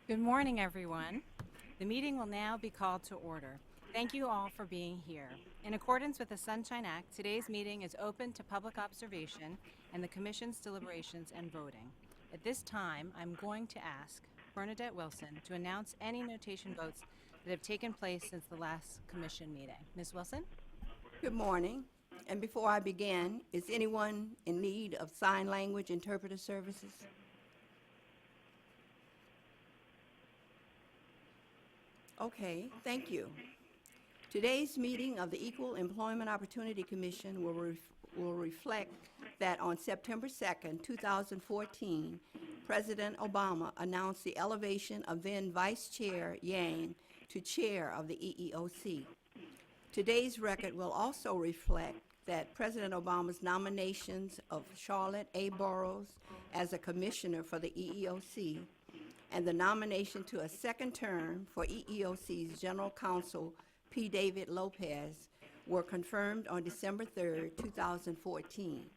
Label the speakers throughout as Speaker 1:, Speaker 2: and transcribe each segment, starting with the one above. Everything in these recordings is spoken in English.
Speaker 1: Good morning, everyone. The meeting will now be called to order. Thank you all for being here. In accordance with the Sunshine Act, today's meeting is open to public observation and the Commission's deliberations and voting. At this time, I'm going to ask Bernadette Wilson to announce any notation votes that have taken place since the last Commission meeting. Ms. Wilson?
Speaker 2: Good morning. And before I begin, is anyone in need of sign language interpreter services? Okay, thank you. Today's meeting of the Equal Employment Opportunity Commission will reflect that on September 2nd, 2014, President Obama announced the elevation of then Vice Chair Yang to Chair of the EEOC. Today's record will also reflect that President Obama's nominations of Charlotte A. Burrows as a commissioner for the EEOC and the nomination to a second term for EEOC's General Counsel P. David Lopez were confirmed on December 3, 2014.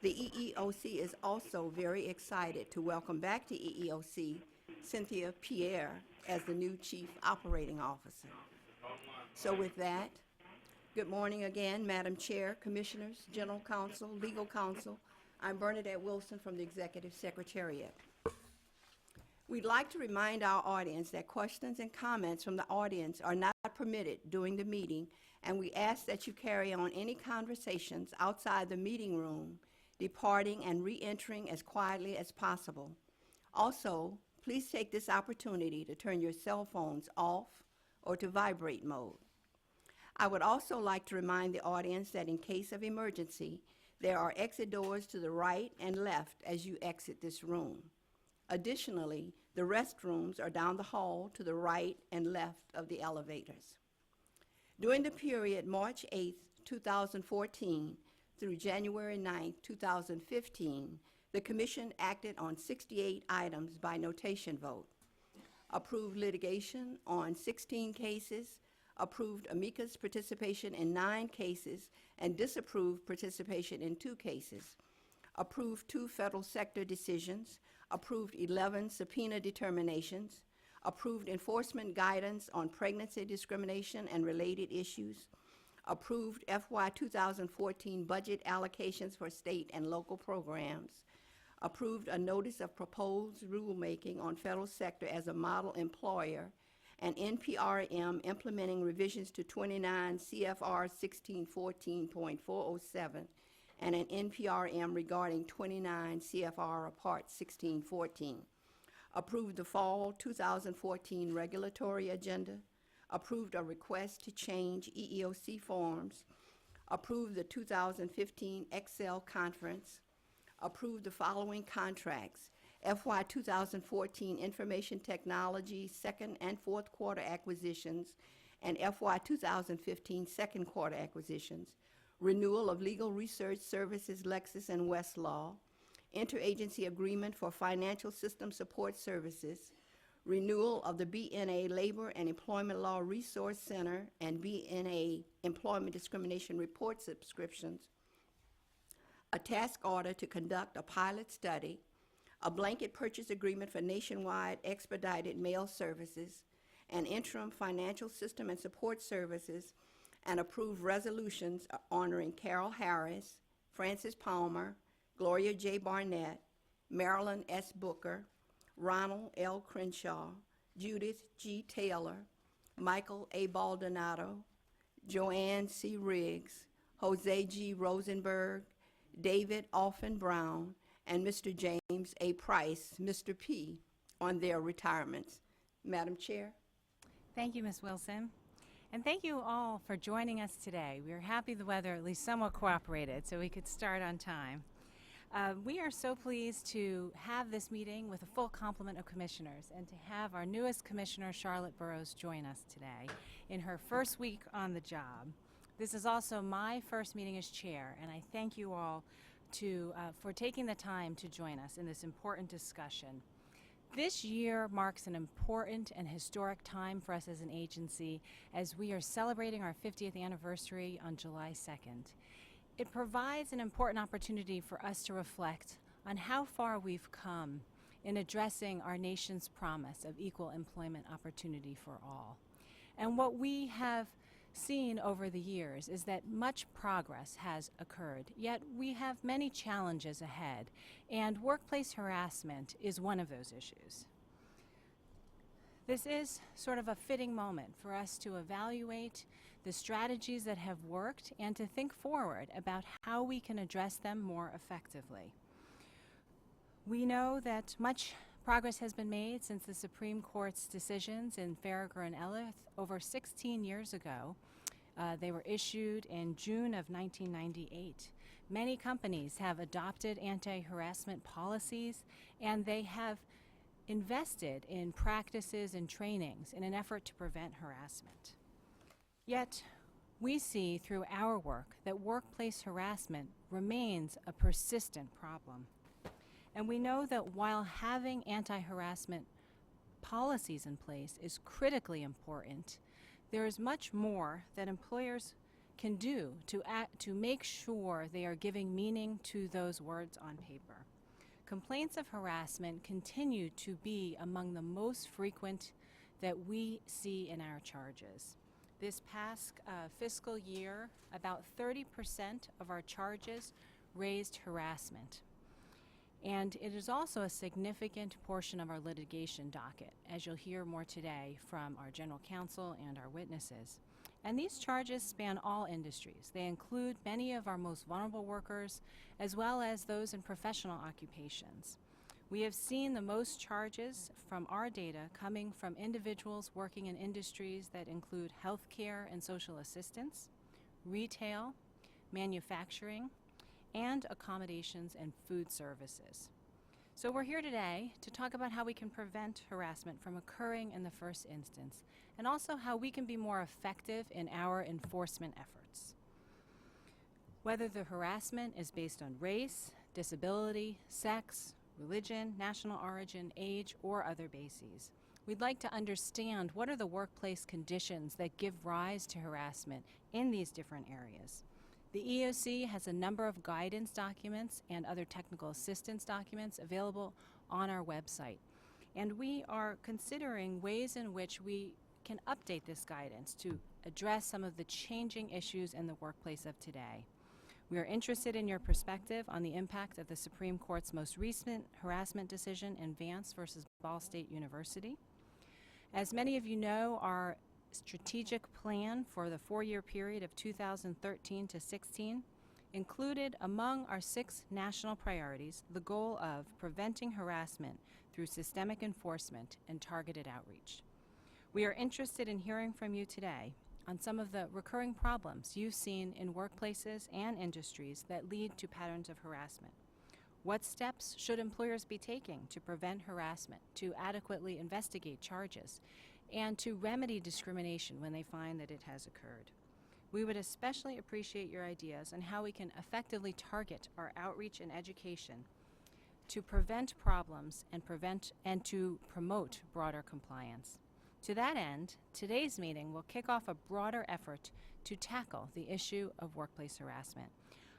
Speaker 2: The EEOC is also very excited to welcome back to EEOC Cynthia Pierre as the new Chief Operating Officer. So with that, good morning again, Madam Chair, Commissioners, General Counsel, Legal Counsel. I'm Bernadette Wilson from the Executive Secretariat. We'd like to remind our audience that questions and comments from the audience are not permitted during the meeting, and we ask that you carry on any conversations outside the meeting room, departing and re-entering as quietly as possible. Also, please take this opportunity to turn your cell phones off or to vibrate mode. I would also like to remind the audience that in case of emergency, there are exit doors to the right and left as you exit this room. Additionally, the restrooms are down the hall to the right and left of the elevators. During the period March 8, 2014 through January 9, 2015, the Commission acted on 68 items by notation vote, approved litigation on 16 cases, approved amicus participation in 9 cases, and disapproved participation in 2 cases, approved 2 federal sector decisions, approved 11 subpoena determinations, approved enforcement guidance on pregnancy discrimination and related issues, approved FY 2014 budget allocations for state and local programs, approved a notice of proposed rulemaking on federal sector as a model employer, an NPRM implementing revisions to 29 CFR 1614.407, and an NPRM regarding 29 CFR Part 1614. Approved the fall 2014 regulatory agenda, approved a request to change EEOC forms, approved the 2015 Excel conference, approved the following contracts: FY 2014 Information Technology second and fourth quarter acquisitions and FY 2015 second quarter acquisitions, renewal of legal research services Lexis and Westlaw, interagency agreement for financial system support services, renewal of the BNA Labor and Employment Law Resource Center and BNA Employment Discrimination Report subscriptions, a task order to conduct a pilot study, a blanket purchase agreement for nationwide expedited mail services, an interim financial system and support services, and approved resolutions honoring Carol Harris, Francis Palmer, Gloria J. Barnett, Marilyn S. Booker, Ronald L. Crenshaw, Judith G. Taylor, Michael A. Baldonado, Joanne C. Riggs, Jose G. Rosenberg, David Alfin Brown, and Mr. James A. Price, Mr. P., on their retirements. Madam Chair.
Speaker 1: Thank you, Ms. Wilson. And thank you all for joining us today. We are happy the weather at least somewhat cooperated so we could start on time. We are so pleased to have this meeting with a full complement of commissioners and to have our newest commissioner, Charlotte Burrows, join us today in her first week on the job. This is also my first meeting as chair, and I thank you all for taking the time to join us in this important discussion. This year marks an important and historic time for us as an agency as we are celebrating our 50th anniversary on July 2nd. It provides an important opportunity for us to reflect on how far we've come in addressing our nation's promise of equal employment opportunity for all. And what we have seen over the years is that much progress has occurred, yet we have many challenges ahead, and workplace harassment is one of those issues. This is sort of a fitting moment for us to evaluate the strategies that have worked and to think forward about how we can address them more effectively. We know that much progress has been made since the Supreme Court's decisions in Farragher and Ellis over 16 years ago. They were issued in June of 1998. Many companies have adopted anti-harassment policies, and they have invested in practices and trainings in an effort to prevent harassment. Yet, we see through our work that workplace harassment remains a persistent problem. And we know that while having anti-harassment policies in place is critically important, there is much more that employers can do to make sure they are giving meaning to those words on paper. Complaints of harassment continue to be among the most frequent that we see in our charges. This past fiscal year, about 30% of our charges raised harassment. And it is also a significant portion of our litigation docket, as you'll hear more today from our general counsel and our witnesses. And these charges span all industries. They include many of our most vulnerable workers, as well as those in professional occupations. We have seen the most charges from our data coming from individuals working in industries that include healthcare and social assistance, retail, manufacturing, and accommodations and food services. So we're here today to talk about how we can prevent harassment from occurring in the first instance, and also how we can be more effective in our enforcement efforts. Whether the harassment is based on race, disability, sex, religion, national origin, age, or other bases, we'd like to understand what are the workplace conditions that give rise to harassment in these different areas. The EEOC has a number of guidance documents and other technical assistance documents available on our website. And we are considering ways in which we can update this guidance to address some of the changing issues in the workplace of today. We are interested in your perspective on the impact of the Supreme Court's most recent harassment decision in Vance versus Ball State University. As many of you know, our strategic plan for the 4-year period of 2013 to 16 included among our 6 national priorities the goal of preventing harassment through systemic enforcement and targeted outreach. We are interested in hearing from you today on some of the recurring problems you've seen in workplaces and industries that lead to patterns of harassment. What steps should employers be taking to prevent harassment, to adequately investigate charges, and to remedy discrimination when they find that it has occurred? We would especially appreciate your ideas on how we can effectively target our outreach and education to prevent problems and to promote broader compliance. To that end, today's meeting will kick off a broader effort to tackle the issue of workplace harassment.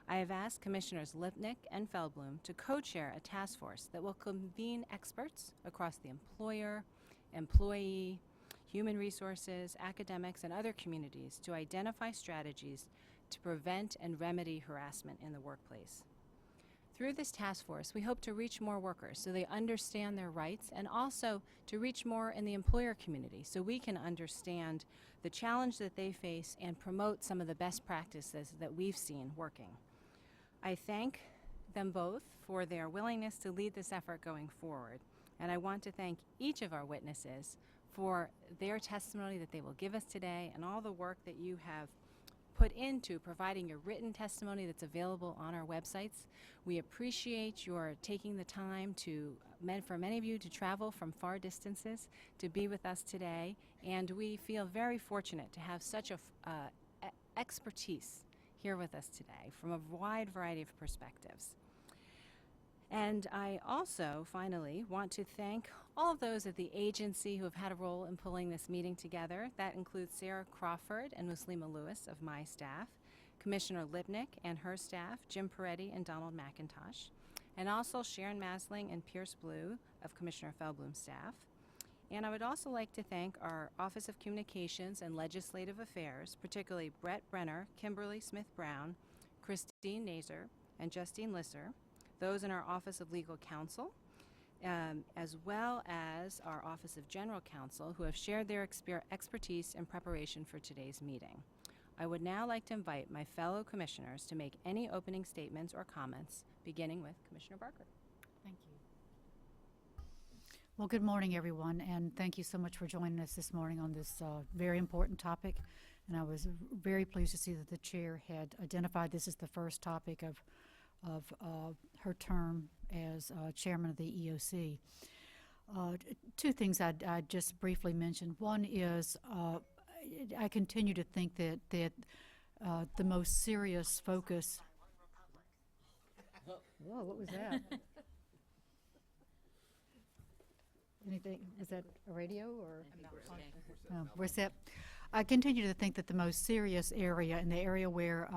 Speaker 1: I have asked Commissioners Lipnic and Feldblum to co-chair a task force that will convene experts across the employer, employee, human resources, academics, and other communities to identify strategies to prevent and remedy harassment in the workplace. Through this task force, we hope to reach more workers so they understand their rights, and also to reach more in the employer community so we can understand the challenge that they face and promote some of the best practices that we've seen working. I thank them both for their willingness to lead this effort going forward, and I want to thank each of our witnesses for their testimony that they will give us today and all the work that you have put into providing your written testimony that's available on our websites. We appreciate your taking the time for many of you to travel from far distances to be with us today, and we feel very fortunate to have such a expertise here with us today from a wide variety of perspectives. And I also, finally, want to thank all of those at the agency who have had a role in pulling this meeting together. That includes Sarah Crawford and Muslima Lewis of my staff, Commissioner Lipnic and her staff, Jim Peretti and Donald McIntosh, and also Sharon Masling and Pierce Blue of Commissioner Feldblum's staff. And I would also like to thank our Office of Communications and Legislative Affairs, particularly Brett Brenner, Kimberly Smith-Brown, Christine Nazer, and Justine Lisser, those in our Office of Legal Counsel, as well as our Office of General Counsel, who have shared their expertise in preparation for today's meeting. I would now like to invite my fellow commissioners to make any opening statements or comments, beginning with Commissioner Barker.
Speaker 3: Thank you. Well, good morning, everyone, and thank you so much for joining us this morning on this very important topic. And I was very pleased to see that the chair had identified this as the first topic of her term as chairman of the EEOC. Two things I'd just briefly mention. One is I continue to think that the most serious focus. Whoa, what was that? Anything? Is that a radio or? No, we're set. I continue to think that the most serious area and the area where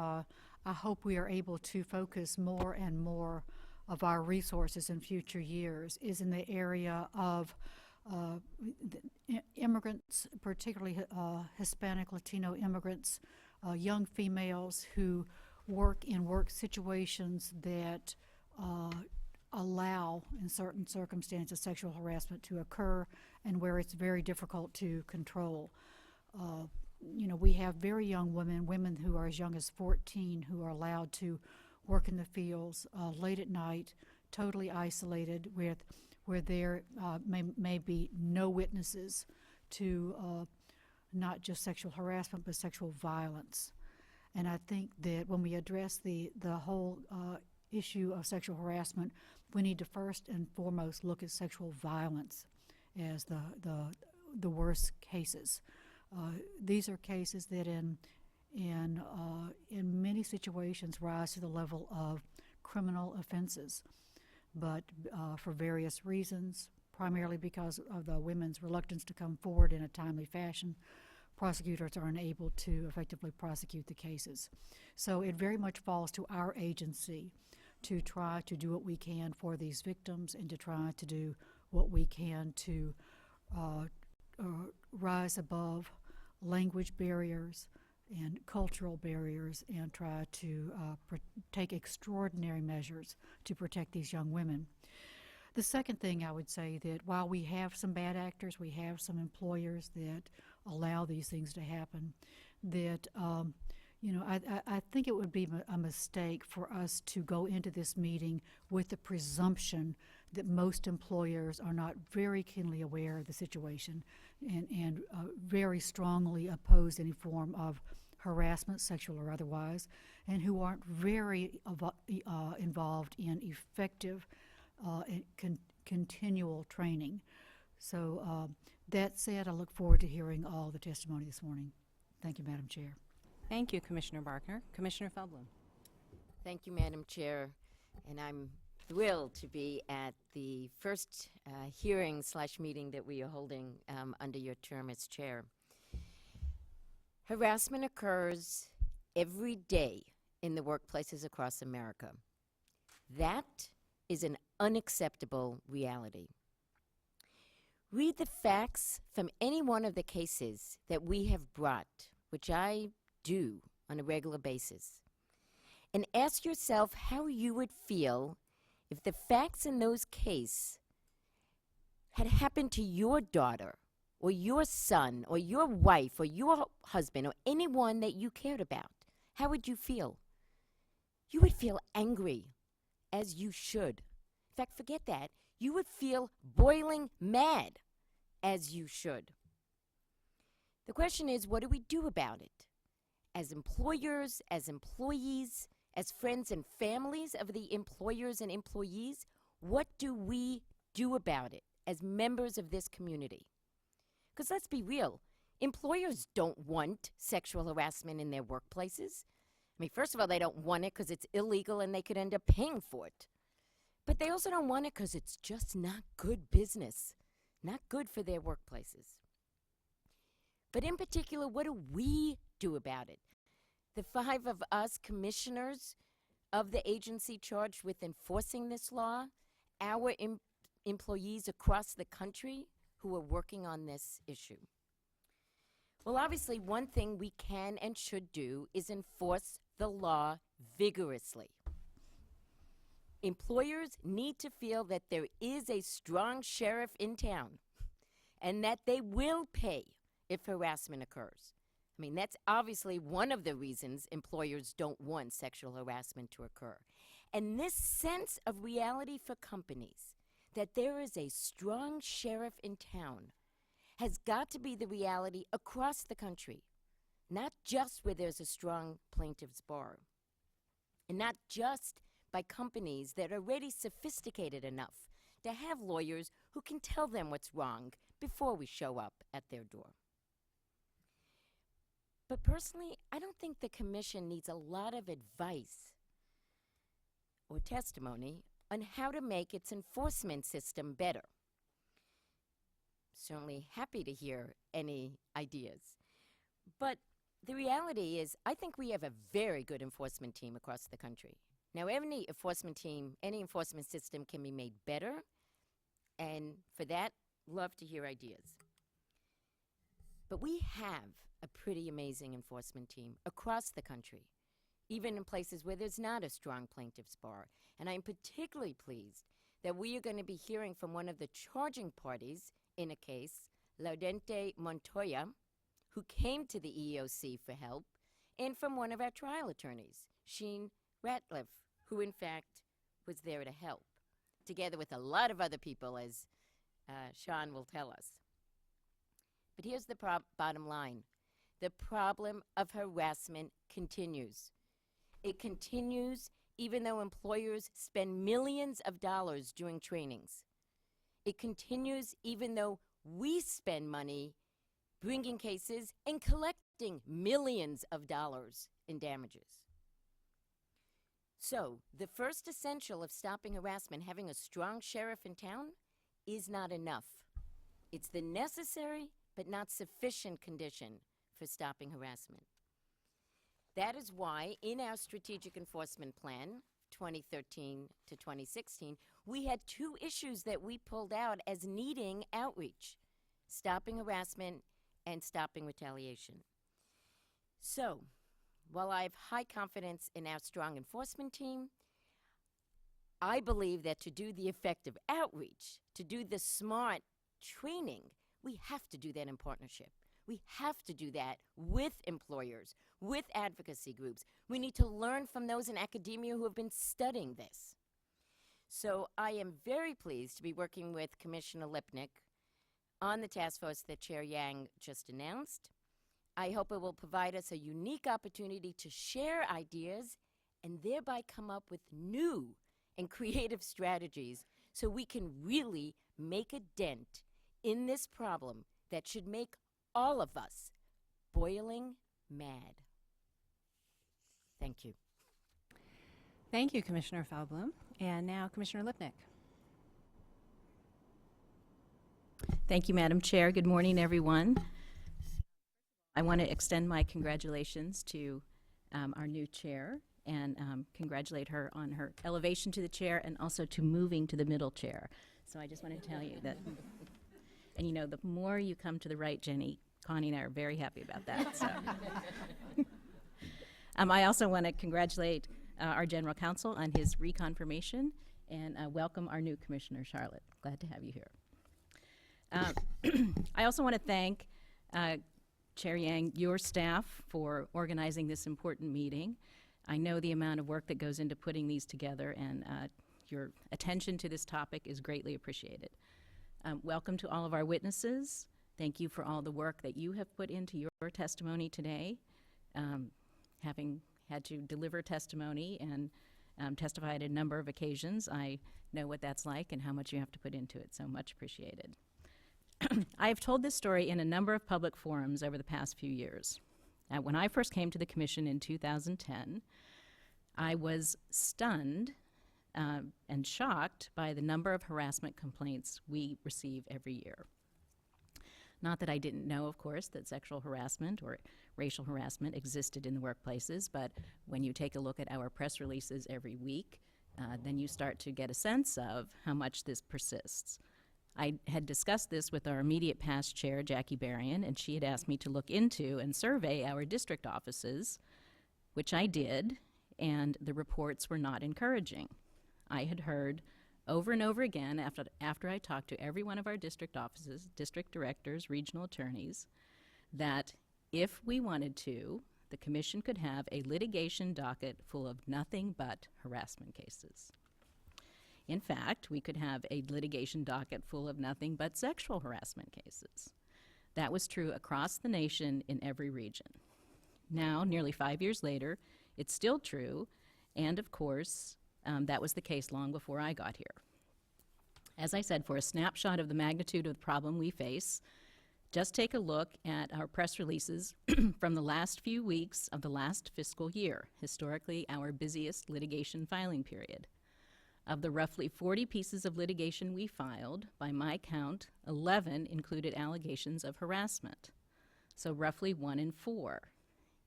Speaker 3: I hope we are able to focus more and more of our resources in future years is in the area of immigrants, particularly Hispanic, Latino immigrants, young females who work in work situations that allow, in certain circumstances, sexual harassment to occur and where it's very difficult to control. You know, we have very young women who are as young as 14 who are allowed to work in the fields late at night, totally isolated, where there may be no witnesses to not just sexual harassment but sexual violence. And I think that when we address the whole issue of sexual harassment, we need to first and foremost look at sexual violence as the worst cases. These are cases that in many situations rise to the level of criminal offenses, but for various reasons, primarily because of the women's reluctance to come forward in a timely fashion, prosecutors are unable to effectively prosecute the cases. So it very much falls to our agency to try to do what we can for these victims and to try to do what we can to rise above language barriers and cultural barriers and try to take extraordinary measures to protect these young women. The second thing I would say that while we have some bad actors, we have some employers that allow these things to happen, that you know, I think it would be a mistake for us to go into this meeting with the presumption that most employers are not very keenly aware of the situation and very strongly oppose any form of harassment, sexual or otherwise, and who aren't very involved in effective and continual training. So that said, I look forward to hearing all the testimony this morning. Thank you, Madam Chair.
Speaker 1: Thank you, Commissioner Barker. Commissioner Feldblum.
Speaker 4: Thank you, Madam Chair, and I'm thrilled to be at the first hearing/meeting that we are holding under your term as chair. Harassment occurs every day in the workplaces across America. That is an unacceptable reality. Read the facts from any one of the cases that we have brought, which I do on a regular basis, and ask yourself how you would feel if the facts in those cases had happened to your daughter or your son or your wife or your husband or anyone that you cared about. How would you feel? You would feel angry, as you should. In fact, forget that. You would feel boiling mad, as you should. The question is, what do we do about it? As employers, as employees, as friends and families of the employers and employees, what do we do about it as members of this community? Because let's be real, employers don't want sexual harassment in their workplaces. I mean, first of all, they don't want it because it's illegal and they could end up paying for it. But they also don't want it because it's just not good business, not good for their workplaces. But in particular, what do we do about it? The 5 of us commissioners of the agency charged with enforcing this law, our employees across the country who are working on this issue? Well, obviously, one thing we can and should do is enforce the law vigorously. Employers need to feel that there is a strong sheriff in town and that they will pay if harassment occurs. I mean, that's obviously one of the reasons employers don't want sexual harassment to occur. And this sense of reality for companies, that there is a strong sheriff in town, has got to be the reality across the country, not just where there's a strong plaintiff's bar, and not just by companies that are already sophisticated enough to have lawyers who can tell them what's wrong before we show up at their door. But personally, I don't think the Commission needs a lot of advice or testimony on how to make its enforcement system better. Certainly happy to hear any ideas. But the reality is, I think we have a very good enforcement team across the country. Now, any enforcement team, any enforcement system can be made better, and for that, love to hear ideas. But we have a pretty amazing enforcement team across the country, even in places where there's not a strong plaintiff's bar. And I'm particularly pleased that we are going to be hearing from one of the charging parties in a case, Laudente Montoya, who came to the EEOC for help, and from one of our trial attorneys, Ratliff, who in fact was there to help, together with a lot of other people, as Sean will tell us. But here's the bottom line. The problem of harassment continues. It continues even though employers spend millions of dollars doing trainings. It continues even though we spend money bringing cases and collecting millions of dollars in damages. So, the first essential of stopping harassment, having a strong sheriff in town, is not enough. It's the necessary but not sufficient condition for stopping harassment. That is why in our Strategic Enforcement Plan, 2013 to 2016, we had two issues that we pulled out as needing outreach: stopping harassment and stopping retaliation. So, while I have high confidence in our strong enforcement team, I believe that to do the effective outreach, to do the smart training, we have to do that in partnership. We have to do that with employers, with advocacy groups. We need to learn from those in academia who have been studying this. So I am very pleased to be working with Commissioner Lipnic on the task force that Chair Yang just announced. I hope it will provide us a unique opportunity to share ideas and thereby come up with new and creative strategies so we can really make a dent in this problem that should make all of us boiling mad. Thank you.
Speaker 1: Thank you, Commissioner Feldblum. And now, Commissioner Lipnic.
Speaker 5: Thank you, Madam Chair. Good morning, everyone. I want to extend my congratulations to our new chair and congratulate her on her elevation to the chair and also to moving to the middle chair. So I just want to tell you that, and you know, the more you come to the right, Jenny, Connie and I are very happy about that. So. I also want to congratulate our General Counsel on his reconfirmation and welcome our new Commissioner, Charlotte. Glad to have you here. I also want to thank Chair Yang, your staff, for organizing this important meeting. I know the amount of work that goes into putting these together, and your attention to this topic is greatly appreciated. Welcome to all of our witnesses. Thank you for all the work that you have put into your testimony today. Having had to deliver testimony and testify at a number of occasions, I know what that's like and how much you have to put into it, so much appreciated. I have told this story in a number of public forums over the past few years. When I first came to the Commission in 2010, I was stunned and shocked by the number of harassment complaints we receive every year. Not that I didn't know, of course, that sexual harassment or racial harassment existed in the workplaces, but when you take a look at our press releases every week, then you start to get a sense of how much this persists. I had discussed this with our immediate past chair, Jackie Berrien, and she had asked me to look into and survey our district offices, which I did, and the reports were not encouraging. I had heard over and over again after I talked to every one of our district offices, district directors, regional attorneys, that if we wanted to, the commission could have a litigation docket full of nothing but harassment cases. In fact, we could have a litigation docket full of nothing but sexual harassment cases. That was true across the nation in every region. Now, nearly 5 years later, it's still true, and of course, that was the case long before I got here. As I said, for a snapshot of the magnitude of the problem we face, just take a look at our press releases from the last few weeks of the last fiscal year, historically our busiest litigation filing period. Of the roughly 40 pieces of litigation we filed, by my count, 11 included allegations of harassment, so roughly 1 in 4.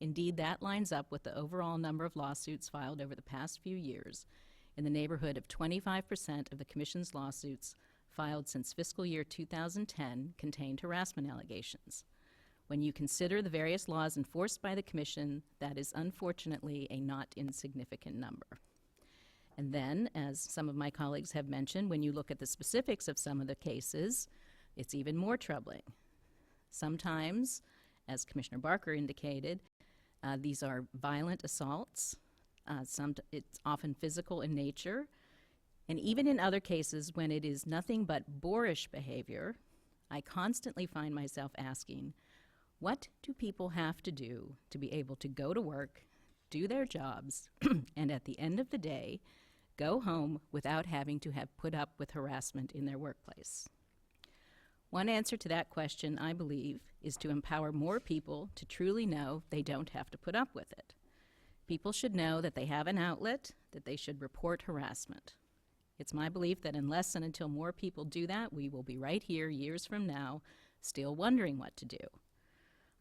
Speaker 5: Indeed, that lines up with the overall number of lawsuits filed over the past few years. In the neighborhood of 25% of the Commission's lawsuits filed since fiscal year 2010 contained harassment allegations. When you consider the various laws enforced by the Commission, that is unfortunately a not insignificant number. And then, as some of my colleagues have mentioned, when you look at the specifics of some of the cases, it's even more troubling. Sometimes, as Commissioner Barker indicated, these are violent assaults. It's often physical in nature. And even in other cases, when it is nothing but boorish behavior, I constantly find myself asking, what do people have to do to be able to go to work, do their jobs, and at the end of the day, go home without having to have put up with harassment in their workplace? One answer to that question, I believe, is to empower more people to truly know they don't have to put up with it. People should know that they have an outlet, that they should report harassment. It's my belief that unless and until more people do that, we will be right here years from now, still wondering what to do.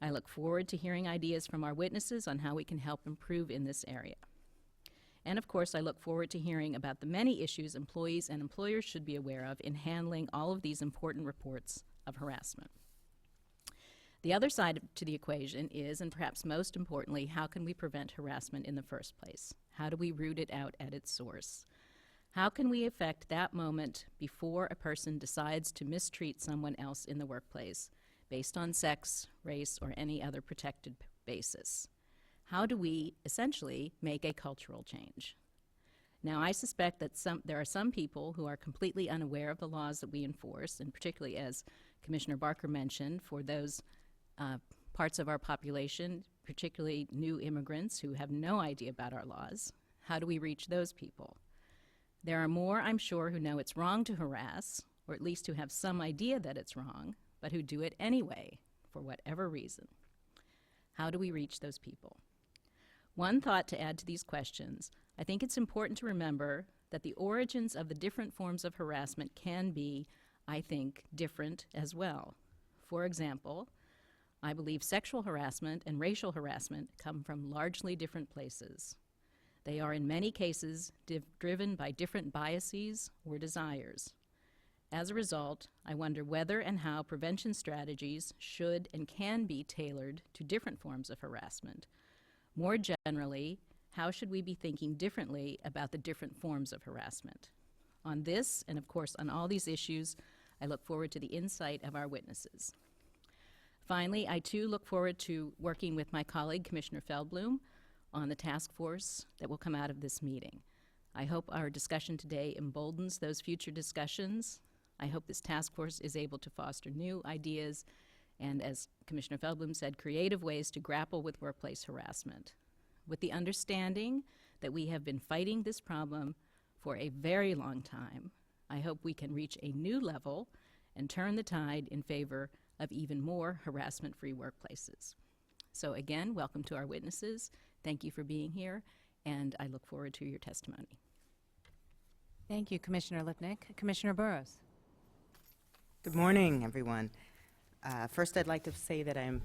Speaker 5: I look forward to hearing ideas from our witnesses on how we can help improve in this area. And of course, I look forward to hearing about the many issues employees and employers should be aware of in handling all of these important reports of harassment. The other side to the equation is, and perhaps most importantly, how can we prevent harassment in the first place? How do we root it out at its source? How can we affect that moment before a person decides to mistreat someone else in the workplace based on sex, race, or any other protected basis? How do we essentially make a cultural change? Now, I suspect that there are some people who are completely unaware of the laws that we enforce, and particularly, as Commissioner Barker mentioned, for those parts of our population, particularly new immigrants who have no idea about our laws. How do we reach those people? There are more, I'm sure, who know it's wrong to harass, or at least who have some idea that it's wrong, but who do it anyway, for whatever reason. How do we reach those people? One thought to add to these questions, I think it's important to remember that the origins of the different forms of harassment can be, I think, different as well. For example, I believe sexual harassment and racial harassment come from largely different places. They are in many cases driven by different biases or desires. As a result, I wonder whether and how prevention strategies should and can be tailored to different forms of harassment. More generally, how should we be thinking differently about the different forms of harassment? On this, and of course on all these issues, I look forward to the insight of our witnesses. Finally, I too look forward to working with my colleague, Commissioner Feldblum, on the task force that will come out of this meeting. I hope our discussion today emboldens those future discussions. I hope this task force is able to foster new ideas and, as Commissioner Feldblum said, creative ways to grapple with workplace harassment, with the understanding that we have been fighting this problem for a very long time. I hope we can reach a new level and turn the tide in favor of even more harassment-free workplaces. So again, welcome to our witnesses. Thank you for being here, and I look forward to your testimony.
Speaker 1: Thank you, Commissioner Lipnic. Commissioner Burrows.
Speaker 6: Good morning, everyone. First, I'd like to say that I'm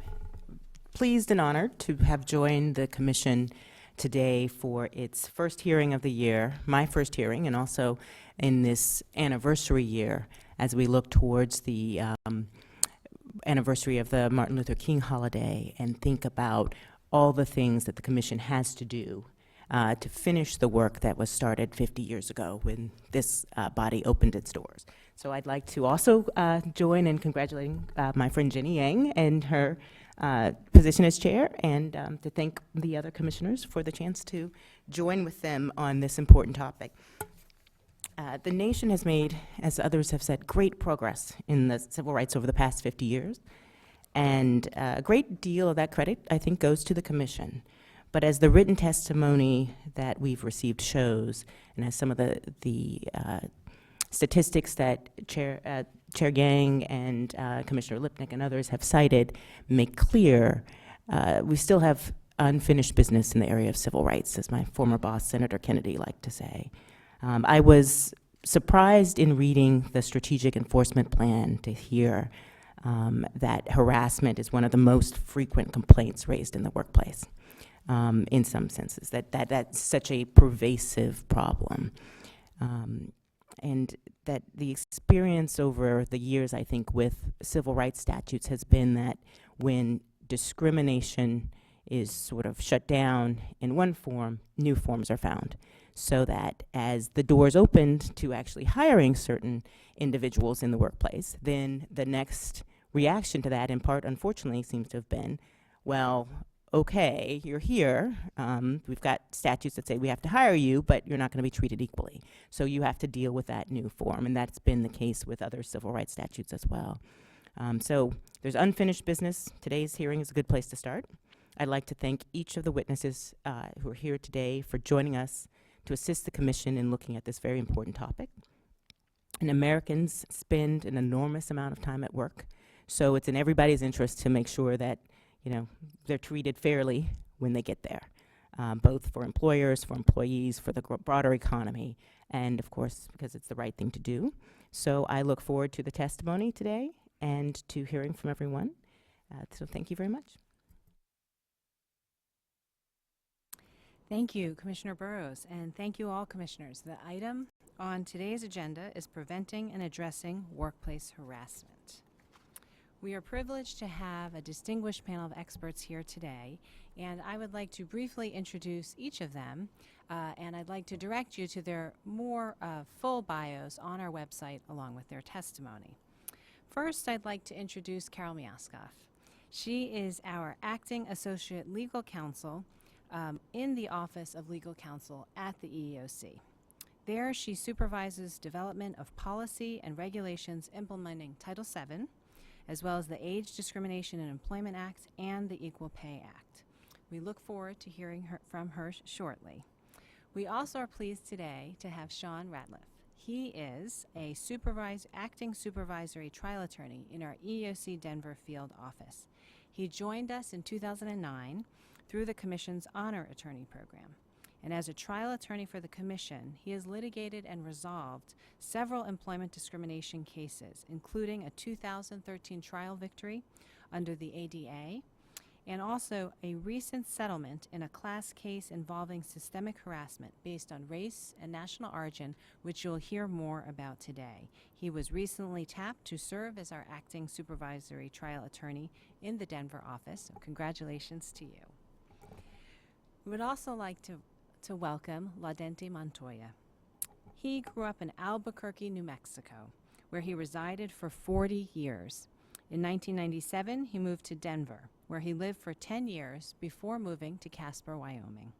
Speaker 6: pleased and honored to have joined the Commission today for its first hearing of the year, my first hearing, and also in this anniversary year as we look towards the anniversary of the Martin Luther King holiday and think about all the things that the Commission has to do to finish the work that was started 50 years ago when this body opened its doors. So I'd like to also join in congratulating my friend Jenny Yang and her position as chair, and to thank the other commissioners for the chance to join with them on this important topic. The nation has made, as others have said, great progress in the civil rights over the past 50 years, and a great deal of that credit, I think, goes to the Commission. But as the written testimony that we've received shows, and as some of the statistics that Chair Yang and Commissioner Lipnic and others have cited make clear, we still have unfinished business in the area of civil rights, as my former boss, Senator Kennedy, liked to say. I was surprised in reading the Strategic Enforcement Plan to hear that harassment is one of the most frequent complaints raised in the workplace. In some senses, that's such a pervasive problem. And that the experience over the years, I think, with civil rights statutes has been that when discrimination is sort of shut down in one form, new forms are found. So that as the doors opened to actually hiring certain individuals in the workplace, then the next reaction to that, in part, unfortunately, seems to have been, well, okay, you're here. We've got statutes that say we have to hire you, but you're not going to be treated equally. So you have to deal with that new form, and that's been the case with other civil rights statutes as well. So there's unfinished business. Today's hearing is a good place to start. I'd like to thank each of the witnesses who are here today for joining us to assist the Commission in looking at this very important topic. And Americans spend an enormous amount of time at work, so it's in everybody's interest to make sure that they're treated fairly when they get there, both for employers, for employees, for the broader economy, and of course, because it's the right thing to do. So I look forward to the testimony today and to hearing from everyone. So thank you very much.
Speaker 1: Thank you, Commissioner Burrows, and thank you all, commissioners. The item on today's agenda is preventing and addressing workplace harassment. We are privileged to have a distinguished panel of experts here today, and I would like to briefly introduce each of them, and I'd like to direct you to their more full bios on our website along with their testimony. First, I'd like to introduce Carol Miaskoff. She is our Acting Associate Legal Counsel in the Office of Legal Counsel at the EEOC. There, she supervises development of policy and regulations implementing Title VII, as well as the Age Discrimination in Employment Act and the Equal Pay Act. We look forward to hearing from her shortly. We also are pleased today to have Sean Ratliff. He is a acting supervisory trial attorney in our EEOC Denver field office. He joined us in 2009 through the Commission's Honor Attorney Program. And as a trial attorney for the Commission, he has litigated and resolved several employment discrimination cases, including a 2013 trial victory under the ADA, and also a recent settlement in a class case involving systemic harassment based on race and national origin, which you'll hear more about today. He was recently tapped to serve as our acting supervisory trial attorney in the Denver office, so congratulations to you. We would also like to welcome Laudente Montoya. He grew up in Albuquerque, New Mexico, where he resided for 40 years. In 1997, he moved to Denver, where he lived for 10 years before moving to Casper, Wyoming.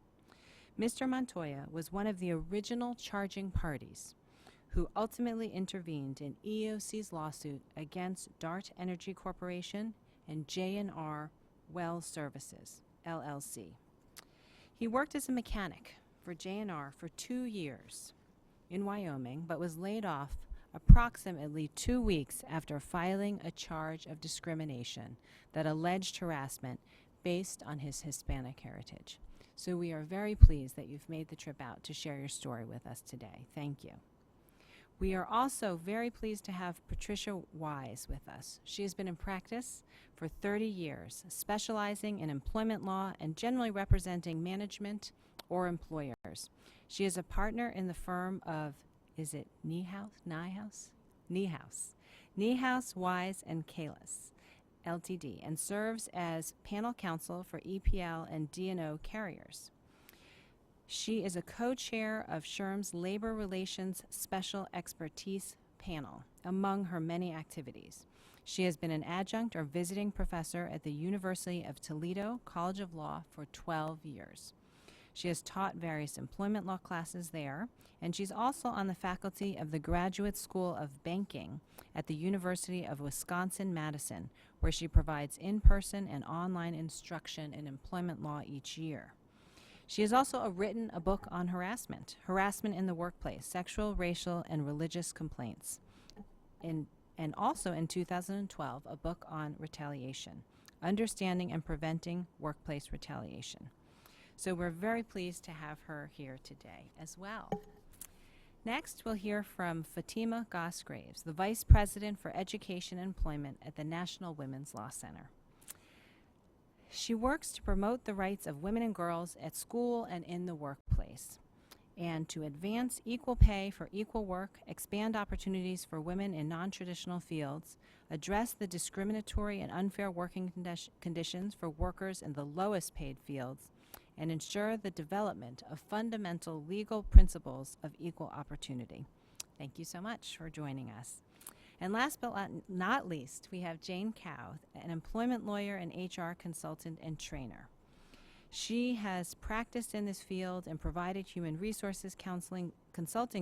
Speaker 1: Mr. Montoya was one of the original charging parties who ultimately intervened in EEOC's lawsuit against Dart Energy Corporation and J&R Well Services, LLC. He worked as a mechanic for J&R for 2 years in Wyoming, but was laid off approximately 2 weeks after filing a charge of discrimination that alleged harassment based on his Hispanic heritage. So we are very pleased that you've made the trip out to share your story with us today. Thank you. We are also very pleased to have Patricia Wise with us. She has been in practice for 30 years, specializing in employment law and generally representing management or employers. She is a partner in the firm of, is it Niehaus, Wise, and Kalis, Ltd., and serves as panel counsel for EPL and D&O carriers. She is a co-chair of SHRM's Labor Relations Special Expertise Panel, among her many activities. She has been an adjunct or visiting professor at the University of Toledo College of Law for 12 years. She has taught various employment law classes there, and she's also on the faculty of the Graduate School of Banking at the University of Wisconsin-Madison, where she provides in-person and online instruction in employment law each year. She has also written a book on harassment in the workplace, sexual, racial, and religious complaints, and also in 2012, a book on retaliation, understanding and preventing workplace retaliation. So we're very pleased to have her here today as well. Next, we'll hear from Fatima Gosgraves, the Vice President for Education and Employment at the National Women's Law Center. She works to promote the rights of women and girls at school and in the workplace, and to advance equal pay for equal work, expand opportunities for women in non-traditional fields, address the discriminatory and unfair working conditions for workers in the lowest paid fields, and ensure the development of fundamental legal principles of equal opportunity. Thank you so much for joining us. And last but not least, we have Jane Cow, an employment lawyer and HR consultant and trainer. She has practiced in this field and provided human resources consulting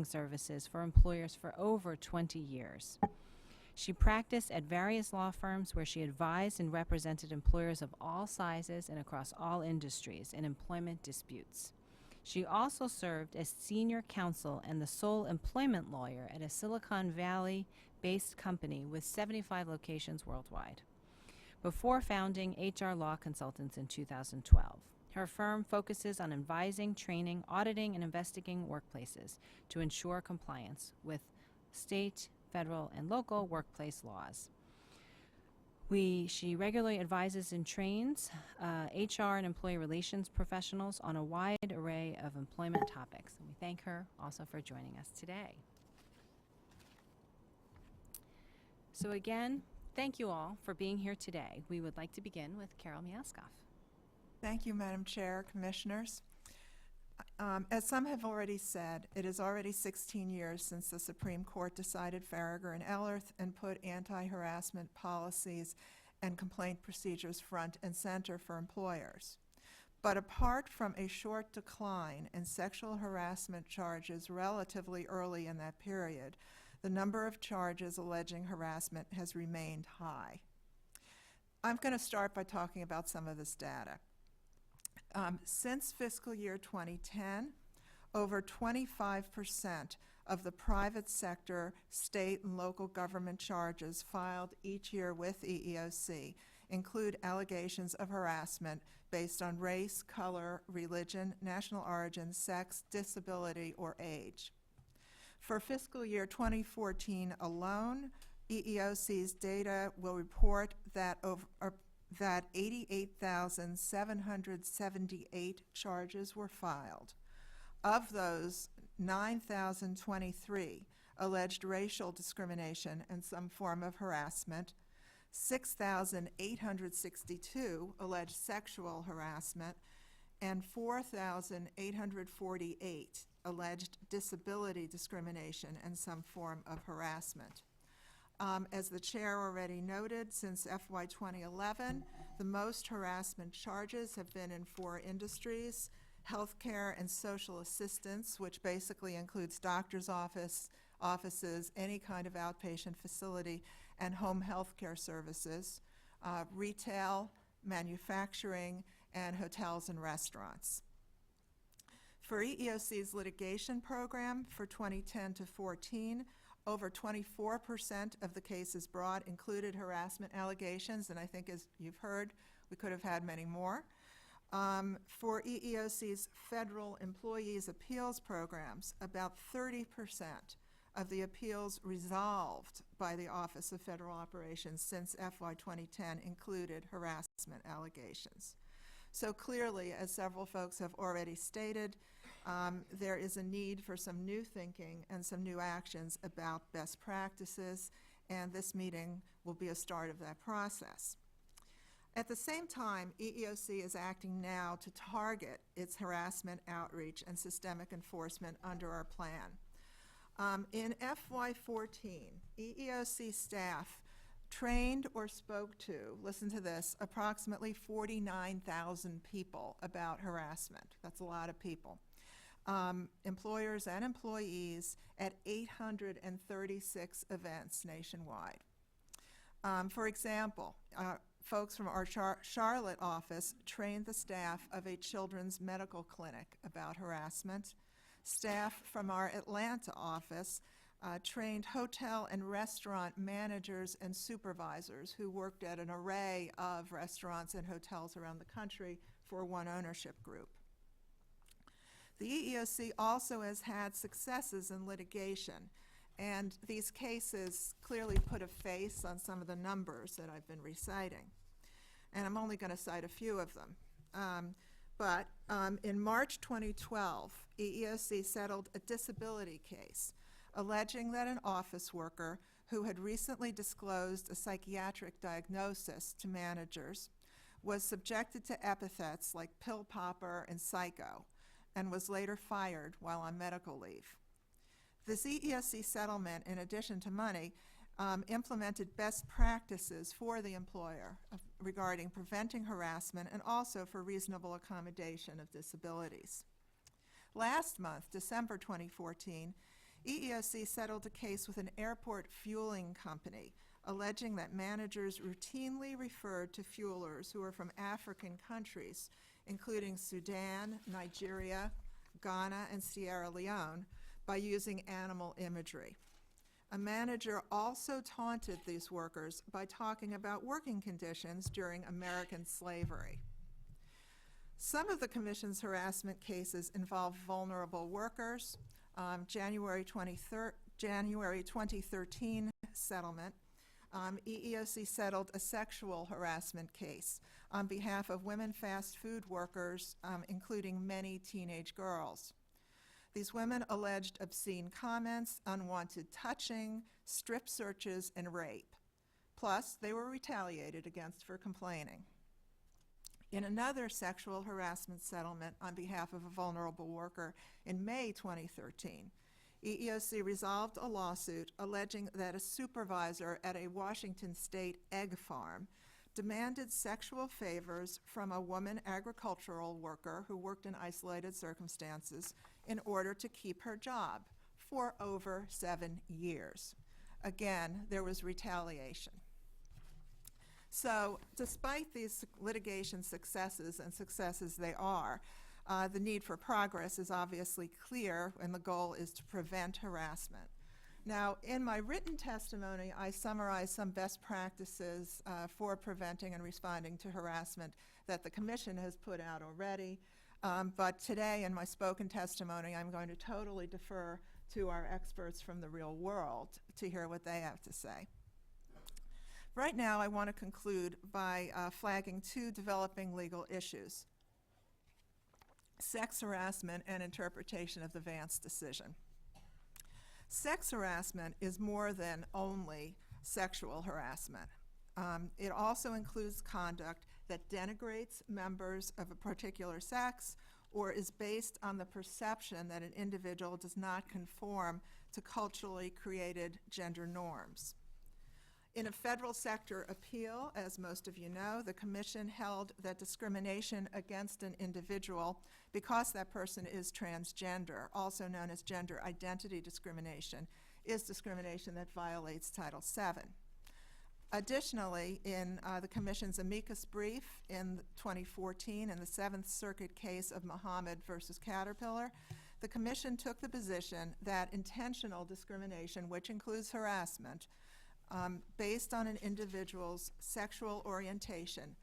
Speaker 1: services for employers for over 20 years. She practiced at various law firms where she advised and represented employers of all sizes and across all industries in employment disputes. She also served as senior counsel and the sole employment lawyer at a Silicon Valley-based company with 75 locations worldwide, before founding HR Law Consultants in 2012. Her firm focuses on advising, training, auditing, and investigating workplaces to ensure compliance with state, federal, and local workplace laws. She regularly advises and trains HR and employee relations professionals on a wide array of employment topics. And we thank her also for joining us today. So again, thank you all for being here today. We would like to begin with Carol Miaskoff.
Speaker 7: Thank you, Madam Chair, Commissioners. As some have already said, it is already 16 years since the Supreme Court decided Farragher and Ellerth and put anti-harassment policies and complaint procedures front and center for employers. But apart from a short decline in sexual harassment charges relatively early in that period, the number of charges alleging harassment has remained high. I'm going to start by talking about some of this data. Since fiscal year 2010, over 25% of the private sector, state, and local government charges filed each year with EEOC include allegations of harassment based on race, color, religion, national origin, sex, disability, or age. For fiscal year 2014 alone, EEOC's data will report that 88,778 charges were filed. Of those, 9,023 alleged racial discrimination and some form of harassment, 6,862 alleged sexual harassment, and 4,848 alleged disability discrimination and some form of harassment. As the chair already noted, since FY 2011, the most harassment charges have been in 4 industries: healthcare and social assistance, which basically includes doctor's offices, any kind of outpatient facility, and home health care services, retail, manufacturing, and hotels and restaurants. For EEOC's litigation program for 2010 to 14, over 24% of the cases brought included harassment allegations, and I think, as you've heard, we could have had many more. For EEOC's federal employees appeals programs, about 30% of the appeals resolved by the Office of Federal Operations since FY 2010 included harassment allegations. So clearly, as several folks have already stated, there is a need for some new thinking and some new actions about best practices, and this meeting will be a start of that process. At the same time, EEOC is acting now to target its harassment outreach and systemic enforcement under our plan. In FY14, EEOC staff trained or spoke to, listen to this, approximately 49,000 people about harassment. That's a lot of people. Employers and employees at 836 events nationwide. For example, folks from our Charlotte office trained the staff of a children's medical clinic about harassment. Staff from our Atlanta office trained hotel and restaurant managers and supervisors who worked at an array of restaurants and hotels around the country for one ownership group. The EEOC also has had successes in litigation, and these cases clearly put a face on some of the numbers that I've been reciting. And I'm only going to cite a few of them. But in March 2012, EEOC settled a disability case alleging that an office worker who had recently disclosed a psychiatric diagnosis to managers was subjected to epithets like pill popper and psycho, and was later fired while on medical leave. This EEOC settlement, in addition to money, implemented best practices for the employer regarding preventing harassment and also for reasonable accommodation of disabilities. Last month, December 2014, EEOC settled a case with an airport fueling company alleging that managers routinely referred to fuelers who are from African countries, including Sudan, Nigeria, Ghana, and Sierra Leone, by using animal imagery. A manager also taunted these workers by talking about working conditions during American slavery. Some of the Commission's harassment cases involve vulnerable workers. January 2013 settlement, EEOC settled a sexual harassment case on behalf of women fast food workers, including many teenage girls. These women alleged obscene comments, unwanted touching, strip searches, and rape. Plus, they were retaliated against for complaining. In another sexual harassment settlement on behalf of a vulnerable worker in May 2013, EEOC resolved a lawsuit alleging that a supervisor at a Washington state egg farm demanded sexual favors from a woman agricultural worker who worked in isolated circumstances in order to keep her job for over 7 years. Again, there was retaliation. So, despite these litigation successes, and successes they are, the need for progress is obviously clear, and the goal is to prevent harassment. Now, in my written testimony, I summarize some best practices for preventing and responding to harassment that the Commission has put out already. But today, in my spoken testimony, I'm going to totally defer to our experts from the real world to hear what they have to say. Right now, I want to conclude by flagging two developing legal issues: sex harassment and interpretation of the Vance decision. Sex harassment is more than only sexual harassment. It also includes conduct that denigrates members of a particular sex or is based on the perception that an individual does not conform to culturally created gender norms. In a federal sector appeal, as most of you know, the Commission held that discrimination against an individual because that person is transgender, also known as gender identity discrimination, is discrimination that violates Title VII. Additionally, in the Commission's amicus brief in 2014 in the Seventh Circuit case of Muhammad versus Caterpillar, the Commission took the position that intentional discrimination, which includes harassment, based on an individual's sexual orientation,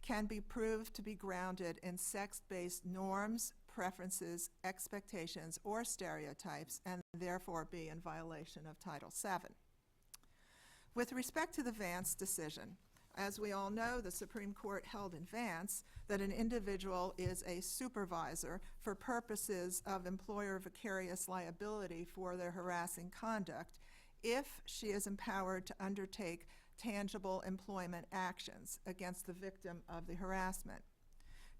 Speaker 7: can be proved to be grounded in sex-based norms, preferences, expectations, or stereotypes, and therefore be in violation of Title VII. With respect to the Vance decision, as we all know, the Supreme Court held in Vance that an individual is a supervisor for purposes of employer vicarious liability for their harassing conduct if she is empowered to undertake tangible employment actions against the victim of the harassment.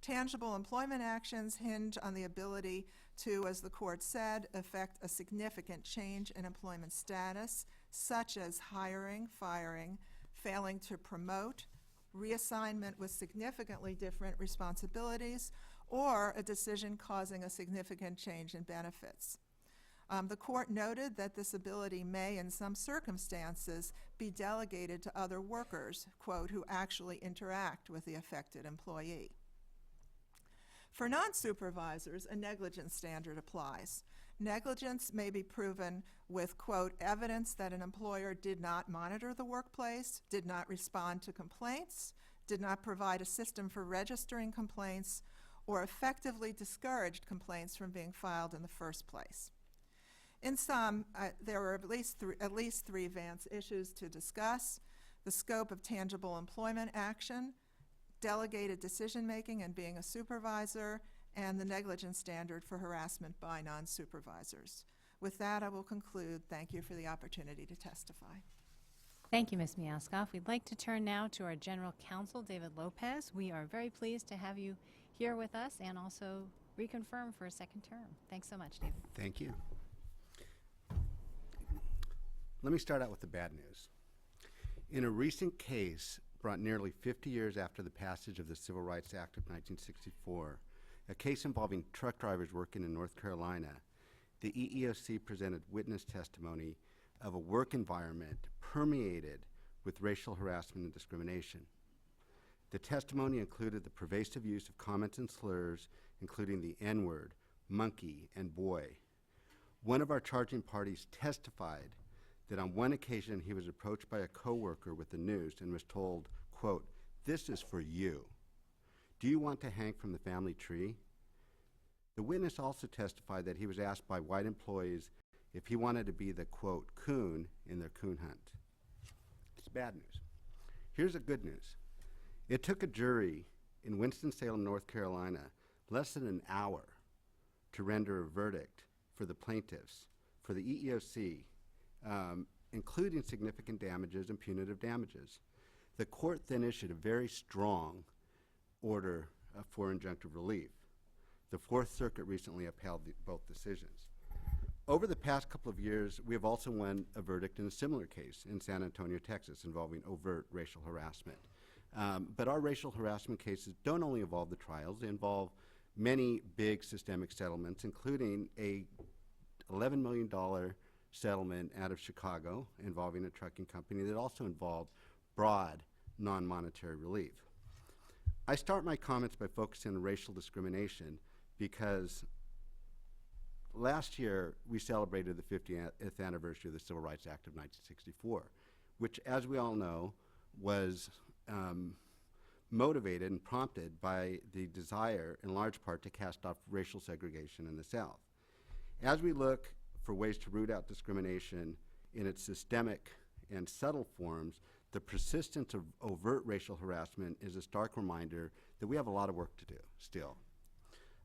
Speaker 7: Tangible employment actions hinge on the ability to, as the court said, effect a significant change in employment status, such as hiring, firing, failing to promote, reassignment with significantly different responsibilities, or a decision causing a significant change in benefits. The court noted that this ability may, in some circumstances, be delegated to other workers, quote, who actually interact with the affected employee. For non-supervisors, a negligence standard applies. Negligence may be proven with, quote, evidence that an employer did not monitor the workplace, did not respond to complaints, did not provide a system for registering complaints, or effectively discouraged complaints from being filed in the first place. In sum, there were at least three Vance issues to discuss: the scope of tangible employment action, delegated decision-making and being a supervisor, and the negligence standard for harassment by non-supervisors. With that, I will conclude. Thank you for the opportunity to testify.
Speaker 1: Thank you, Ms. Miaskoff. We'd like to turn now to our General Counsel, David Lopez. We are very pleased to have you here with us and also reconfirm for a second term. Thanks so much, David.
Speaker 8: Thank you. Let me start out with the bad news. In a recent case brought nearly 50 years after the passage of the Civil Rights Act of 1964, a case involving truck drivers working in North Carolina, the EEOC presented witness testimony of a work environment permeated with racial harassment and discrimination. The testimony included the pervasive use of comments and slurs, including the N-word, monkey, and boy. One of our charging parties testified that on one occasion he was approached by a coworker with the news and was told, quote, "This is for you. Do you want to hang from the family tree?" The witness also testified that he was asked by white employees if he wanted to be the, quote, coon in their coon hunt. It's bad news. Here's the good news. It took a jury in Winston-Salem, North Carolina, less than an hour to render a verdict for the plaintiffs, for the EEOC, including significant damages and punitive damages. The court then issued a very strong order for injunctive relief. The Fourth Circuit recently upheld both decisions. Over the past couple of years, we have also won a verdict in a similar case in San Antonio, Texas, involving overt racial harassment. But our racial harassment cases don't only involve the trials, they involve many big systemic settlements, including a $11 million settlement out of Chicago involving a trucking company that also involved broad non-monetary relief. I start my comments by focusing on racial discrimination because last year we celebrated the 50th anniversary of the Civil Rights Act of 1964, which, as we all know, was motivated and prompted by the desire, in large part, to cast off racial segregation in the South. As we look for ways to root out discrimination in its systemic and subtle forms, the persistence of overt racial harassment is a stark reminder that we have a lot of work to do still.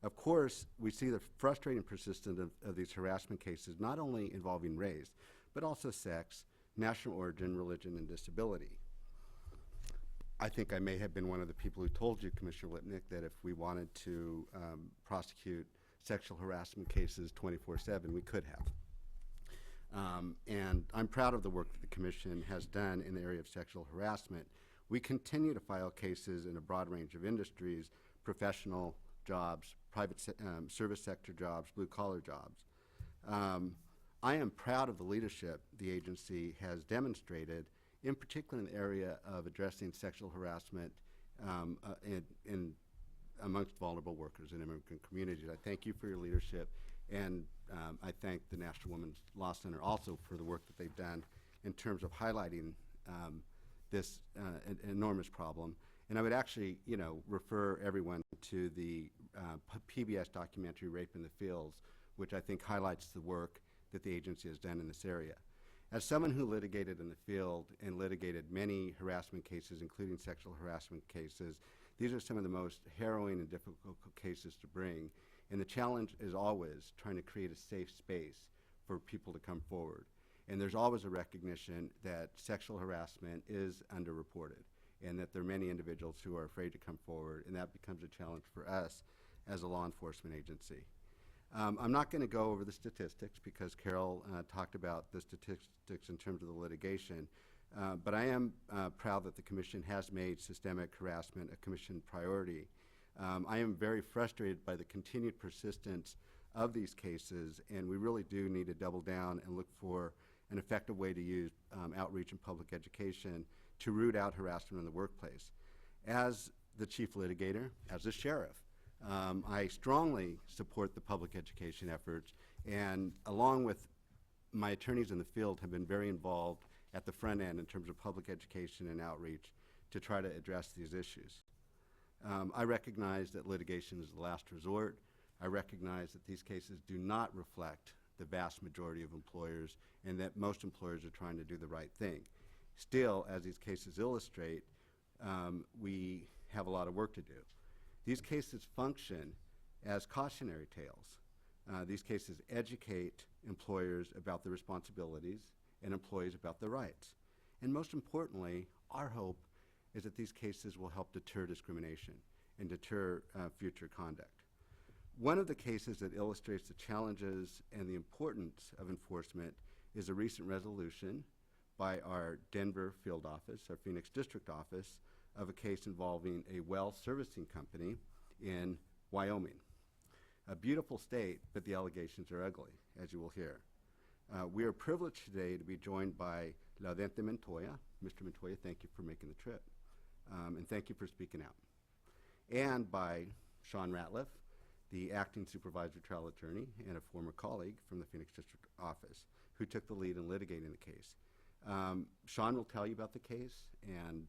Speaker 8: Of course, we see the frustrating persistence of these harassment cases not only involving race, but also sex, national origin, religion, and disability. I think I may have been one of the people who told you, Commissioner Lipnic, that if we wanted to prosecute sexual harassment cases 24/7, we could have. And I'm proud of the work that the Commission has done in the area of sexual harassment. We continue to file cases in a broad range of industries, professional jobs, private service sector jobs, blue-collar jobs. I am proud of the leadership the agency has demonstrated, in particular in the area of addressing sexual harassment in amongst vulnerable workers in immigrant communities. I thank you for your leadership, and I thank the National Women's Law Center also for the work that they've done in terms of highlighting this enormous problem And I would actually, refer everyone to the PBS documentary, Rape in the Fields, which I think highlights the work that the agency has done in this area. As someone who litigated in the field and litigated many harassment cases, including sexual harassment cases, these are some of the most harrowing and difficult cases to bring. And the challenge is always trying to create a safe space for people to come forward. And there's always a recognition that sexual harassment is underreported and that there are many individuals who are afraid to come forward, and that becomes a challenge for us as a law enforcement agency. I'm not going to go over the statistics because Carol talked about the statistics in terms of the litigation, but I am proud that the Commission has made systemic harassment a Commission priority. I am very frustrated by the continued persistence of these cases, and we really do need to double down and look for an effective way to use outreach and public education to root out harassment in the workplace. As the chief litigator, as a sheriff, I strongly support the public education efforts, and along with my attorneys in the field have been very involved at the front end in terms of public education and outreach to try to address these issues. I recognize that litigation is the last resort. I recognize that these cases do not reflect the vast majority of employers and that most employers are trying to do the right thing. Still, as these cases illustrate, we have a lot of work to do. These cases function as cautionary tales. These cases educate employers about their responsibilities and employees about their rights. And most importantly, our hope is that these cases will help deter discrimination and deter future conduct. One of the cases that illustrates the challenges and the importance of enforcement is a recent resolution by our Denver field office, our Phoenix district office, of a case involving a well servicing company in Wyoming. A beautiful state, but the allegations are ugly, as you will hear. We are privileged today to be joined by Laudente Montoya. Mr. Montoya, thank you for making the trip, and thank you for speaking out. And by Sean Ratliff, the acting supervisory trial attorney and a former colleague from the Phoenix district office, who took the lead in litigating the case. Sean will tell you about the case, and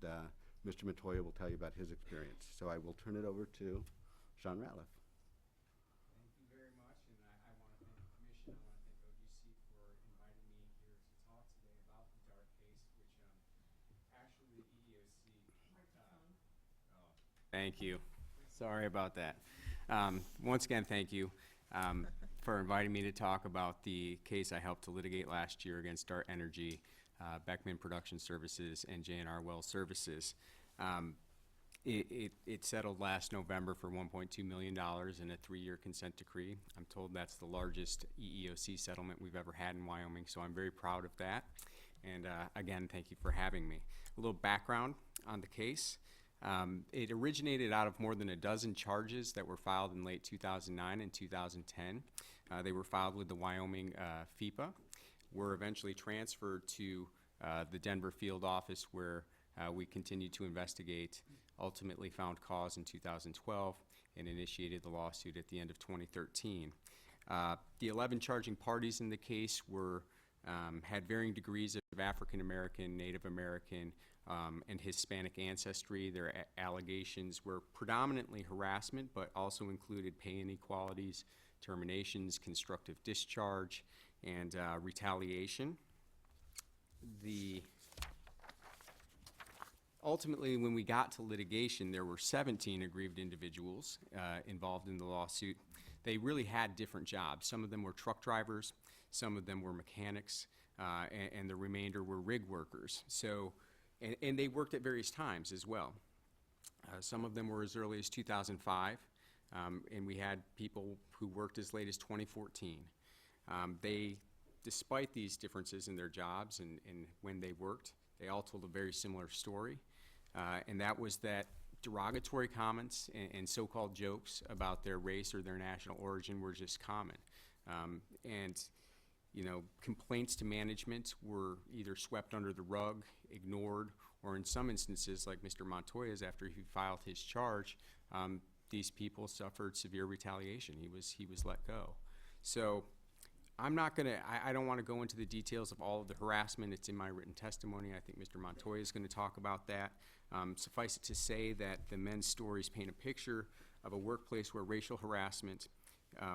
Speaker 8: Mr. Montoya will tell you about his experience. So I will turn it over to Sean Ratliff.
Speaker 9: Thank you very much, and I want to thank the Commission. I want to thank OGC for inviting me here to talk today about the DART case, which actually the EEOC... Thank you. Sorry about that. Once again, thank you for inviting me to talk about the case I helped to litigate last year against DART Energy, Beckman Production Services, and J&R Well Services. It settled last November for $1.2 million in a 3-year consent decree. I'm told that's the largest EEOC settlement we've ever had in Wyoming, so I'm very proud of that. And again, thank you for having me. A little background on the case. It originated out of more than a dozen charges that were filed in late 2009 and 2010. They were filed with the Wyoming FEPA, were eventually transferred to the Denver field office where we continued to investigate, ultimately found cause in 2012, and initiated the lawsuit at the end of 2013. The 11 charging parties in the case were had varying degrees of African American, Native American, and Hispanic ancestry. Their allegations were predominantly harassment, but also included pay inequalities, terminations, constructive discharge, and retaliation. Ultimately, when we got to litigation, there were 17 aggrieved individuals involved in the lawsuit. They really had different jobs. Some of them were truck drivers, some of them were mechanics, and the remainder were rig workers. So, and they worked at various times as well. Some of them were as early as 2005, and we had people who worked as late as 2014. Despite these differences in their jobs and when they worked, they all told a very similar story, and that was that derogatory comments and so-called jokes about their race or their national origin were just common. And you know, complaints to management were either swept under the rug, ignored, or in some instances, like Mr. Montoya's after he filed his charge, these people suffered severe retaliation. He was let go. So I'm not gonna, I don't wanna go into the details of all of the harassment. It's in my written testimony. I think Mr. Montoya is gonna talk about that. Suffice it to say that the men's stories paint a picture of a workplace where racial harassment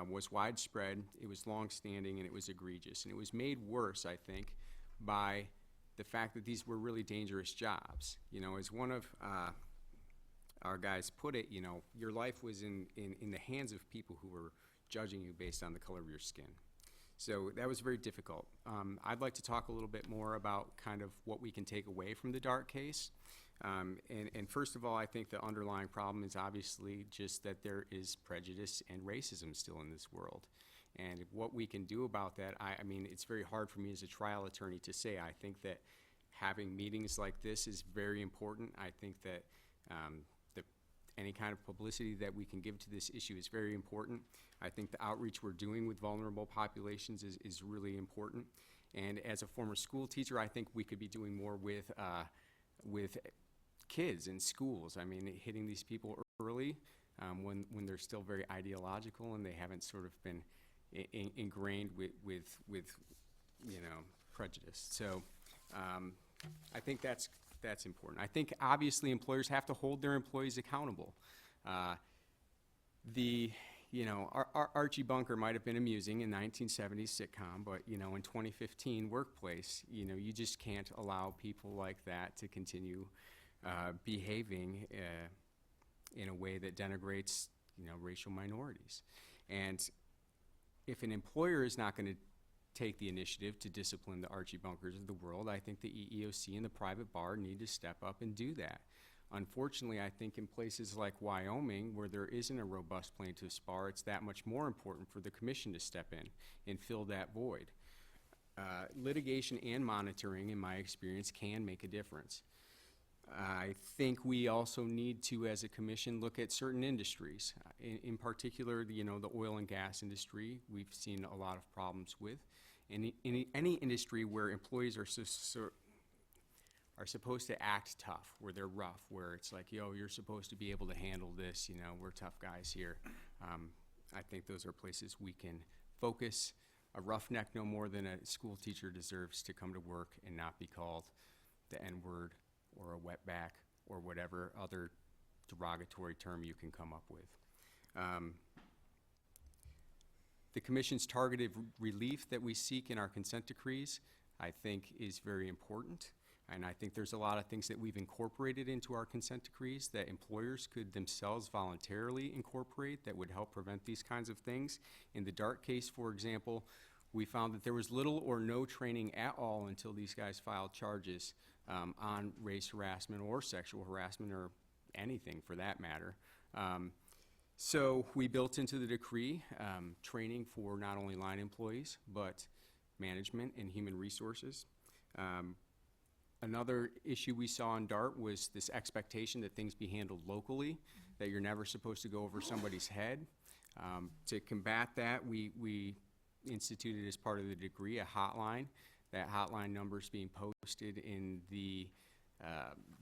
Speaker 9: was widespread, it was longstanding, and it was egregious. And it was made worse, I think, by the fact that these were really dangerous jobs. You know, as one of our guys put it, you know, your life was in the hands of people who were judging you based on the color of your skin. So that was very difficult. I'd like to talk a little bit more about kind of what we can take away from the Dart case. And first of all, I think the underlying problem is obviously just that there is prejudice and racism still in this world. And what we can do about that, I mean, it's very hard for me as a trial attorney to say. I think that having meetings like this is very important. I think that any kind of publicity that we can give to this issue is very important. I think the outreach we're doing with vulnerable populations is really important. And as a former school teacher, I think we could be doing more with kids in schools. I mean, hitting these people early when they're still very ideological and they haven't sort of been ingrained with you know, prejudice. So I think that's important. I think obviously employers have to hold their employees accountable. You know, Archie Bunker might have been amusing in 1970s sitcom, but you know, in 2015 workplace, you know, you just can't allow people like that to continue behaving in a way that denigrates, you know, racial minorities. And if an employer is not going to take the initiative to discipline the Archie Bunkers of the world, I think the EEOC and the private bar need to step up and do that. Unfortunately, I think in places like Wyoming, where there isn't a robust plaintiff's bar, it's that much more important for the commission to step in and fill that void. Litigation and monitoring, in my experience, can make a difference. I think we also need to, as a commission, look at certain industries. In particular, you know, the oil and gas industry, we've seen a lot of problems with. In any industry where employees are supposed to act tough, where they're rough, where it's like, yo, you're supposed to be able to handle this, you know, we're tough guys here. I think those are places we can focus. A roughneck no more than a school teacher deserves to come to work and not be called the N-word or a wetback or whatever other derogatory term you can come up with. The Commission's targeted relief that we seek in our consent decrees, I think, is very important. And I think there's a lot of things that we've incorporated into our consent decrees that employers could themselves voluntarily incorporate that would help prevent these kinds of things. In the Dart case, for example, we found that there was little or no training at all until these guys filed charges on race harassment or sexual harassment or anything for that matter. So we built into the decree training for not only line employees, but management and human resources. Another issue we saw in DART was this expectation that things be handled locally, that you're never supposed to go over somebody's head. To combat that, we instituted as part of the decree a hotline. That hotline number is being posted in the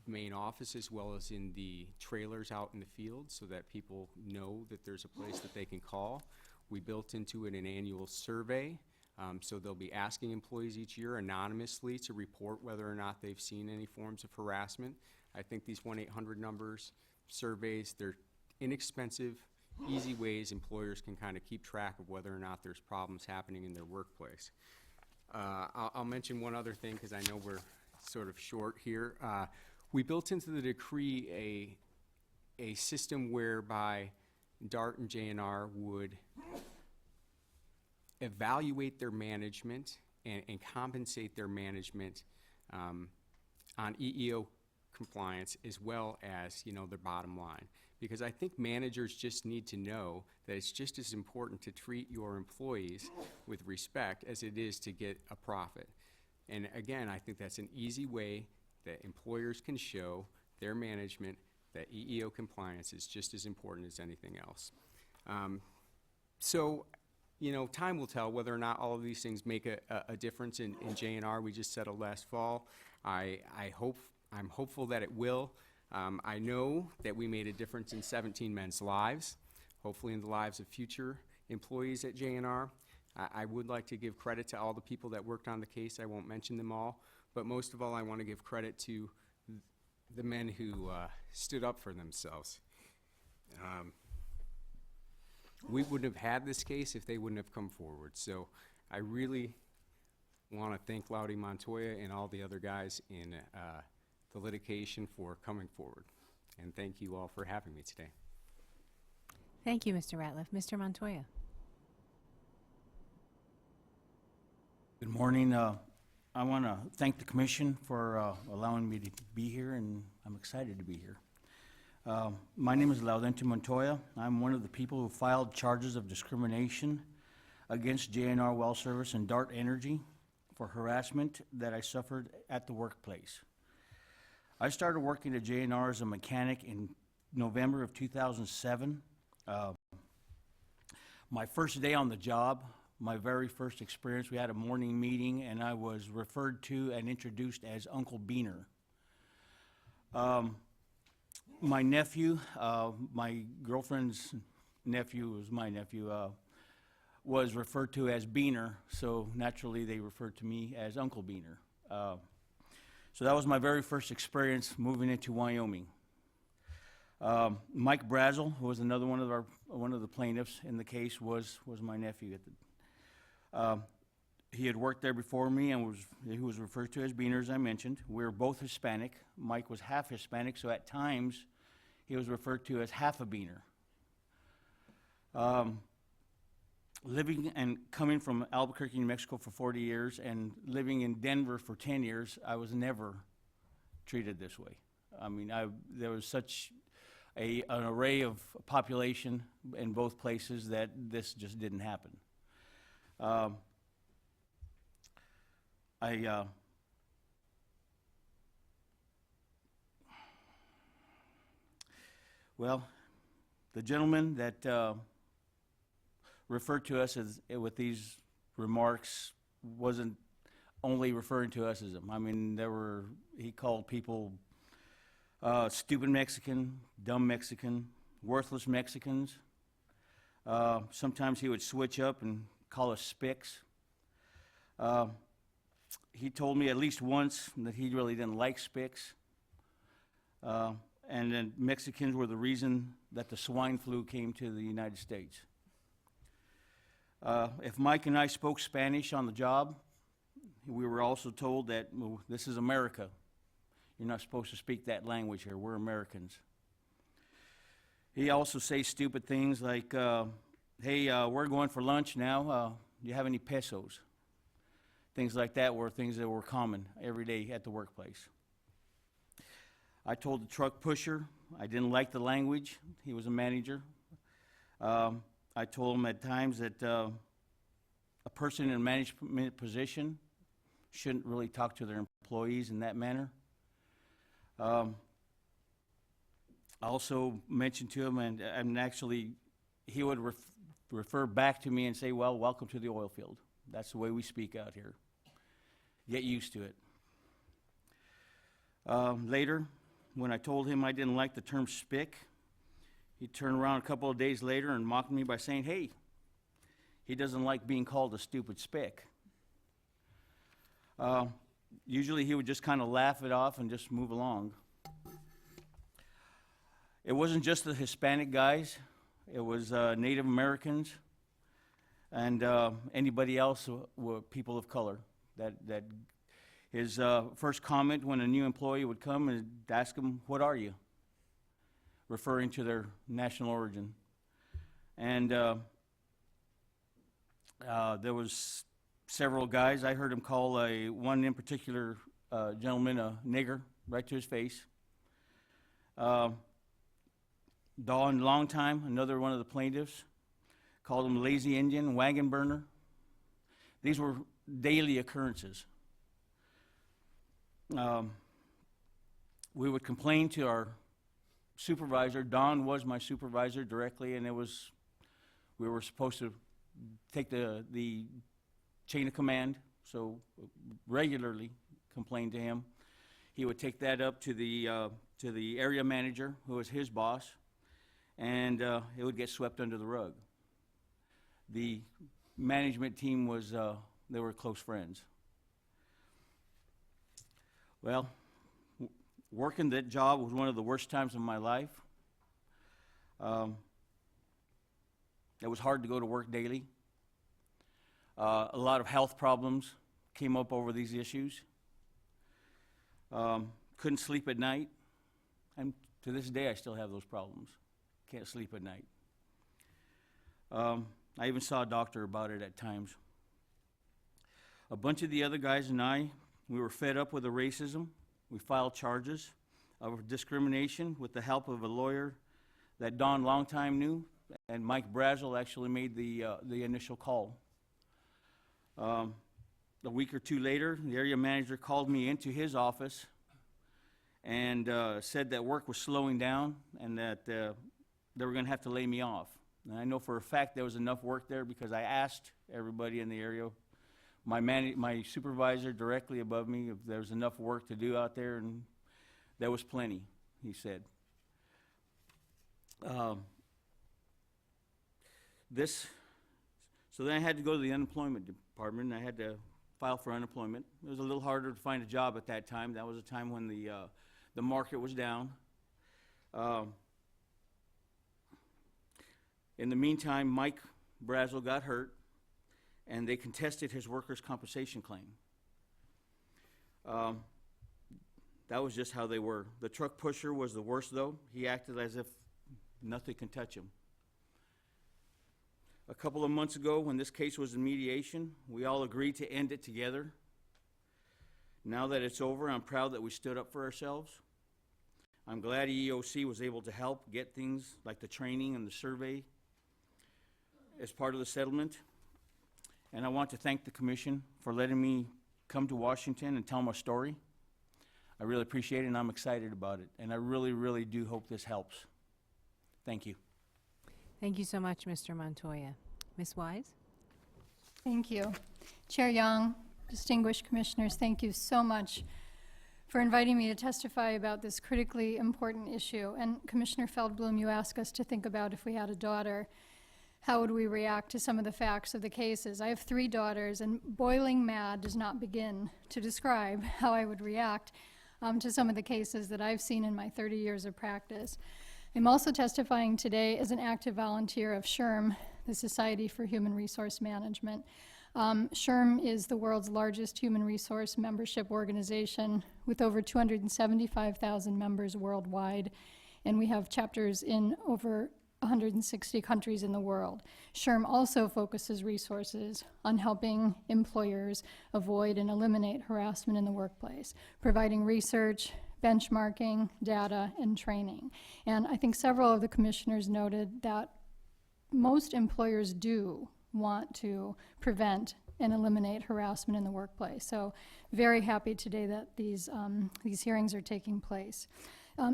Speaker 9: main office as well as in the trailers out in the field so that people know that there's a place that they can call. We built into it an annual survey. So they'll be asking employees each year anonymously to report whether or not they've seen any forms of harassment. I think these 1-800 numbers, surveys, they're inexpensive, easy ways employers can kind of keep track of whether or not there's problems happening in their workplace. I'll mention one other thing because I know we're sort of short here. We built into the decree a system whereby DART and JNR would evaluate their management and compensate their management on EEO compliance as well as, you know, their bottom line. Because I think managers just need to know that it's just as important to treat your employees with respect as it is to get a profit. And again, I think that's an easy way that employers can show their management that EEO compliance is just as important as anything else. So, you know, time will tell whether or not all of these things make a difference in JNR. We just settled last fall. I'm hopeful that it will. I know that we made a difference in 17 men's lives, hopefully in the lives of future employees at JNR. I would like to give credit to all the people that worked on the case. I won't mention them all, but most of all, I want to give credit to the men who stood up for themselves. We wouldn't have had this case if they wouldn't have come forward. So I really want to thank Laudente, Montoya, and all the other guys in the litigation for coming forward. And thank you all for having me today.
Speaker 1: Thank you, Mr. Ratliff. Mr. Montoya.
Speaker 10: Good morning. I want to thank the commission for allowing me to be here, and I'm excited to be here. My name is Laudente Montoya. I'm one of the people who filed charges of discrimination against JNR Well Service and Dart Energy for harassment that I suffered at the workplace. I started working at JNR as a mechanic in November of 2007. My first day on the job, my very first experience, we had a morning meeting, and I was referred to and introduced as Uncle Beaner. My nephew, my girlfriend's nephew was my nephew, was referred to as Beaner, so naturally they referred to me as Uncle Beaner. So that was my very first experience moving into Wyoming. Mike Brazel, who was another one of the plaintiffs in the case, was my nephew. He had worked there before me and he was referred to as Beaner, as I mentioned. We were both Hispanic. Mike was half Hispanic, so at times he was referred to as half a Beaner. Living and coming from Albuquerque, New Mexico for 40 years and living in Denver for 10 years, I was never treated this way. I mean, there was such an array of population in both places that this just didn't happen. Well, the gentleman that referred to us as with these remarks wasn't only referring to us as him. I mean, he called people stupid Mexican, dumb Mexican, worthless Mexicans. Sometimes he would switch up and call us spics. He told me at least once that he really didn't like spics. And then Mexicans were the reason that the swine flu came to the United States. If Mike and I spoke Spanish on the job, we were also told that, well, this is America. You're not supposed to speak that language here. We're Americans. He also says stupid things like, hey, we're going for lunch now. Do you have any pesos? Things like that were things that were common every day at the workplace. I told the truck pusher I didn't like the language. He was a manager. I told him at times that a person in a management position shouldn't really talk to their employees in that manner. I also mentioned to him, and actually he would refer back to me and say, well, welcome to the oil field. That's the way we speak out here. Get used to it. Later, when I told him I didn't like the term spick, he turned around a couple of days later and mocked me by saying, hey, he doesn't like being called a stupid spick. Usually he would just kind of laugh it off and just move along. It wasn't just the Hispanic guys. It was Native Americans and anybody else were people of color. That his first comment when a new employee would come and ask him, what are you? Referring to their national origin. And there was several guys. I heard him call one in particular gentleman a nigger right to his face. Dawn Longtime, another one of the plaintiffs, called him lazy Indian, wagon burner. These were daily occurrences. We would complain to our supervisor. Don was my supervisor directly, and we were supposed to take the chain of command, so regularly complain to him. He would take that up to the area manager, who was his boss, and it would get swept under the rug. The management team was, they were close friends. Well, working that job was one of the worst times of my life. It was hard to go to work daily. A lot of health problems came up over these issues. Couldn't sleep at night. And to this day, I still have those problems. Can't sleep at night. I even saw a doctor about it at times. A bunch of the other guys and I, we were fed up with the racism. We filed charges of discrimination with the help of a lawyer that Don Longtime knew, and Mike Brazel actually made the initial call. A week or two later, the area manager called me into his office and said that work was slowing down and that they were going to have to lay me off. And I know for a fact there was enough work there because I asked everybody in the area, my supervisor directly above me, if there was enough work to do out there, and there was plenty, he said. So then I had to go to the unemployment department, and I had to file for unemployment. It was a little harder to find a job at that time. That was a time when the market was down. In the meantime, Mike Brazel got hurt, and they contested his workers' compensation claim. That was just how they were. The truck pusher was the worst, though. He acted as if nothing can touch him. A couple of months ago, when this case was in mediation, we all agreed to end it together. Now that it's over, I'm proud that we stood up for ourselves. I'm glad EEOC was able to help get things like the training and the survey as part of the settlement. And I want to thank the Commission for letting me come to Washington and tell my story. I really appreciate it, and I'm excited about it. And I really, really do hope this helps. Thank you.
Speaker 1: Thank you so much, Mr. Montoya. Ms. Wise?
Speaker 11: Thank you. Chair Young, distinguished commissioners, thank you so much for inviting me to testify about this critically important issue. And Commissioner Feldblum, you asked us to think about if we had a daughter, how would we react to some of the facts of the cases? I have 3 daughters, and boiling mad does not begin to describe how I would react to some of the cases that I've seen in my 30 years of practice. I'm also testifying today as an active volunteer of SHRM, the Society for Human Resource Management. SHRM is the world's largest human resource membership organization with over 275,000 members worldwide, and we have chapters in over 160 countries in the world. SHRM also focuses resources on helping employers avoid and eliminate harassment in the workplace, providing research, benchmarking, data, and training. And I think several of the commissioners noted that most employers do want to prevent and eliminate harassment in the workplace. So very happy today that these hearings are taking place.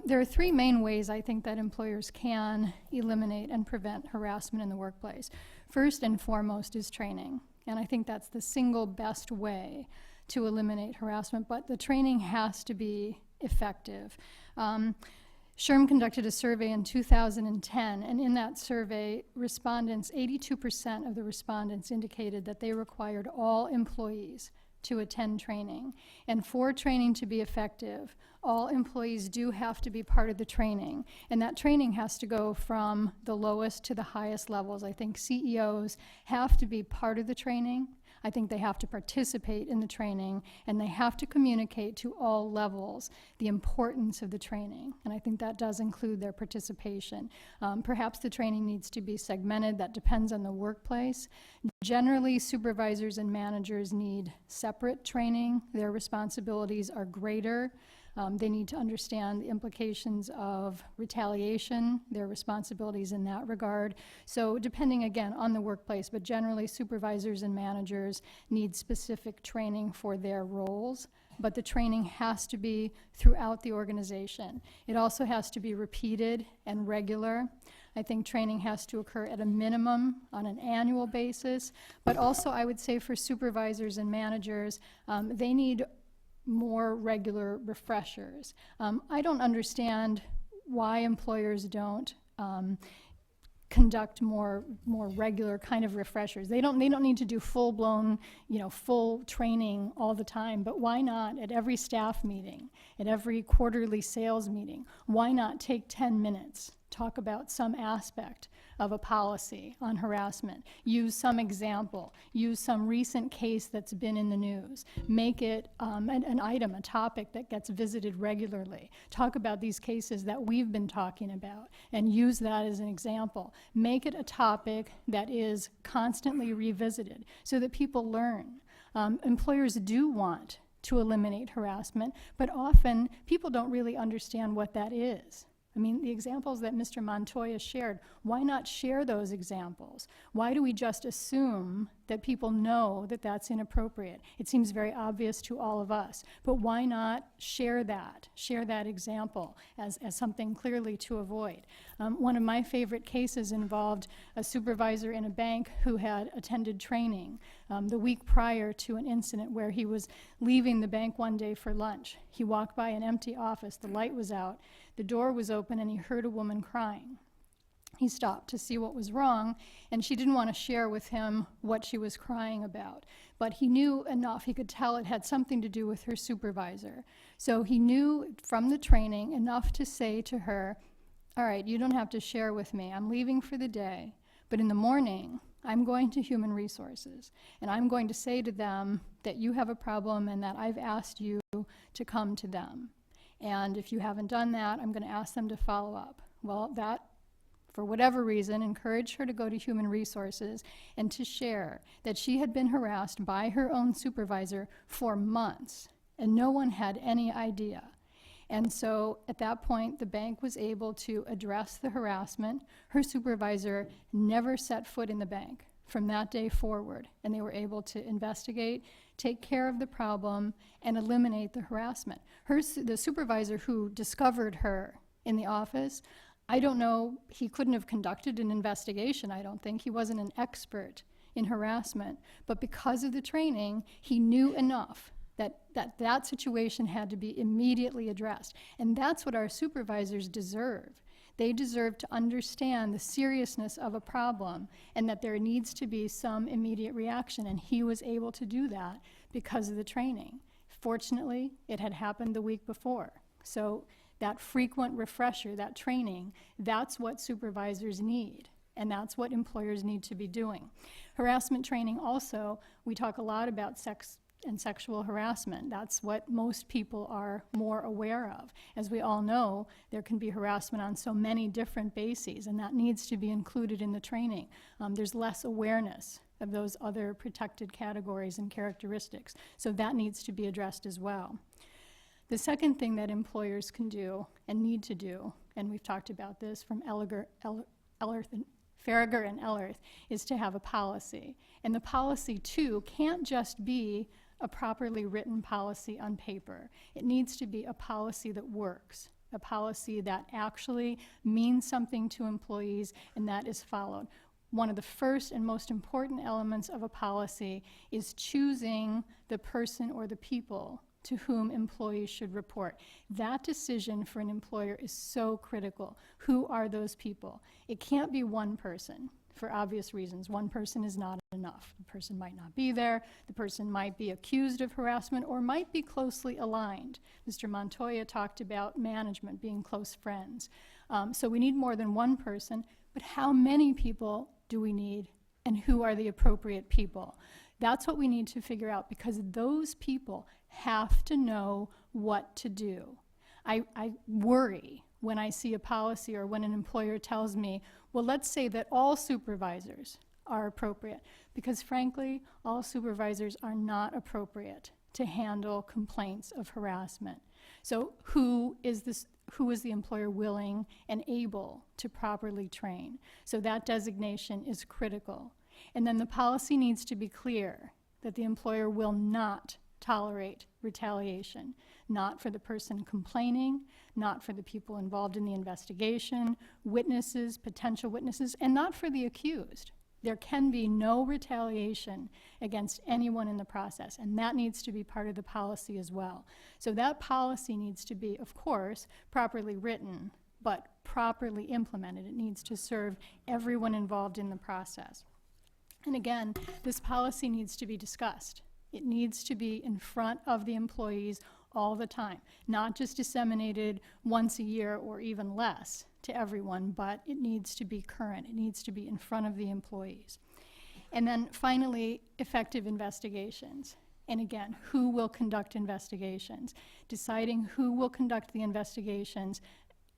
Speaker 11: There are 3 main ways I think that employers can eliminate and prevent harassment in the workplace. First and foremost is training, and I think that's the single best way to eliminate harassment, but the training has to be effective. SHRM conducted a survey in 2010, and in that survey, 82% of the respondents indicated that they required all employees to attend training. And for training to be effective, all employees do have to be part of the training. And that training has to go from the lowest to the highest levels. I think CEOs have to be part of the training. I think they have to participate in the training, and they have to communicate to all levels the importance of the training. And I think that does include their participation. Perhaps the training needs to be segmented. That depends on the workplace. Generally, supervisors and managers need separate training. Their responsibilities are greater. They need to understand the implications of retaliation, their responsibilities in that regard. So depending, again, on the workplace, but generally supervisors and managers need specific training for their roles, but the training has to be throughout the organization. It also has to be repeated and regular. I think training has to occur at a minimum on an annual basis, but also I would say for supervisors and managers, they need more regular refreshers. I don't understand why employers don't conduct more regular kind of refreshers. They don't need to do full-blown, full training all the time, but why not at every staff meeting, at every quarterly sales meeting, why not take 10 minutes, talk about some aspect of a policy on harassment, use some example, use some recent case that's been in the news, make it an item, a topic that gets visited regularly, talk about these cases that we've been talking about, and use that as an example. Make it a topic that is constantly revisited so that people learn. Employers do want to eliminate harassment, but often people don't really understand what that is. I mean, the examples that Mr. Montoya shared, why not share those examples? Why do we just assume that people know that that's inappropriate? It seems very obvious to all of us, but why not share that example as something clearly to avoid? One of my favorite cases involved a supervisor in a bank who had attended training the week prior to an incident where he was leaving the bank one day for lunch. He walked by an empty office, the light was out, the door was open, and he heard a woman crying. He stopped to see what was wrong, and she didn't want to share with him what she was crying about. But he knew enough, he could tell it had something to do with her supervisor. So he knew from the training enough to say to her, all right, you don't have to share with me. I'm leaving for the day, but in the morning, I'm going to Human Resources, and I'm going to say to them that you have a problem and that I've asked you to come to them. And if you haven't done that, I'm going to ask them to follow up. Well, that, for whatever reason, encouraged her to go to Human Resources and to share that she had been harassed by her own supervisor for months, and no one had any idea. And so at that point, the bank was able to address the harassment. Her supervisor never set foot in the bank from that day forward, and they were able to investigate, take care of the problem, and eliminate the harassment. The supervisor who discovered her in the office, I don't know, he couldn't have conducted an investigation, I don't think. He wasn't an expert in harassment, but because of the training, he knew enough that situation had to be immediately addressed. And that's what our supervisors deserve. They deserve to understand the seriousness of a problem and that there needs to be some immediate reaction, and he was able to do that because of the training. Fortunately, it had happened the week before. So that frequent refresher, that training, that's what supervisors need, and that's what employers need to be doing. Harassment training also, we talk a lot about sex and sexual harassment. That's what most people are more aware of. As we all know, there can be harassment on so many different bases, and that needs to be included in the training. There's less awareness of those other protected categories and characteristics, so that needs to be addressed as well. The second thing that employers can do and need to do, and we've talked about this from Farragher and Ellerth, is to have a policy. And the policy, too, can't just be a properly written policy on paper. It needs to be a policy that works, a policy that actually means something to employees and that is followed. One of the first and most important elements of a policy is choosing the person or the people to whom employees should report. That decision for an employer is so critical. Who are those people? It can't be one person. For obvious reasons. One person is not enough. The person might not be there, the person might be accused of harassment or might be closely aligned. Mr. Montoya talked about management being close friends. So we need more than one person, but how many people do we need and who are the appropriate people? That's what we need to figure out, because those people have to know what to do. I worry when I see a policy or when an employer tells me, well, let's say that all supervisors are appropriate, because frankly, all supervisors are not appropriate to handle complaints of harassment. So who is the employer willing and able to properly train? So that designation is critical. And then the policy needs to be clear that the employer will not tolerate retaliation, not for the person complaining, not for the people involved in the investigation, witnesses, potential witnesses, and not for the accused. There can be no retaliation against anyone in the process, and that needs to be part of the policy as well. So that policy needs to be, of course, properly written, but properly implemented. It needs to serve everyone involved in the process. And again, this policy needs to be discussed. It needs to be in front of the employees all the time, not just disseminated once a year or even less to everyone, but it needs to be current. It needs to be in front of the employees. And then finally, effective investigations. And again, who will conduct investigations? Deciding who will conduct the investigations,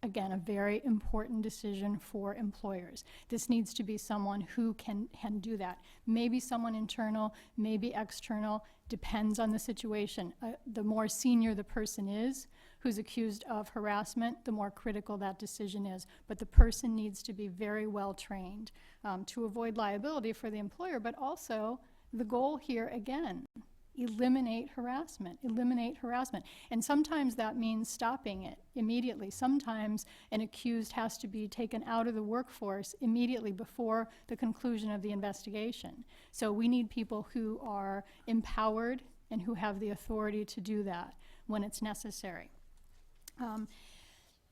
Speaker 11: again, a very important decision for employers. This needs to be someone who can do that. Maybe someone internal, maybe external, depends on the situation. The more senior the person is who's accused of harassment, the more critical that decision is. But the person needs to be very well trained to avoid liability for the employer, but also the goal here, again, eliminate harassment, eliminate harassment. And sometimes that means stopping it immediately. Sometimes an accused has to be taken out of the workforce immediately before the conclusion of the investigation. So we need people who are empowered and who have the authority to do that when it's necessary.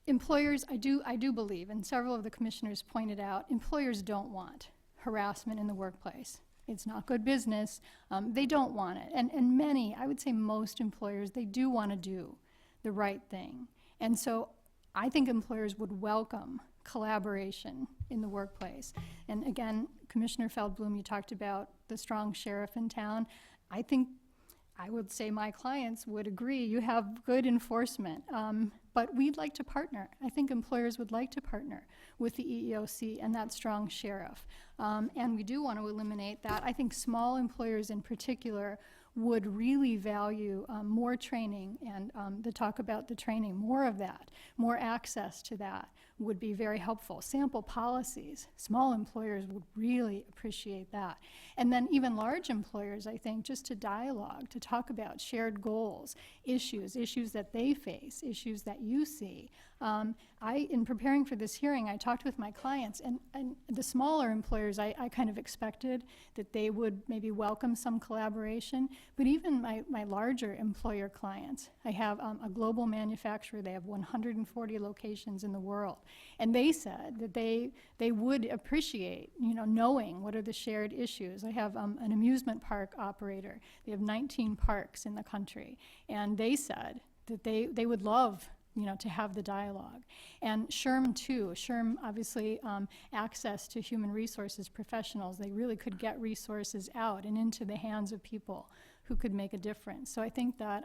Speaker 11: Employers, I do believe, and several of the commissioners pointed out, employers don't want harassment in the workplace. It's not good business. They don't want it. And many, I would say most employers, they do want to do the right thing. And so I think employers would welcome collaboration in the workplace. And again, Commissioner Feldblum, you talked about the strong sheriff in town. I would say my clients would agree. You have good enforcement, but we'd like to partner. I think employers would like to partner with the EEOC and that strong sheriff. And we do want to eliminate that. I think small employers in particular would really value more training and the talk about the training, more of that, more access to that would be very helpful. Sample policies, small employers would really appreciate that. And then even large employers, I think, just to dialogue, to talk about shared goals, issues that they face, issues that you see. In preparing for this hearing, I talked with my clients, and the smaller employers, I kind of expected that they would maybe welcome some collaboration, but even my larger employer clients, I have a global manufacturer, they have 140 locations in the world, and they said that they would appreciate, knowing what are the shared issues. I have an amusement park operator, they have 19 parks in the country, and they said that they would love to have the dialogue. And SHRM too. SHRM, obviously, access to human resources professionals. They really could get resources out and into the hands of people who could make a difference. So I think that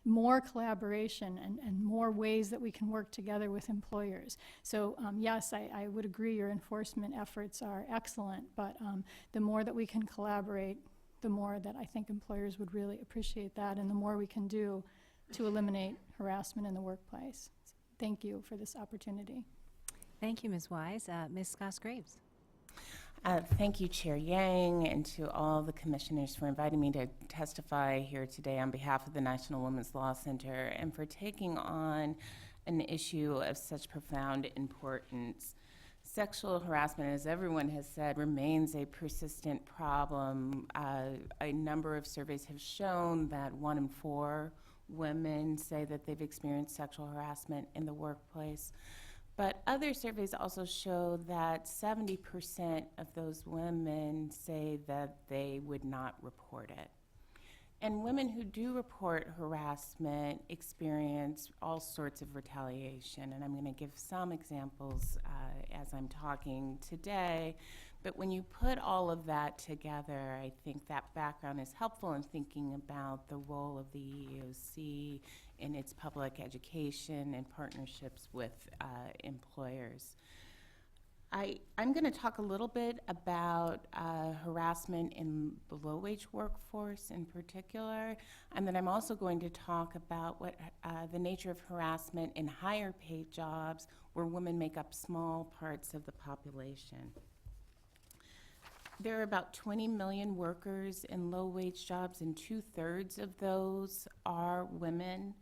Speaker 11: more collaboration and more ways that we can work together with employers. So yes, I would agree your enforcement efforts are excellent, but the more that we can collaborate, the more that I think employers would really appreciate that, and the more we can do to eliminate harassment in the workplace. Thank you for this opportunity.
Speaker 1: Thank you, Ms. Wise. Ms. Scott-Graves.
Speaker 12: Thank you, Chair Yang, and to all the commissioners for inviting me to testify here today on behalf of the National Women's Law Center and for taking on an issue of such profound importance. Sexual harassment, as everyone has said, remains a persistent problem. A number of surveys have shown that 1 in 4 women say that they've experienced sexual harassment in the workplace. But other surveys also show that 70% of those women say that they would not report it. And women who do report harassment experience all sorts of retaliation. And I'm going to give some examples as I'm talking today. But when you put all of that together, I think that background is helpful in thinking about the role of the EEOC in its public education and partnerships with employers. I'm going to talk a little bit about harassment in the low-wage workforce in particular, and then I'm also going to talk about what the nature of harassment in higher-paid jobs where women make up small parts of the population. There are about 20 million workers in low-wage jobs, and 2/3 of those are women.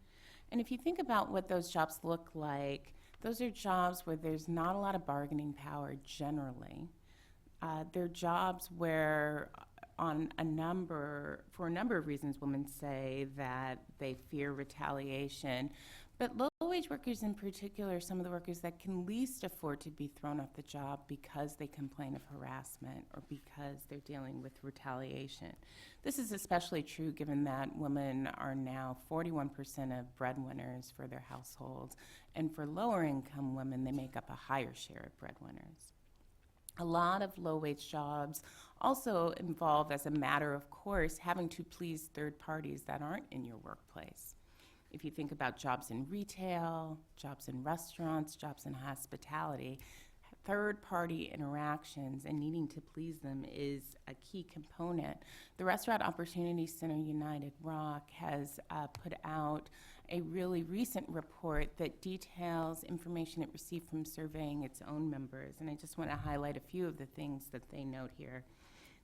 Speaker 12: And if you think about what those jobs look like, those are jobs where there's not a lot of bargaining power generally. They're jobs where for a number of reasons, women say that they fear retaliation. But low-wage workers in particular are some of the workers that can least afford to be thrown off the job because they complain of harassment or because they're dealing with retaliation. This is especially true given that women are now 41% of breadwinners for their households, and for lower-income women, they make up a higher share of breadwinners. A lot of low-wage jobs also involve, as a matter of course, having to please third parties that aren't in your workplace. If you think about jobs in retail, jobs in restaurants, jobs in hospitality, third-party interactions and needing to please them is a key component. The Restaurant Opportunity Center United Rock has put out a really recent report that details information it received from surveying its own members, and I just want to highlight a few of the things that they note here.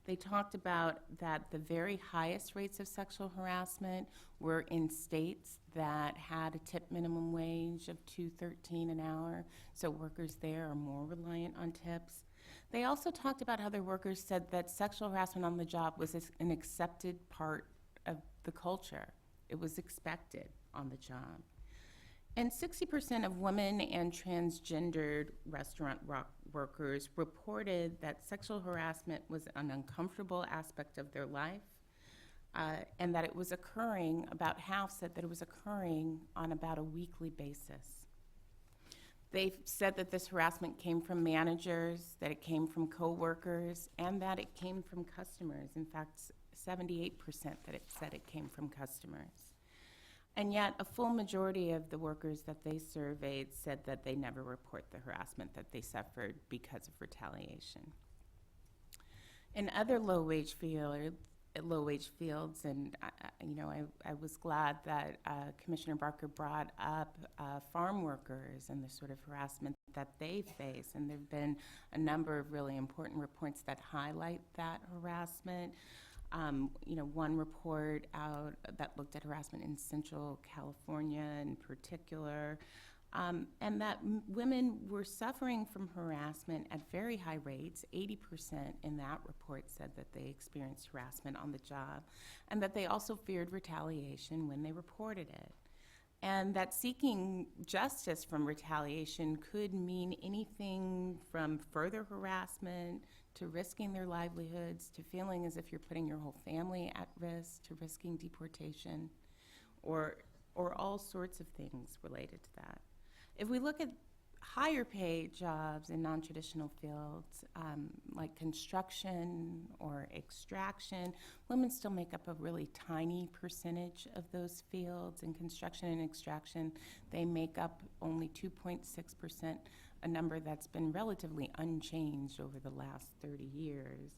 Speaker 12: They talked about that the very highest rates of sexual harassment were in states that had a tip minimum wage of $2.13 an hour, so workers there are more reliant on tips. They also talked about how their workers said that sexual harassment on the job was an accepted part of the culture. It was expected on the job. And 60% of women and transgendered restaurant workers reported that sexual harassment was an uncomfortable aspect of their life, and that it was occurring, about half said that it was occurring on about a weekly basis. They said that this harassment came from managers, that it came from coworkers, and that it came from customers. In fact, 78% that it said it came from customers. And yet, a full majority of the workers that they surveyed said that they never report the harassment that they suffered because of retaliation. In other low-wage fields, and I was glad that Commissioner Barker brought up farm workers and the sort of harassment that they face, and there have been a number of really important reports that highlight that harassment. One report out that looked at harassment in Central California in particular, and that women were suffering from harassment at very high rates. 80% in that report said that they experienced harassment on the job, and that they also feared retaliation when they reported it. And that seeking justice from retaliation could mean anything from further harassment to risking their livelihoods, to feeling as if you're putting your whole family at risk, to risking deportation, or all sorts of things related to that. If we look at higher paid jobs in non-traditional fields, like construction or extraction, women still make up a really tiny percentage of those fields. In construction and extraction, they make up only 2.6%, a number that's been relatively unchanged over the last 30 years.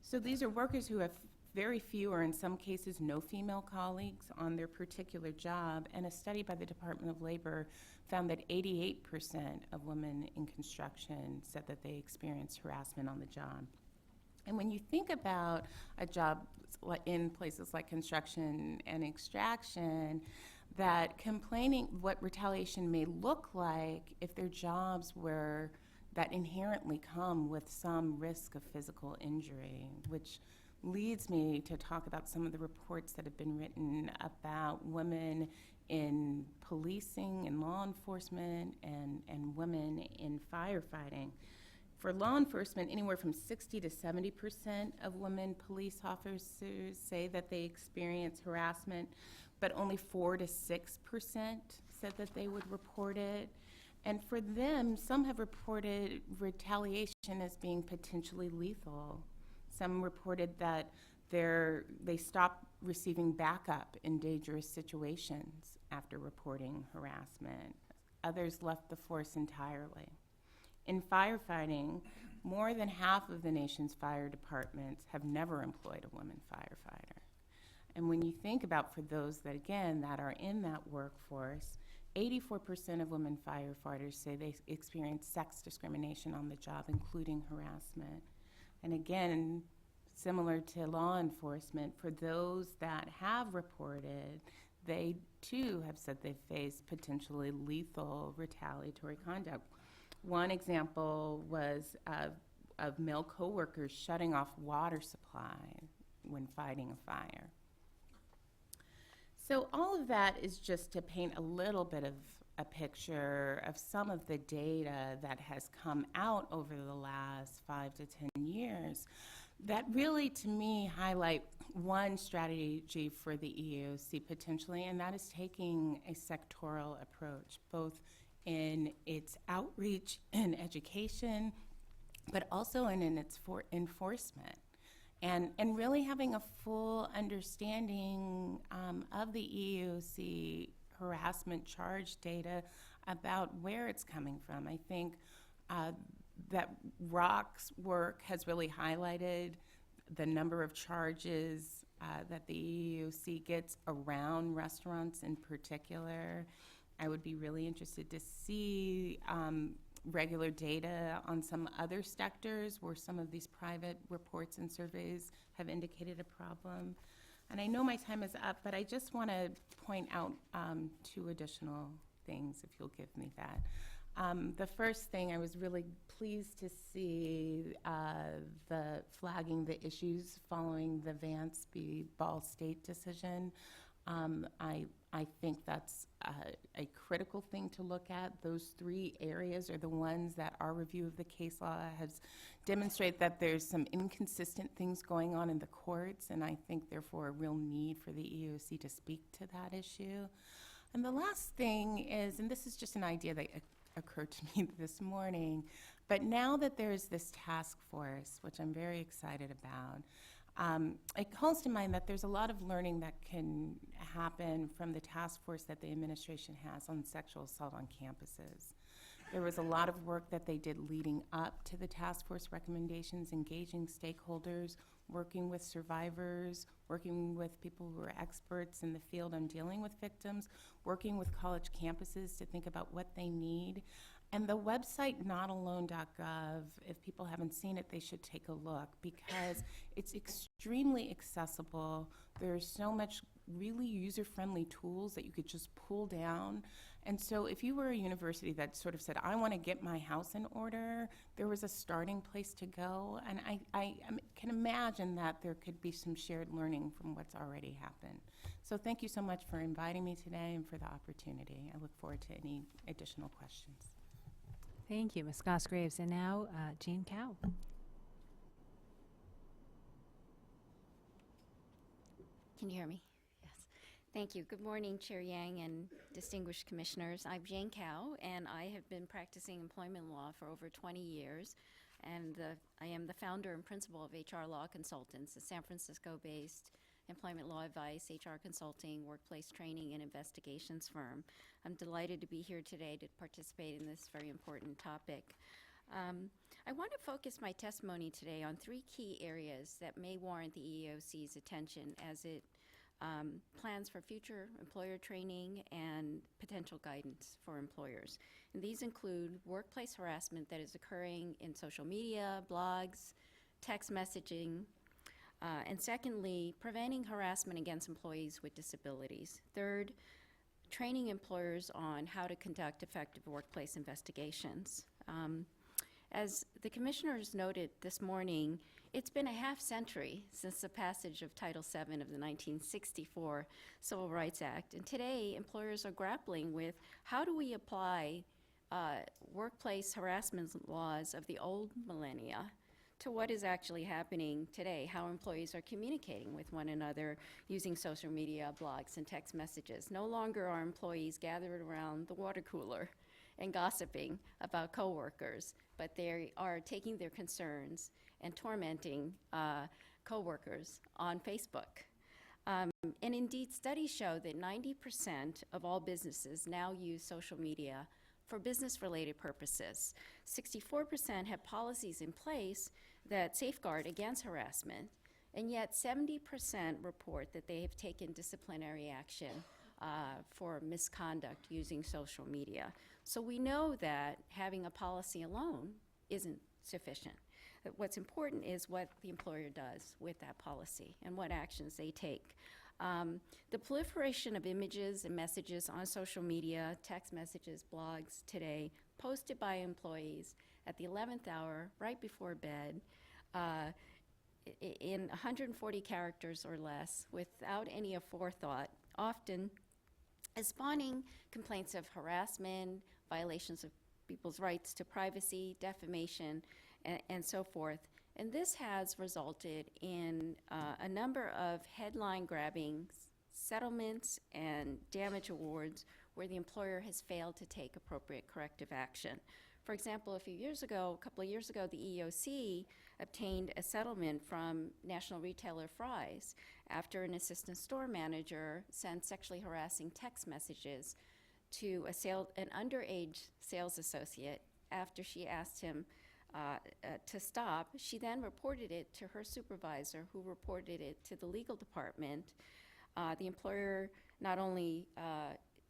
Speaker 12: So these are workers who have very few, or in some cases no, female colleagues on their particular job, and a study by the Department of Labor found that 88% of women in construction said that they experienced harassment on the job. And when you think about a job in places like construction and extraction, that complaining, what retaliation may look like if their jobs were that inherently come with some risk of physical injury, which leads me to talk about some of the reports that have been written about women in policing and law enforcement and women in firefighting. For law enforcement, anywhere from 60 to 70% of women police officers say that they experience harassment, but only 4 to 6% said that they would report it. And for them, some have reported retaliation as being potentially lethal. Some reported that they stopped receiving backup in dangerous situations after reporting harassment. Others left the force entirely. In firefighting, more than half of the nation's fire departments have never employed a woman firefighter. And when you think about, for those that, again, that are in that workforce, 84% of women firefighters say they experience sex discrimination on the job, including harassment. And again, similar to law enforcement, for those that have reported, they too have said they face potentially lethal retaliatory conduct. One example was of male coworkers shutting off water supply when fighting a fire. So all of that is just to paint a little bit of a picture of some of the data that has come out over the last 5 to 10 years that really, to me, highlight one strategy for the EEOC potentially, and that is taking a sectoral approach, both in its outreach and education, but also in its enforcement. And really having a full understanding of the EEOC harassment charge data about where it's coming from. I think that ROC's work has really highlighted the number of charges that the EEOC gets around restaurants in particular. I would be really interested to see regular data on some other sectors where some of these private reports and surveys have indicated a problem. And I know my time is up, but I just want to point out 2 additional things, if you'll give me that. The first thing, I was really pleased to see the flagging the issues following the Vance v. Ball State decision. I think that's a critical thing to look at. Those 3 areas are the ones that our review of the case law has demonstrated that there's some inconsistent things going on in the courts, and I think therefore a real need for the EEOC to speak to that issue. And the last thing is, and this is just an idea that occurred to me this morning, but now that there's this task force, which I'm very excited about, it calls to mind that there's a lot of learning that can happen from the task force that the administration has on sexual assault on campuses. There was a lot of work that they did leading up to the task force recommendations, engaging stakeholders, working with survivors, working with people who are experts in the field on dealing with victims, working with college campuses to think about what they need. And the website notalone.gov, if people haven't seen it, they should take a look because it's extremely accessible. There's so much really user-friendly tools that you could just pull down. And so if you were a university that sort of said, I want to get my house in order, there was a starting place to go. And I can imagine that there could be some shared learning from what's already happened. So thank you so much for inviting me today and for the opportunity. I look forward to any additional questions.
Speaker 1: Thank you, Ms. Goss-Graves. And now, Jean Cow.
Speaker 13: Can you hear me? Yes. Thank you. Good morning, Chair Yang and distinguished commissioners. I'm Jane Cow, and I have been practicing employment law for over 20 years. And I am the founder and principal of HR Law Consultants, a San Francisco-based employment law advice, HR consulting, workplace training, and investigations firm. I'm delighted to be here today to participate in this very important topic. I want to focus my testimony today on 3 key areas that may warrant the EEOC's attention as it plans for future employer training and potential guidance for employers. And these include workplace harassment that is occurring in social media, blogs, text messaging, and secondly, preventing harassment against employees with disabilities. Third, training employers on how to conduct effective workplace investigations. As the commissioners noted this morning, it's been a half-century since the passage of Title VII of the 1964 Civil Rights Act, and today employers are grappling with how do we apply workplace harassment laws of the old millennia to what is actually happening today, how employees are communicating with one another using social media, blogs, and text messages. No longer are employees gathered around the water cooler and gossiping about coworkers, but they are taking their concerns and tormenting coworkers on Facebook. And indeed, studies show that 90% of all businesses now use social media for business-related purposes. 64% have policies in place that safeguard against harassment, and yet 70% report that they have taken disciplinary action for misconduct using social media. So we know that having a policy alone isn't sufficient. What's important is what the employer does with that policy and what actions they take. The proliferation of images and messages on social media, text messages, blogs today, posted by employees at the 11th hour, right before bed, in 140 characters or less, without any forethought, often is spawning complaints of harassment, violations of people's rights to privacy, defamation, and so forth. And this has resulted in a number of headline-grabbing settlements and damage awards where the employer has failed to take appropriate corrective action. For example, a couple of years ago, the EEOC obtained a settlement from national retailer Fry's after an assistant store manager sent sexually harassing text messages to an underage sales associate after she asked him to stop. She then reported it to her supervisor, who reported it to the legal department. The employer not only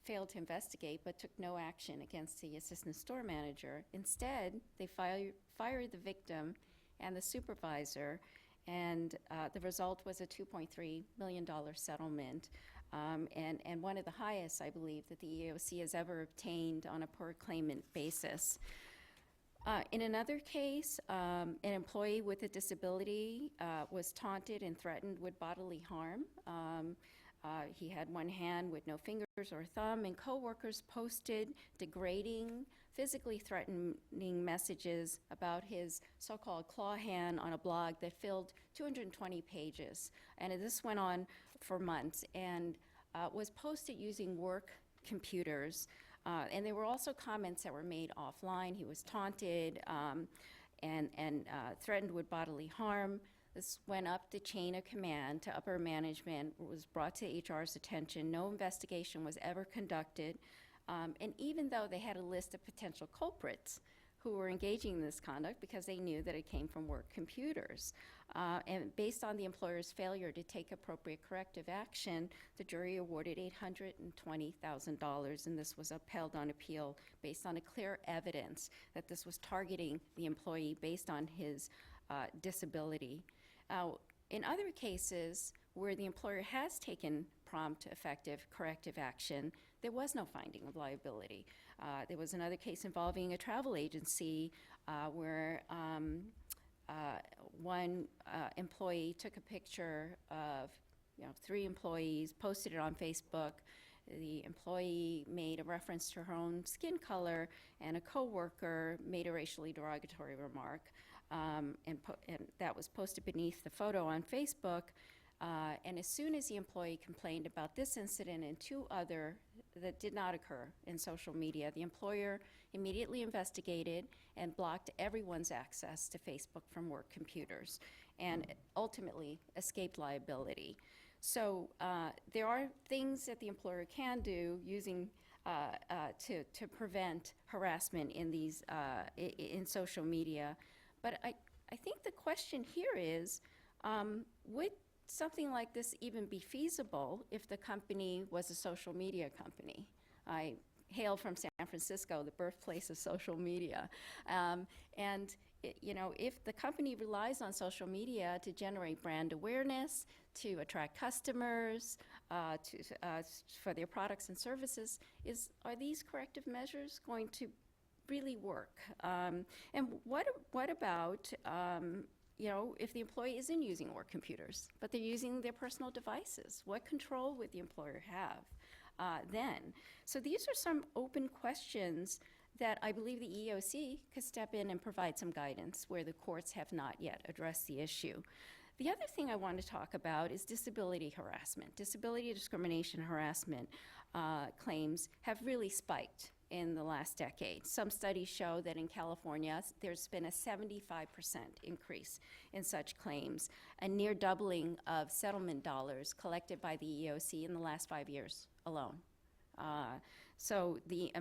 Speaker 13: failed to investigate, but took no action against the assistant store manager. Instead, they fired the victim and the supervisor, and the result was a $2.3 million settlement, and one of the highest, I believe, that the EEOC has ever obtained on a per-claimant basis. In another case, an employee with a disability was taunted and threatened with bodily harm. He had one hand with no fingers or thumb, and coworkers posted degrading, physically threatening messages about his so-called claw hand on a blog that filled 220 pages. And this went on for months and was posted using work computers. And there were also comments that were made offline. He was taunted and threatened with bodily harm. This went up the chain of command to upper management, was brought to HR's attention. No investigation was ever conducted. And even though they had a list of potential culprits who were engaging in this conduct because they knew that it came from work computers, and based on the employer's failure to take appropriate corrective action, the jury awarded $820,000, and this was upheld on appeal based on a clear evidence that this was targeting the employee based on his disability. In other cases where the employer has taken prompt, effective corrective action, there was no finding of liability. There was another case involving a travel agency where one employee took a picture of 3 employees, posted it on Facebook. The employee made a reference to her own skin color, and a coworker made a racially derogatory remark. And that was posted beneath the photo on Facebook. And as soon as the employee complained about this incident and 2 other that did not occur in social media, the employer immediately investigated and blocked everyone's access to Facebook from work computers and ultimately escaped liability. So there are things that the employer can do using to prevent harassment in these in social media. But I think the question here is, would something like this even be feasible if the company was a social media company? I hail from San Francisco, the birthplace of social media. If the company relies on social media to generate brand awareness, to attract customers, for their products and services, are these corrective measures going to really work? And what about if the employee isn't using work computers, but they're using their personal devices? What control would the employer have then? So these are some open questions that I believe the EEOC could step in and provide some guidance where the courts have not yet addressed the issue. The other thing I want to talk about is disability harassment. Disability discrimination harassment claims have really spiked in the last decade. Some studies show that in California, there's been a 75% increase in such claims, a near doubling of settlement dollars collected by the EEOC in the last 5 years alone. So the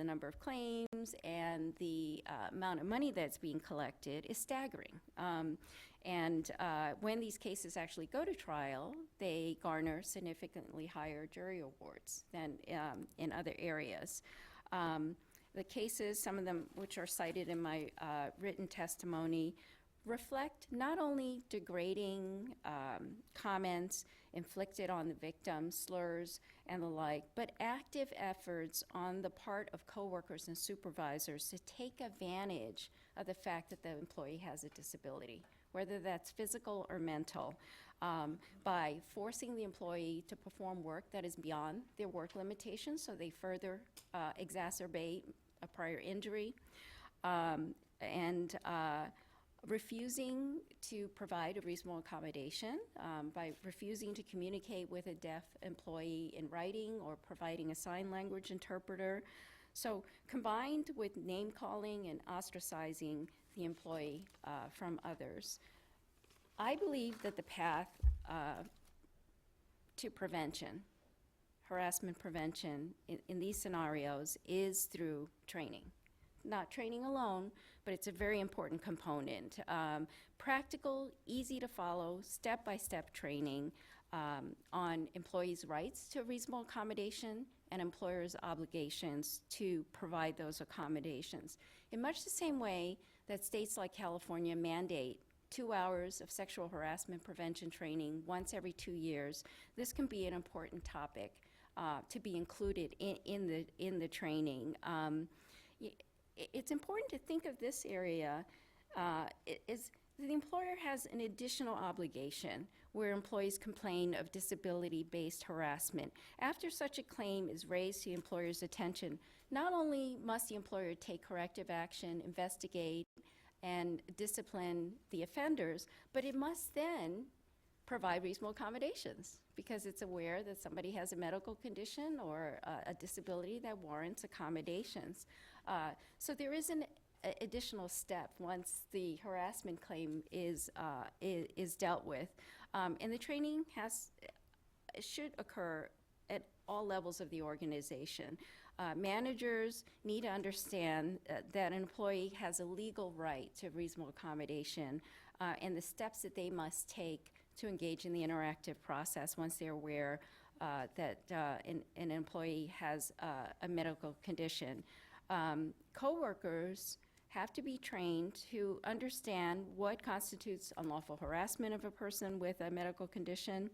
Speaker 13: number of claims and the amount of money that's being collected is staggering. When these cases actually go to trial, they garner significantly higher jury awards than in other areas. The cases, some of them which are cited in my written testimony, reflect not only degrading comments inflicted on the victim, slurs and the like, but active efforts on the part of coworkers and supervisors to take advantage of the fact that the employee has a disability, whether that's physical or mental. by forcing the employee to perform work that is beyond their work limitations, so they further exacerbate a prior injury, and refusing to provide a reasonable accommodation, by refusing to communicate with a deaf employee in writing or providing a sign language interpreter. So combined with name calling and ostracizing the employee from others, I believe that the path to prevention, harassment prevention in these scenarios, is through training. Not training alone, but it's a very important component. Practical, easy to follow, step-by-step training on employees' rights to reasonable accommodation and employers' obligations to provide those accommodations. In much the same way that states like California mandate 2 hours of sexual harassment prevention training once every 2 years, this can be an important topic to be included in the training. It's important to think of this area is the employer has an additional obligation where employees complain of disability-based harassment. After such a claim is raised to the employer's attention, not only must the employer take corrective action, investigate, and discipline the offenders, but it must then provide reasonable accommodations because it's aware that somebody has a medical condition or a disability that warrants accommodations. So there is an additional step once the harassment claim is dealt with. And the training should occur at all levels of the organization. Managers need to understand that an employee has a legal right to reasonable accommodation and the steps that they must take to engage in the interactive process once they're aware that an employee has a medical condition. Coworkers have to be trained to understand what constitutes unlawful harassment of a person with a medical condition,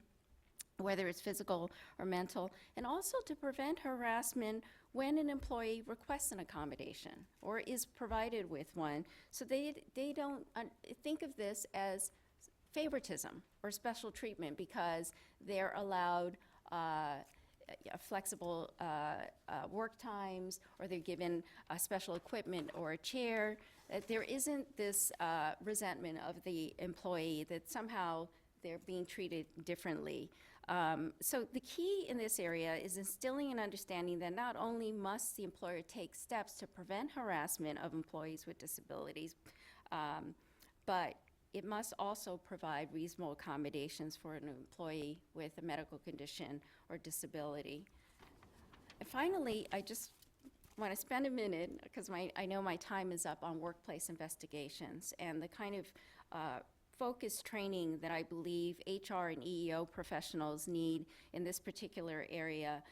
Speaker 13: whether it's physical or mental, and also to prevent harassment when an employee requests an accommodation or is provided with one. So they don't think of this as favoritism or special treatment because they're allowed flexible work times, or they're given special equipment or a chair. There isn't this resentment of the employee that somehow they're being treated differently. So the key in this area is instilling an understanding that not only must the employer take steps to prevent harassment of employees with disabilities, but it must also provide reasonable accommodations for an employee with a medical condition or disability. And finally, I just want to spend a minute, because I know my time is up, on workplace investigations and the kind of focused training that I believe HR and EEO professionals need in this particular area.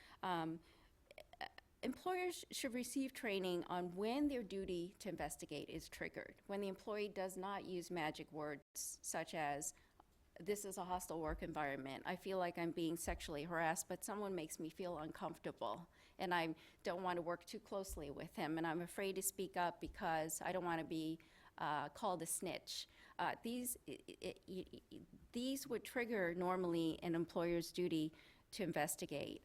Speaker 13: Employers should receive training on when their duty to investigate is triggered, when the employee does not use magic words such as, this is a hostile work environment, I feel like I'm being sexually harassed, but someone makes me feel uncomfortable, and I don't want to work too closely with him, and I'm afraid to speak up because I don't want to be called a snitch. These would trigger normally an employer's duty to investigate.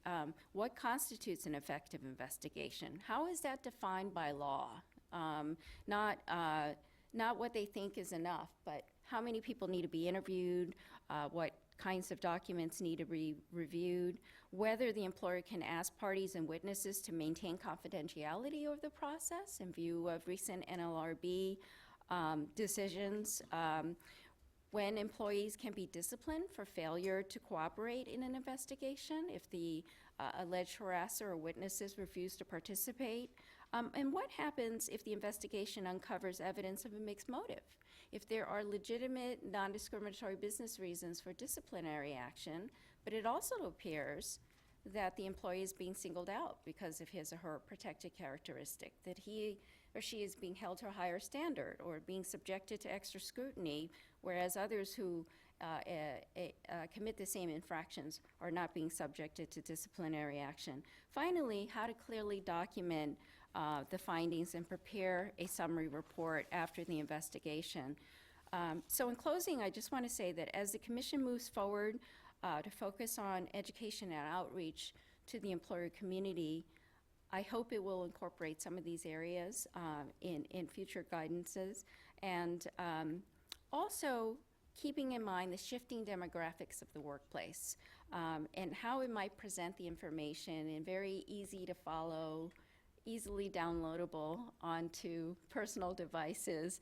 Speaker 13: What constitutes an effective investigation? How is that defined by law? Not what they think is enough, but how many people need to be interviewed, what kinds of documents need to be reviewed, whether the employer can ask parties and witnesses to maintain confidentiality of the process in view of recent NLRB decisions, when employees can be disciplined for failure to cooperate in an investigation if the alleged harasser or witnesses refuse to participate, and what happens if the investigation uncovers evidence of a mixed motive. If there are legitimate, non-discriminatory business reasons for disciplinary action, but it also appears that the employee is being singled out because of his or her protected characteristic, that he or she is being held to a higher standard or being subjected to extra scrutiny, whereas others who commit the same infractions are not being subjected to disciplinary action. Finally, how to clearly document the findings and prepare a summary report after the investigation. So in closing, I just want to say that as the Commission moves forward to focus on education and outreach to the employer community, I hope it will incorporate some of these areas in future guidances, and also keeping in mind the shifting demographics of the workplace and how it might present the information in very easy to follow, easily downloadable onto personal devices,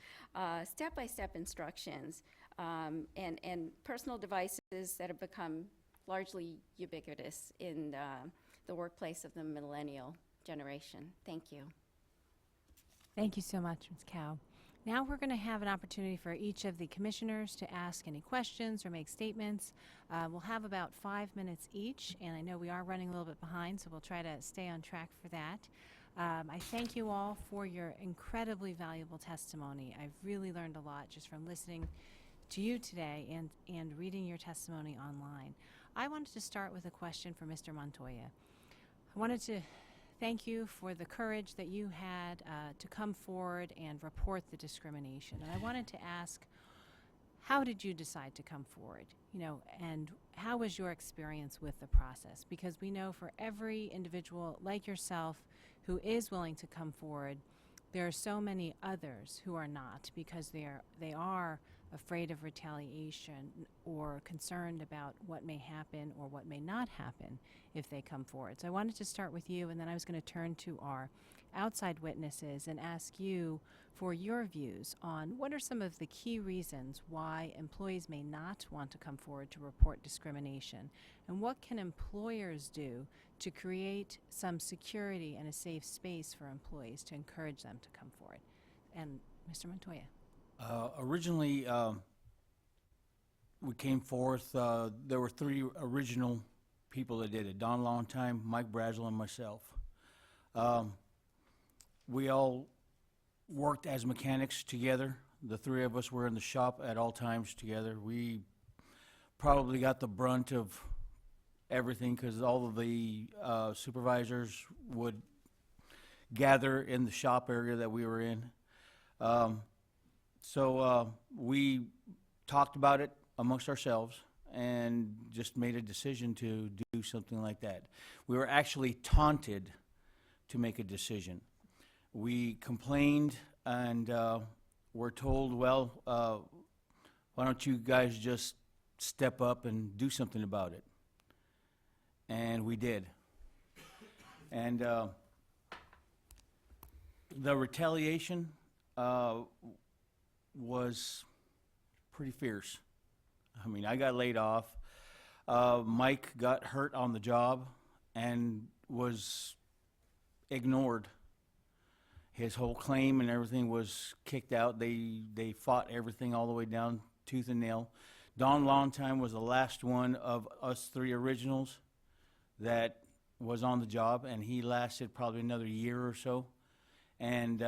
Speaker 13: step-by-step instructions, and personal devices that have become largely ubiquitous in the workplace of the millennial generation. Thank you.
Speaker 1: Thank you so much, Ms. Cow. Now we're going to have an opportunity for each of the commissioners to ask any questions or make statements. We'll have about 5 minutes each, and I know we are running a little bit behind, so we'll try to stay on track for that. I thank you all for your incredibly valuable testimony. I've really learned a lot just from listening to you today and reading your testimony online. I wanted to start with a question for Mr. Montoya. I wanted to thank you for the courage that you had to come forward and report the discrimination. And I wanted to ask, how did you decide to come forward? You know, and how was your experience with the process? Because we know for every individual like yourself who is willing to come forward, there are so many others who are not, because they are afraid of retaliation or concerned about what may happen or what may not happen if they come forward. So I wanted to start with you, and then I was going to turn to our outside witnesses and ask you for your views on what are some of the key reasons why employees may not want to come forward to report discrimination, and what can employers do to create some security and a safe space for employees to encourage them to come forward. And Mr. Montoya.
Speaker 10: Originally, we came forth, there were 3 original people that did it: Don Longtime, Mike Brazel, and myself. We all worked as mechanics together. The 3 of us were in the shop at all times together. We probably got the brunt of everything because all of the supervisors would gather in the shop area that we were in. So we talked about it amongst ourselves and just made a decision to do something like that. We were actually taunted to make a decision. We complained and were told, well, why don't you guys just step up and do something about it? And we did. And the retaliation was pretty fierce. I mean, I got laid off. Mike got hurt on the job and was ignored. His whole claim and everything was kicked out. They fought everything all the way down, tooth and nail. Don Longtime was the last one of us 3 originals that was on the job, and he lasted probably another year or so, and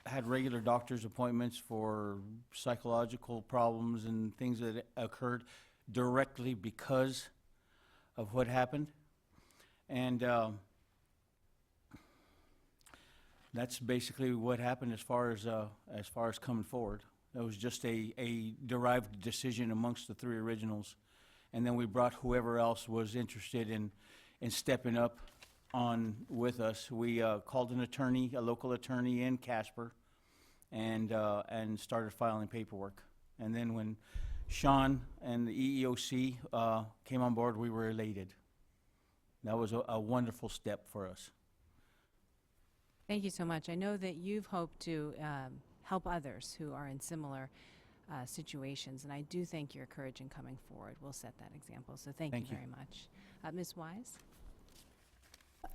Speaker 10: had regular doctor's appointments for psychological problems and things that occurred directly because of what happened. And that's basically what happened as far as coming forward. It was just a derived decision amongst the 3 originals. And then we brought whoever else was interested in stepping up on with us. We called an attorney, a local attorney in Casper, and started filing paperwork. And then when Sean and the EEOC came on board, we were elated. That was a wonderful step for us.
Speaker 1: Thank you so much. I know that you've hoped to help others who are in similar situations, and I do think your courage in coming forward will set that example. So thank you very much. Ms. Wise?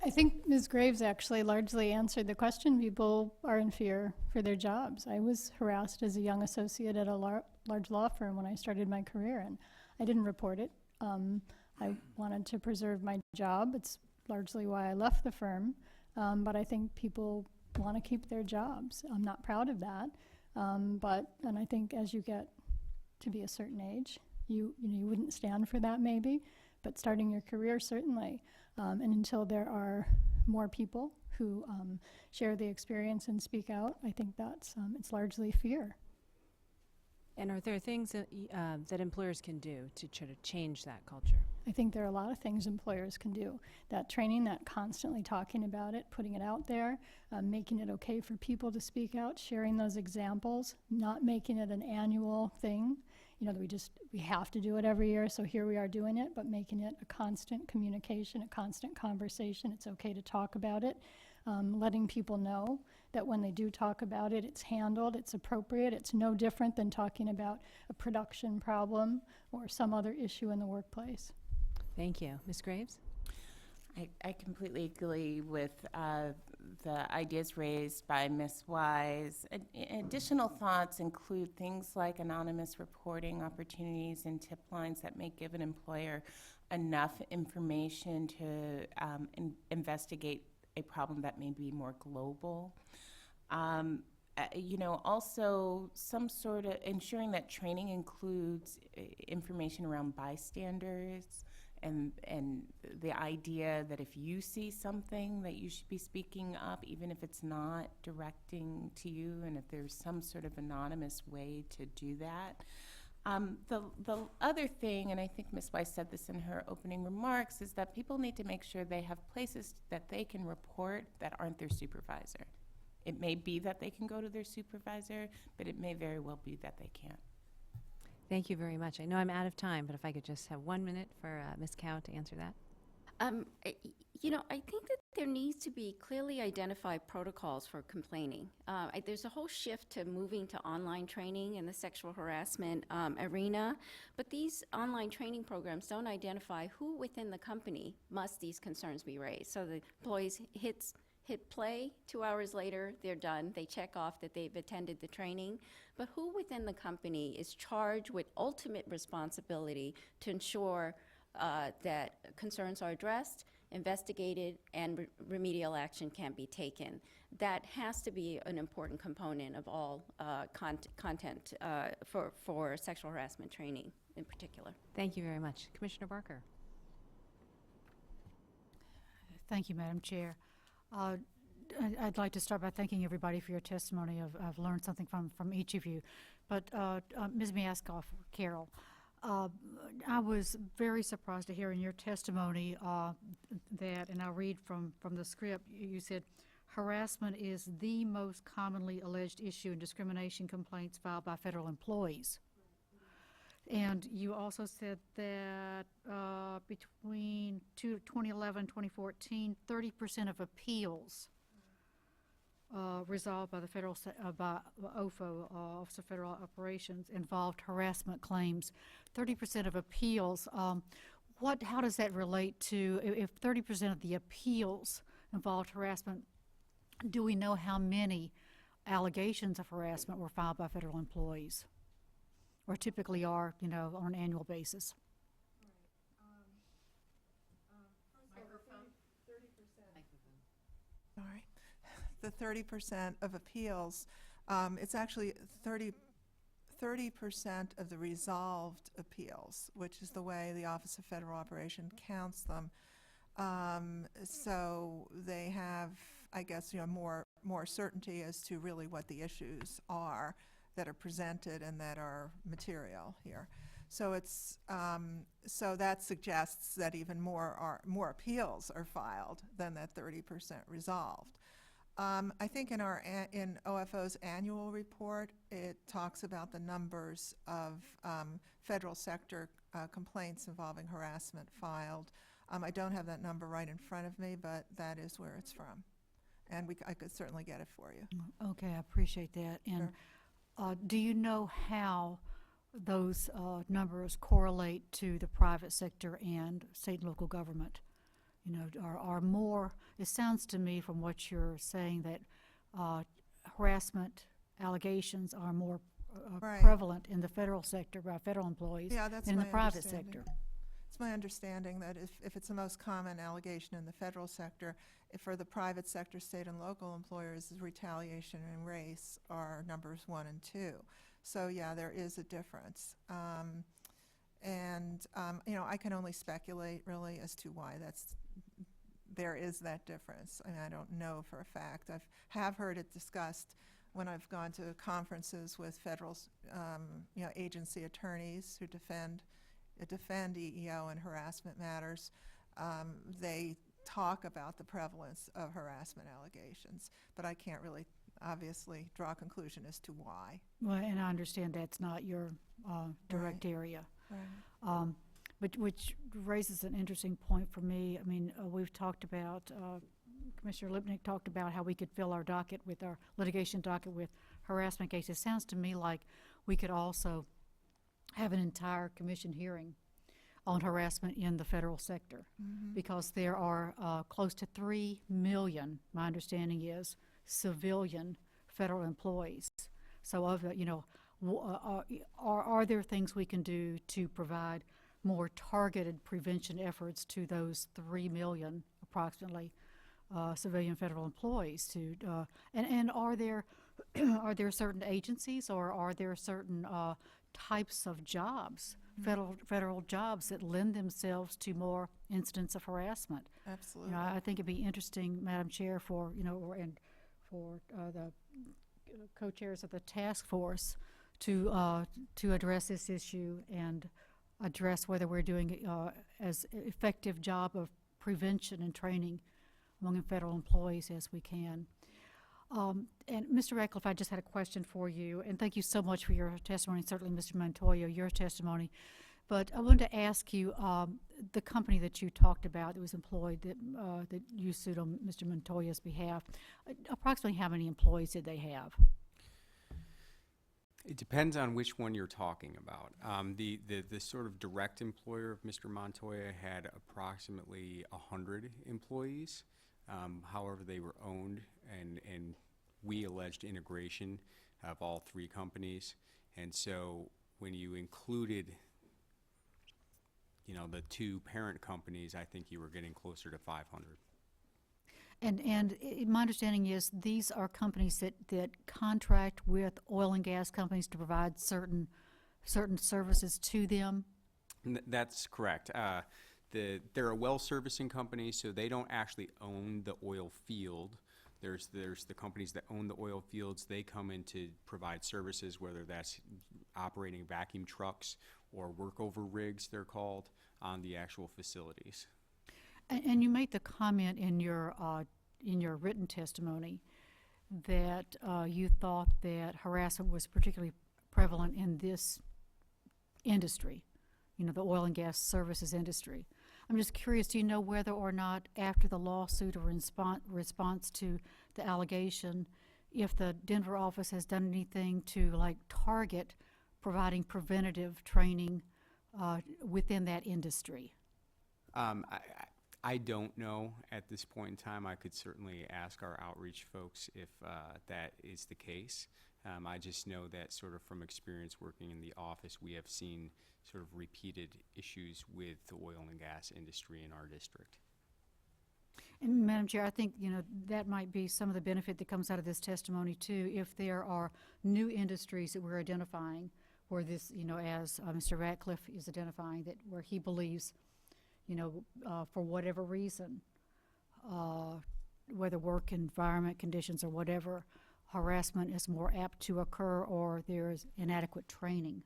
Speaker 11: I think Ms. Graves actually largely answered the question. People are in fear for their jobs. I was harassed as a young associate at a large law firm when I started my career, and I didn't report it. I wanted to preserve my job. It's largely why I left the firm, but I think people want to keep their jobs. I'm not proud of that, and I think as you get to be a certain age, you wouldn't stand for that maybe, but starting your career certainly. And until there are more people who share the experience and speak out. I think that's, it's largely fear.
Speaker 1: And are there things that, that employers can do to try to change that culture?
Speaker 11: I think there are a lot of things employers can do. That training, that constantly talking about it, putting it out there, making it okay for people to speak out, sharing those examples, not making it an annual thing. You know, that we have to do it every year, so here we are doing it, but making it a constant communication, a constant conversation. It's okay to talk about it. Letting people know that when they do talk about it, it's handled, it's appropriate, it's no different than talking about a production problem or some other issue in the workplace.
Speaker 1: Thank you. Ms. Graves?
Speaker 12: I completely agree with the ideas raised by Ms. Wise. Additional thoughts include things like anonymous reporting opportunities and tip lines that may give an employer enough information to investigate a problem that may be more global. You know, also some sort of ensuring that training includes information around bystanders and the idea that if you see something that you should be speaking up, even if it's not directing to you, and if there's some sort of anonymous way to do that. The other thing, and I think Ms. Weiss said this in her opening remarks, is that people need to make sure they have places that they can report that aren't their supervisor. It may be that they can go to their supervisor, but it may very well be that they can't.
Speaker 1: Thank you very much. I know I'm out of time, but if I could just have 1 minute for Ms. Cow to answer that.
Speaker 13: You know, I think that there needs to be clearly identified protocols for complaining. There's a whole shift to moving to online training in the sexual harassment arena, but these online training programs don't identify who within the company must these concerns be raised. So the employees hit play, 2 hours later, they're done. They check off that they've attended the training. But who within the company is charged with ultimate responsibility to ensure that concerns are addressed, investigated, and remedial action can be taken? That has to be an important component of all content for sexual harassment training in particular.
Speaker 1: Thank you very much. Commissioner Barker.
Speaker 3: Thank you, Madam Chair. I'd like to start by thanking everybody for your testimony. I've learned something from each of you. But Ms. Miaskoff, Carol, I was very surprised to hear in your testimony that, and I'll read from the script, you said, harassment is the most commonly alleged issue in discrimination complaints filed by federal employees. And you also said that between 2011 and 2014, 30% of appeals resolved by the federal by OFO, Office of Federal Operations, involved harassment claims. 30% of appeals. How does that relate to if 30% of the appeals involved harassment? Do we know how many allegations of harassment were filed by federal employees, or typically are, you know, on an annual basis?
Speaker 7: Sorry. The 30% of appeals, it's actually 30% of the resolved appeals, which is the way the Office of Federal Operation counts them. So they have, I guess, you know, more certainty as to really what the issues are that are presented and that are material here. So it's so that suggests that even more appeals are filed than that 30% resolved. I think in OFO's annual report, it talks about the numbers of federal sector complaints involving harassment filed. I don't have that number right in front of me, but that is where it's from, and I could certainly get it for you.
Speaker 3: Okay, I appreciate that. And
Speaker 7: Sure.
Speaker 3: Do you know how those numbers correlate to the private sector and state and local government? You know, are more, it sounds to me from what you're saying that harassment allegations are more
Speaker 7: Right.
Speaker 3: prevalent in the federal sector by federal employees
Speaker 7: Yeah, that's
Speaker 3: than in
Speaker 7: my
Speaker 3: the private
Speaker 7: understanding.
Speaker 3: sector.
Speaker 7: It's my understanding that if it's the most common allegation in the federal sector, for the private sector, state and local employers, retaliation and race are numbers 1 and 2. So yeah, there is a difference. You know, I can only speculate really as to why there is that difference. And I don't know for a fact. Have heard it discussed when I've gone to conferences with federal agency attorneys who defend EEO and harassment matters. They talk about the prevalence of harassment allegations, but I can't really obviously draw a conclusion as to why.
Speaker 3: Well, and I understand that's not your direct area.
Speaker 7: Right.
Speaker 3: But which raises an interesting point for me. I mean, we've talked about, Commissioner Lipnic talked about how we could fill our docket with our litigation docket with harassment cases. Sounds to me like we could also have an entire commission hearing on harassment in the federal sector, because there are close to 3 million, my understanding is, civilian federal employees. So of the, are there things we can do to provide more targeted prevention efforts to those 3 million approximately civilian federal employees? And are there are there certain agencies, or are there certain types of jobs, federal jobs, that lend themselves to more incidents of harassment?
Speaker 7: Absolutely.
Speaker 3: I think it'd be interesting, Madam Chair, for and for the co-chairs of the task force to address this issue and address whether we're doing as effective job of prevention and training among federal employees as we can. And Mr. Ratliff, I just had a question for you, and thank you so much for your testimony, and certainly Mr. Montoya, your testimony. But I wanted to ask you, the company that you talked about that was employed, that you sued on Mr. Montoya's behalf, approximately how many employees did they have?
Speaker 9: It depends on which one you're talking about. The sort of direct employer of Mr. Montoya had approximately 100 employees. However, they were owned, and we alleged integration of all three companies. And so when you included, the two parent companies, I think you were getting closer to 500.
Speaker 3: And my understanding is these are companies that contract with oil and gas companies to provide certain services to them?
Speaker 9: That's correct. They're a well servicing company, so they don't actually own the oil field. There's the companies that own the oil fields. They come in to provide services, whether that's operating vacuum trucks or workover rigs, they're called, on the actual facilities.
Speaker 3: And you made the comment in your written testimony that you thought that harassment was particularly prevalent in this industry, the oil and gas services industry. I'm just curious, do you know whether or not after the lawsuit or in response to the allegation, if the Denver office has done anything to target providing preventative training within that industry?
Speaker 9: I don't know at this point in time. I could certainly ask our outreach folks if that is the case. I just know that sort of from experience working in the office, we have seen sort of repeated issues with the oil and gas industry in our district.
Speaker 3: And Madam Chair, I think that might be some of the benefit that comes out of this testimony too. If there are new industries that we're identifying, where this, as Mr. Ratliff is identifying, that where he believes, for whatever reason, whether work environment conditions or whatever, harassment is more apt to occur, or there is inadequate training,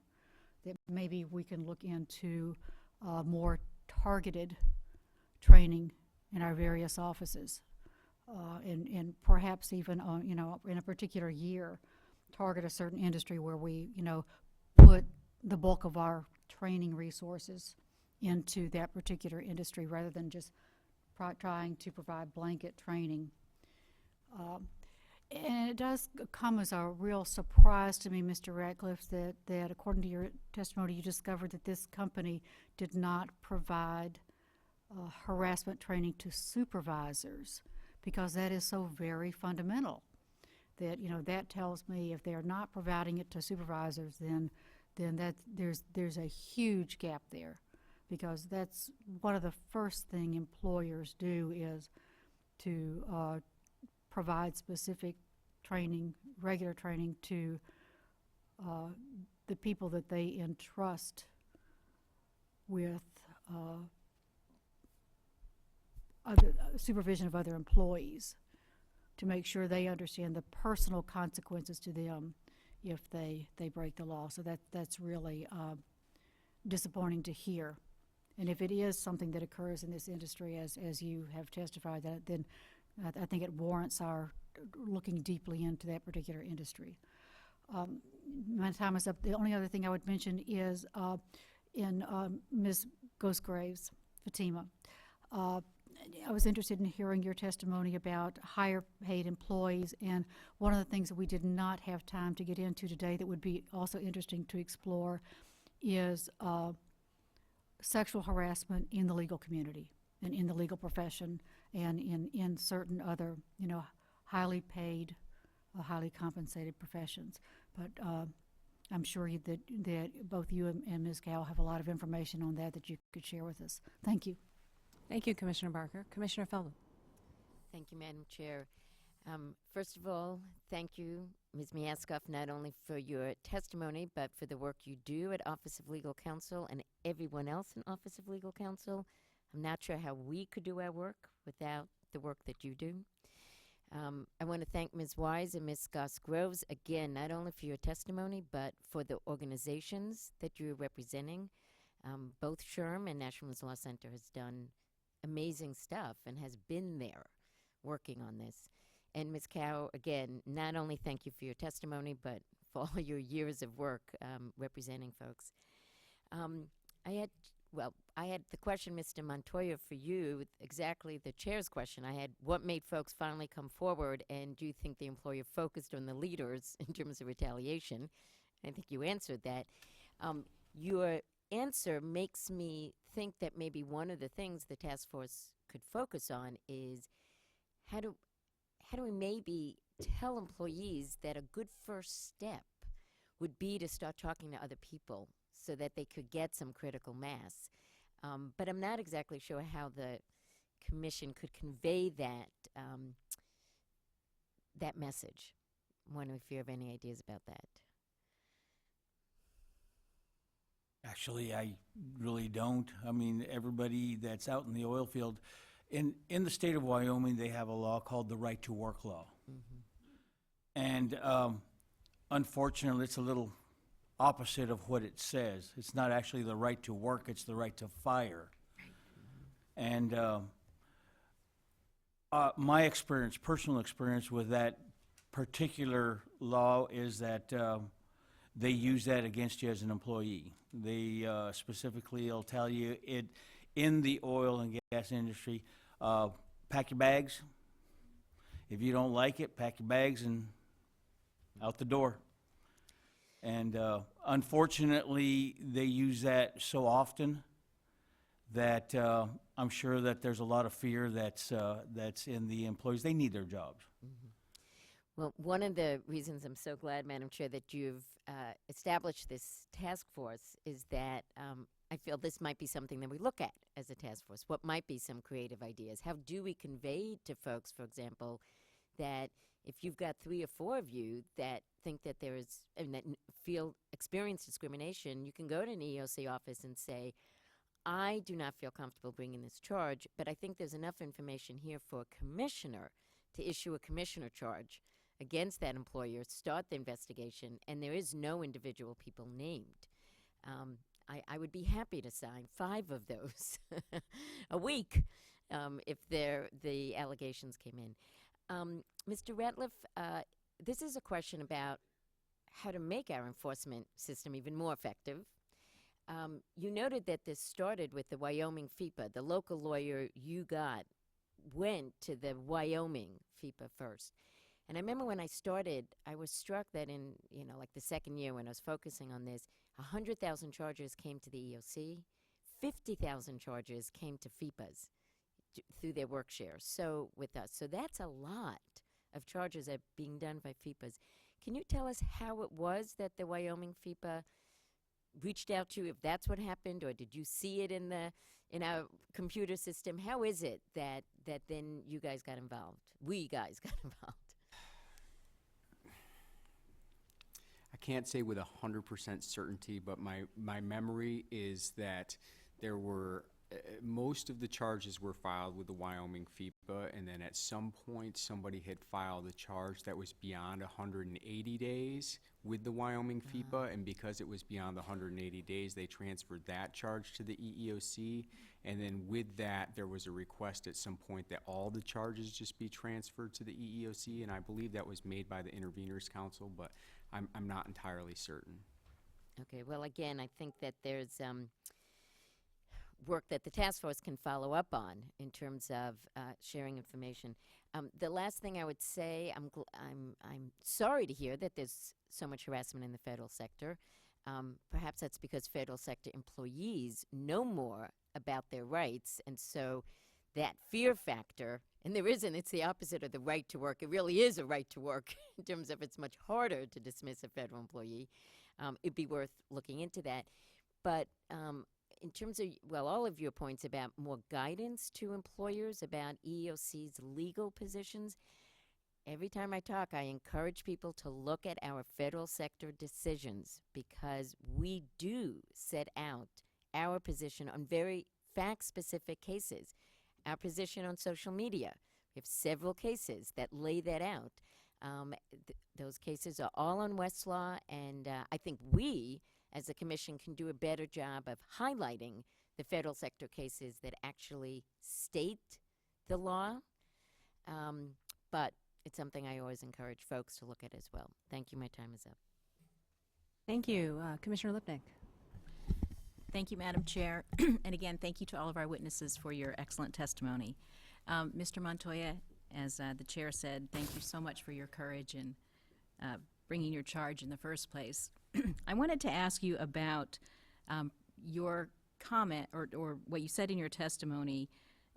Speaker 3: that maybe we can look into more targeted training in our various offices, and perhaps even in a particular year, target a certain industry where we put the bulk of our training resources into that particular industry, rather than just trying to provide blanket training. And it does come as a real surprise to me, Mr. Ratliff, that according to your testimony, you discovered that this company did not provide harassment training to supervisors, because that is so very fundamental. That that tells me if they're not providing it to supervisors, then that there's a huge gap there, because that's one of the first thing employers do is to provide specific training, regular training to the people that they entrust with supervision of other employees to make sure they understand the personal consequences to them if they break the law. So that's really disappointing to hear. And if it is something that occurs in this industry, as you have testified, then I think it warrants our looking deeply into that particular industry. My time is up. The only other thing I would mention is in Ms. Ghostgrave's, Fatima. I was interested in hearing your testimony about higher paid employees, and one of the things that we did not have time to get into today that would be also interesting to explore is sexual harassment in the legal community and in the legal profession and in certain other, highly paid, highly compensated professions. But I'm sure that both you and Ms. Cowell have a lot of information on that you could share with us. Thank you.
Speaker 1: Thank you, Commissioner Barker. Commissioner Feldblum.
Speaker 4: Thank you, Madam Chair. First of all, thank you, Ms. Miaskoff, not only for your testimony, but for the work you do at Office of Legal Counsel and everyone else in Office of Legal Counsel. I'm not sure how we could do our work without the work that you do. I want to thank Ms. Wise and Ms. Goss-Groves, again, not only for your testimony, but for the organizations that you're representing. Both SHRM and National Women's Law Center has done amazing stuff and has been there working on this. And Ms. Cow, again, not only thank you for your testimony, but for all your years of work representing folks. I had the question, Mr. Montoya, for you, exactly the chair's question. I had, what made folks finally come forward, and do you think the employer focused on the leaders in terms of retaliation? I think you answered that. Your answer makes me think that maybe one of the things the task force could focus on is how do we maybe tell employees that a good first step would be to start talking to other people so that they could get some critical mass. But I'm not exactly sure how the commission could convey that that message. I wonder if you have any ideas about that.
Speaker 10: Actually, I really don't. I mean, everybody that's out in the oil field, in the state of Wyoming, they have a law called the Right to Work Law. Mm-hmm. And unfortunately, it's a little opposite of what it says. It's not actually the right to work, it's the right to fire. Mm-hmm. And my experience, personal experience with that particular law is that they use that against you as an employee. They specifically will tell you it in the oil and gas industry, pack your bags. If you don't like it, pack your bags and out the door. And unfortunately, they use that so often that I'm sure that there's a lot of fear that's in the employees. They need their jobs.
Speaker 4: Mm-hmm. Well, one of the reasons I'm so glad, Madam Chair, that you've established this task force is that I feel this might be something that we look at as a task force. What might be some creative ideas? How do we convey to folks, for example, that if you've got 3 or 4 of you that think that there is, and that experience discrimination, you can go to an EEOC office and say, I do not feel comfortable bringing this charge, but I think there's enough information here for a commissioner to issue a commissioner charge against that employer, start the investigation, and there is no individual people named. I would be happy to sign 5 of those a week if the allegations came in. Mr. Ratliff, this is a question about how to make our enforcement system even more effective. You noted that this started with the Wyoming FEPA. The local lawyer you got went to the Wyoming FEPA first. And I remember when I started, I was struck that in, like the second year when I was focusing on this, 100,000 charges came to the EEOC, 50,000 charges came to FEPAs through their work share, so with us. So that's a lot of charges that are being done by FEPAs. Can you tell us how it was that the Wyoming FEPA reached out to you, if that's what happened, or did you see it in our computer system? How is it that then you guys got involved? We guys got involved.
Speaker 9: I can't say with 100% certainty, but my memory is that there were most of the charges were filed with the Wyoming FIPA, and then at some point, somebody had filed a charge that was beyond 180 days with the Wyoming FIPA, and because it was beyond the 180 days, they transferred that charge to the EEOC, and then with that, there was a request at some point that all the charges just be transferred to the EEOC, and I believe that was made by the Intervenors Council, but I'm not entirely certain.
Speaker 4: Okay, well, again, I think that there's work that the task force can follow up on in terms of sharing information. The last thing I would say, I'm sorry to hear that there's so much harassment in the federal sector. Perhaps that's because federal sector employees know more about their rights, and so that fear factor, and there isn't, it's the opposite of the right to work. It really is a right to work in terms of it's much harder to dismiss a federal employee. It'd be worth looking into that. But in terms of, well, all of your points about more guidance to employers about EEOC's legal positions, every time I talk, I encourage people to look at our federal sector decisions because we do set out our position on very fact-specific cases. Our position on social media. We have several cases that lay that out. Those cases are all on Westlaw, and I think we, as a commission, can do a better job of highlighting the federal sector cases that actually state the law. But it's something I always encourage folks to look at as well. Thank you. My time is up.
Speaker 1: Thank you. Commissioner Lipnic.
Speaker 5: Thank you, Madam Chair. And again, thank you to all of our witnesses for your excellent testimony. Mr. Montoya, as the chair said, thank you so much for your courage in bringing your charge in the first place. I wanted to ask you about your comment or what you said in your testimony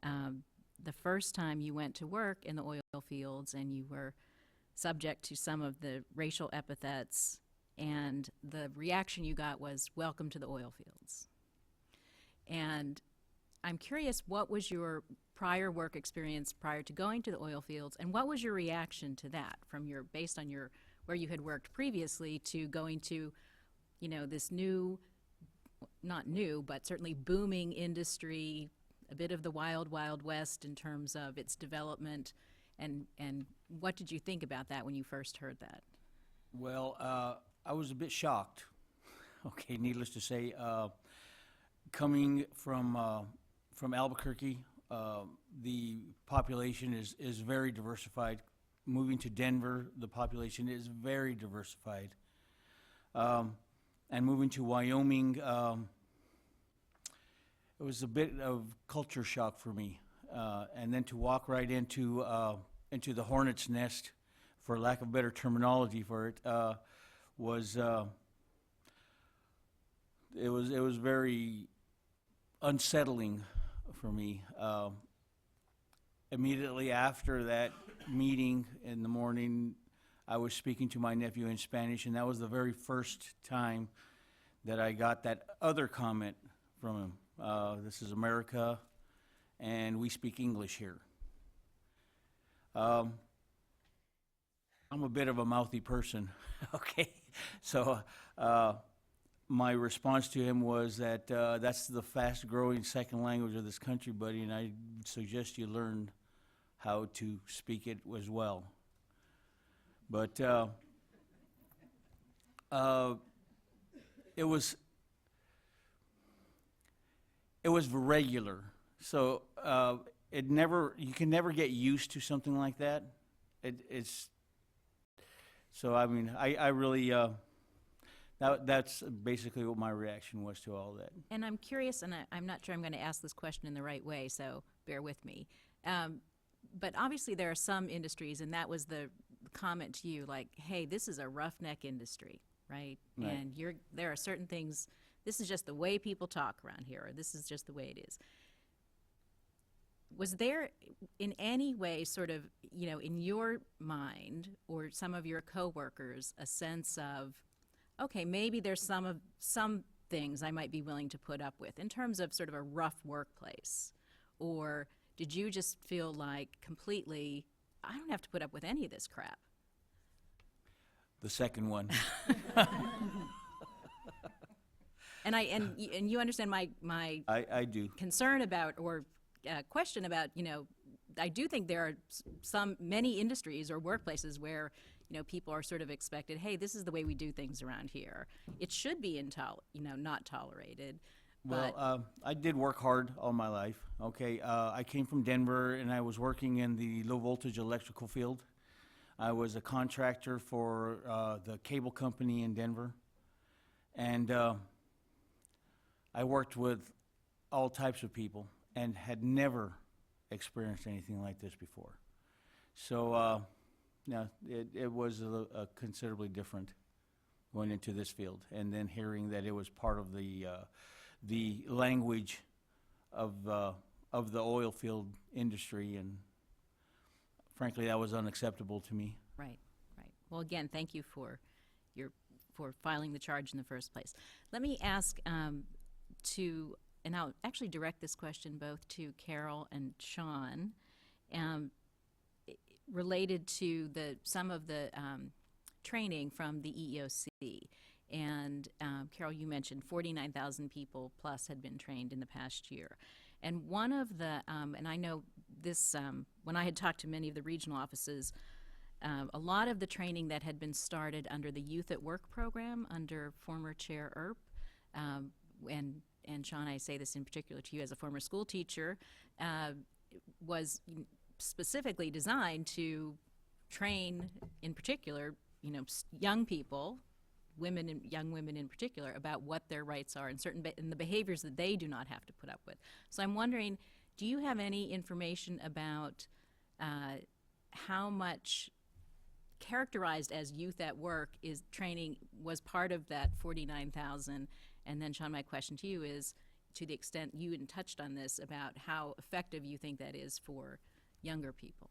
Speaker 5: the first time you went to work in the oil fields and you were subject to some of the racial epithets, and the reaction you got was, "Welcome to the oil fields." And I'm curious, what was your prior work experience prior to going to the oil fields, and what was your reaction to that from your, based on your, where you had worked previously to going to, you know, this new, not new, but certainly booming industry, a bit of the wild, wild west in terms of its development, and what did you think about that when you first heard that?
Speaker 10: Well, I was a bit shocked. Okay, needless to say, coming from Albuquerque, the population is very diversified. Moving to Denver, the population is very diversified. And moving to Wyoming, it was a bit of culture shock for me. And then to walk right into the hornet's nest, for lack of better terminology for it, was very unsettling for me. Immediately after that meeting in the morning, I was speaking to my nephew in Spanish, and that was the very first time that I got that other comment from him. This is America, and we speak English here. I'm a bit of a mouthy person, okay? So my response to him was that that's the fast-growing second language of this country, buddy, and I suggest you learn how to speak it as well. But it was regular, so you can never get used to something like that. So I mean, I really, that's basically what my reaction was to all that.
Speaker 5: And I'm curious, and I'm not sure I'm going to ask this question in the right way, so bear with me. But obviously there are some industries, and that was the comment to you, like, hey, this is a roughneck industry, right? And there are certain things, this is just the way people talk around here, or this is just the way it is. Was there in any way sort of, you know, in your mind or some of your coworkers, a sense of, okay, maybe there's some things I might be willing to put up with in terms of sort of a rough workplace? Or did you just feel like completely, I don't have to put up with any of this crap?
Speaker 10: The second one.
Speaker 5: and you understand my
Speaker 10: I do.
Speaker 5: concern about or question about, I do think there are many industries or workplaces where, people are sort of expected, hey, this is the way we do things around here. It should be not tolerated.
Speaker 10: Well, I did work hard all my life. Okay, I came from Denver, and I was working in the low voltage electrical field. I was a contractor for the cable company in Denver, and I worked with all types of people and had never experienced anything like this before. So, it was considerably different going into this field, and then hearing that it was part of the language of the oil field industry, and frankly, that was unacceptable to me.
Speaker 5: Right. Well, again, thank you for filing the charge in the first place. Let me ask and I'll actually direct this question both to Carol and Sean, related to some of the training from the EEOC. And Carol, you mentioned 49,000 people plus had been trained in the past year. And one of the, and I know this, when I had talked to many of the regional offices, a lot of the training that had been started under the Youth at Work program under former Chair Earp, and Sean, I say this in particular to you as a former school teacher, was specifically designed to train, in particular, young people, young women in particular, about what their rights are and and the behaviors that they do not have to put up with. So I'm wondering, do you have any information about how much characterized as youth at work is training was part of that 49,000? And then, Sean, my question to you is, to the extent you hadn't touched on this, about how effective you think that is for younger people.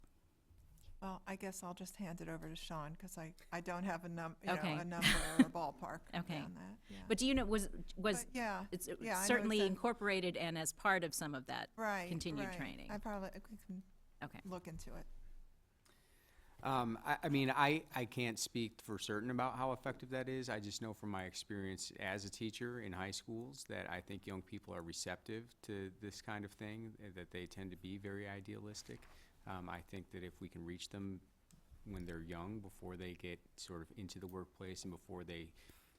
Speaker 7: Well, I guess I'll just hand it over to Sean, because I don't have a number
Speaker 5: Okay.
Speaker 7: or a ballpark
Speaker 5: Okay.
Speaker 7: on that. Yeah.
Speaker 5: But do you know, was
Speaker 7: But yeah,
Speaker 5: it's
Speaker 7: yeah, I know
Speaker 5: certainly
Speaker 7: it's
Speaker 5: incorporated and as part of some of that
Speaker 7: right,
Speaker 5: continued
Speaker 7: right.
Speaker 5: training?
Speaker 7: I can
Speaker 5: Okay.
Speaker 7: look into it.
Speaker 9: I mean, I can't speak for certain about how effective that is. I just know from my experience as a teacher in high schools that I think young people are receptive to this kind of thing, that they tend to be very idealistic. I think that if we can reach them when they're young, before they get sort of into the workplace and before they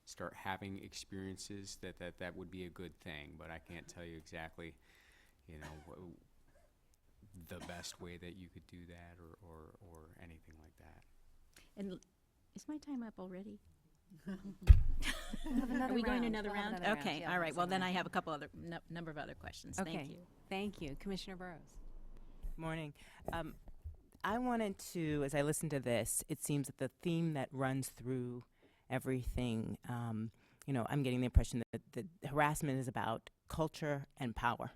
Speaker 9: start having experiences, that would be a good thing. But I can't tell you exactly, the best way that you could do that or anything like that.
Speaker 5: And is my time up already?
Speaker 1: We'll have
Speaker 5: Are we going to another
Speaker 1: We'll have
Speaker 5: round?
Speaker 1: another
Speaker 5: Okay,
Speaker 1: yeah,
Speaker 5: all right. Well, then I
Speaker 1: second
Speaker 5: have a couple other, number of other questions.
Speaker 1: round.
Speaker 5: Thank
Speaker 1: Okay.
Speaker 5: you.
Speaker 1: Thank you. Commissioner Burrows.
Speaker 6: Morning. I wanted to, as I listened to this, it seems that the theme that runs through everything, I'm getting the impression that the harassment is about culture and power.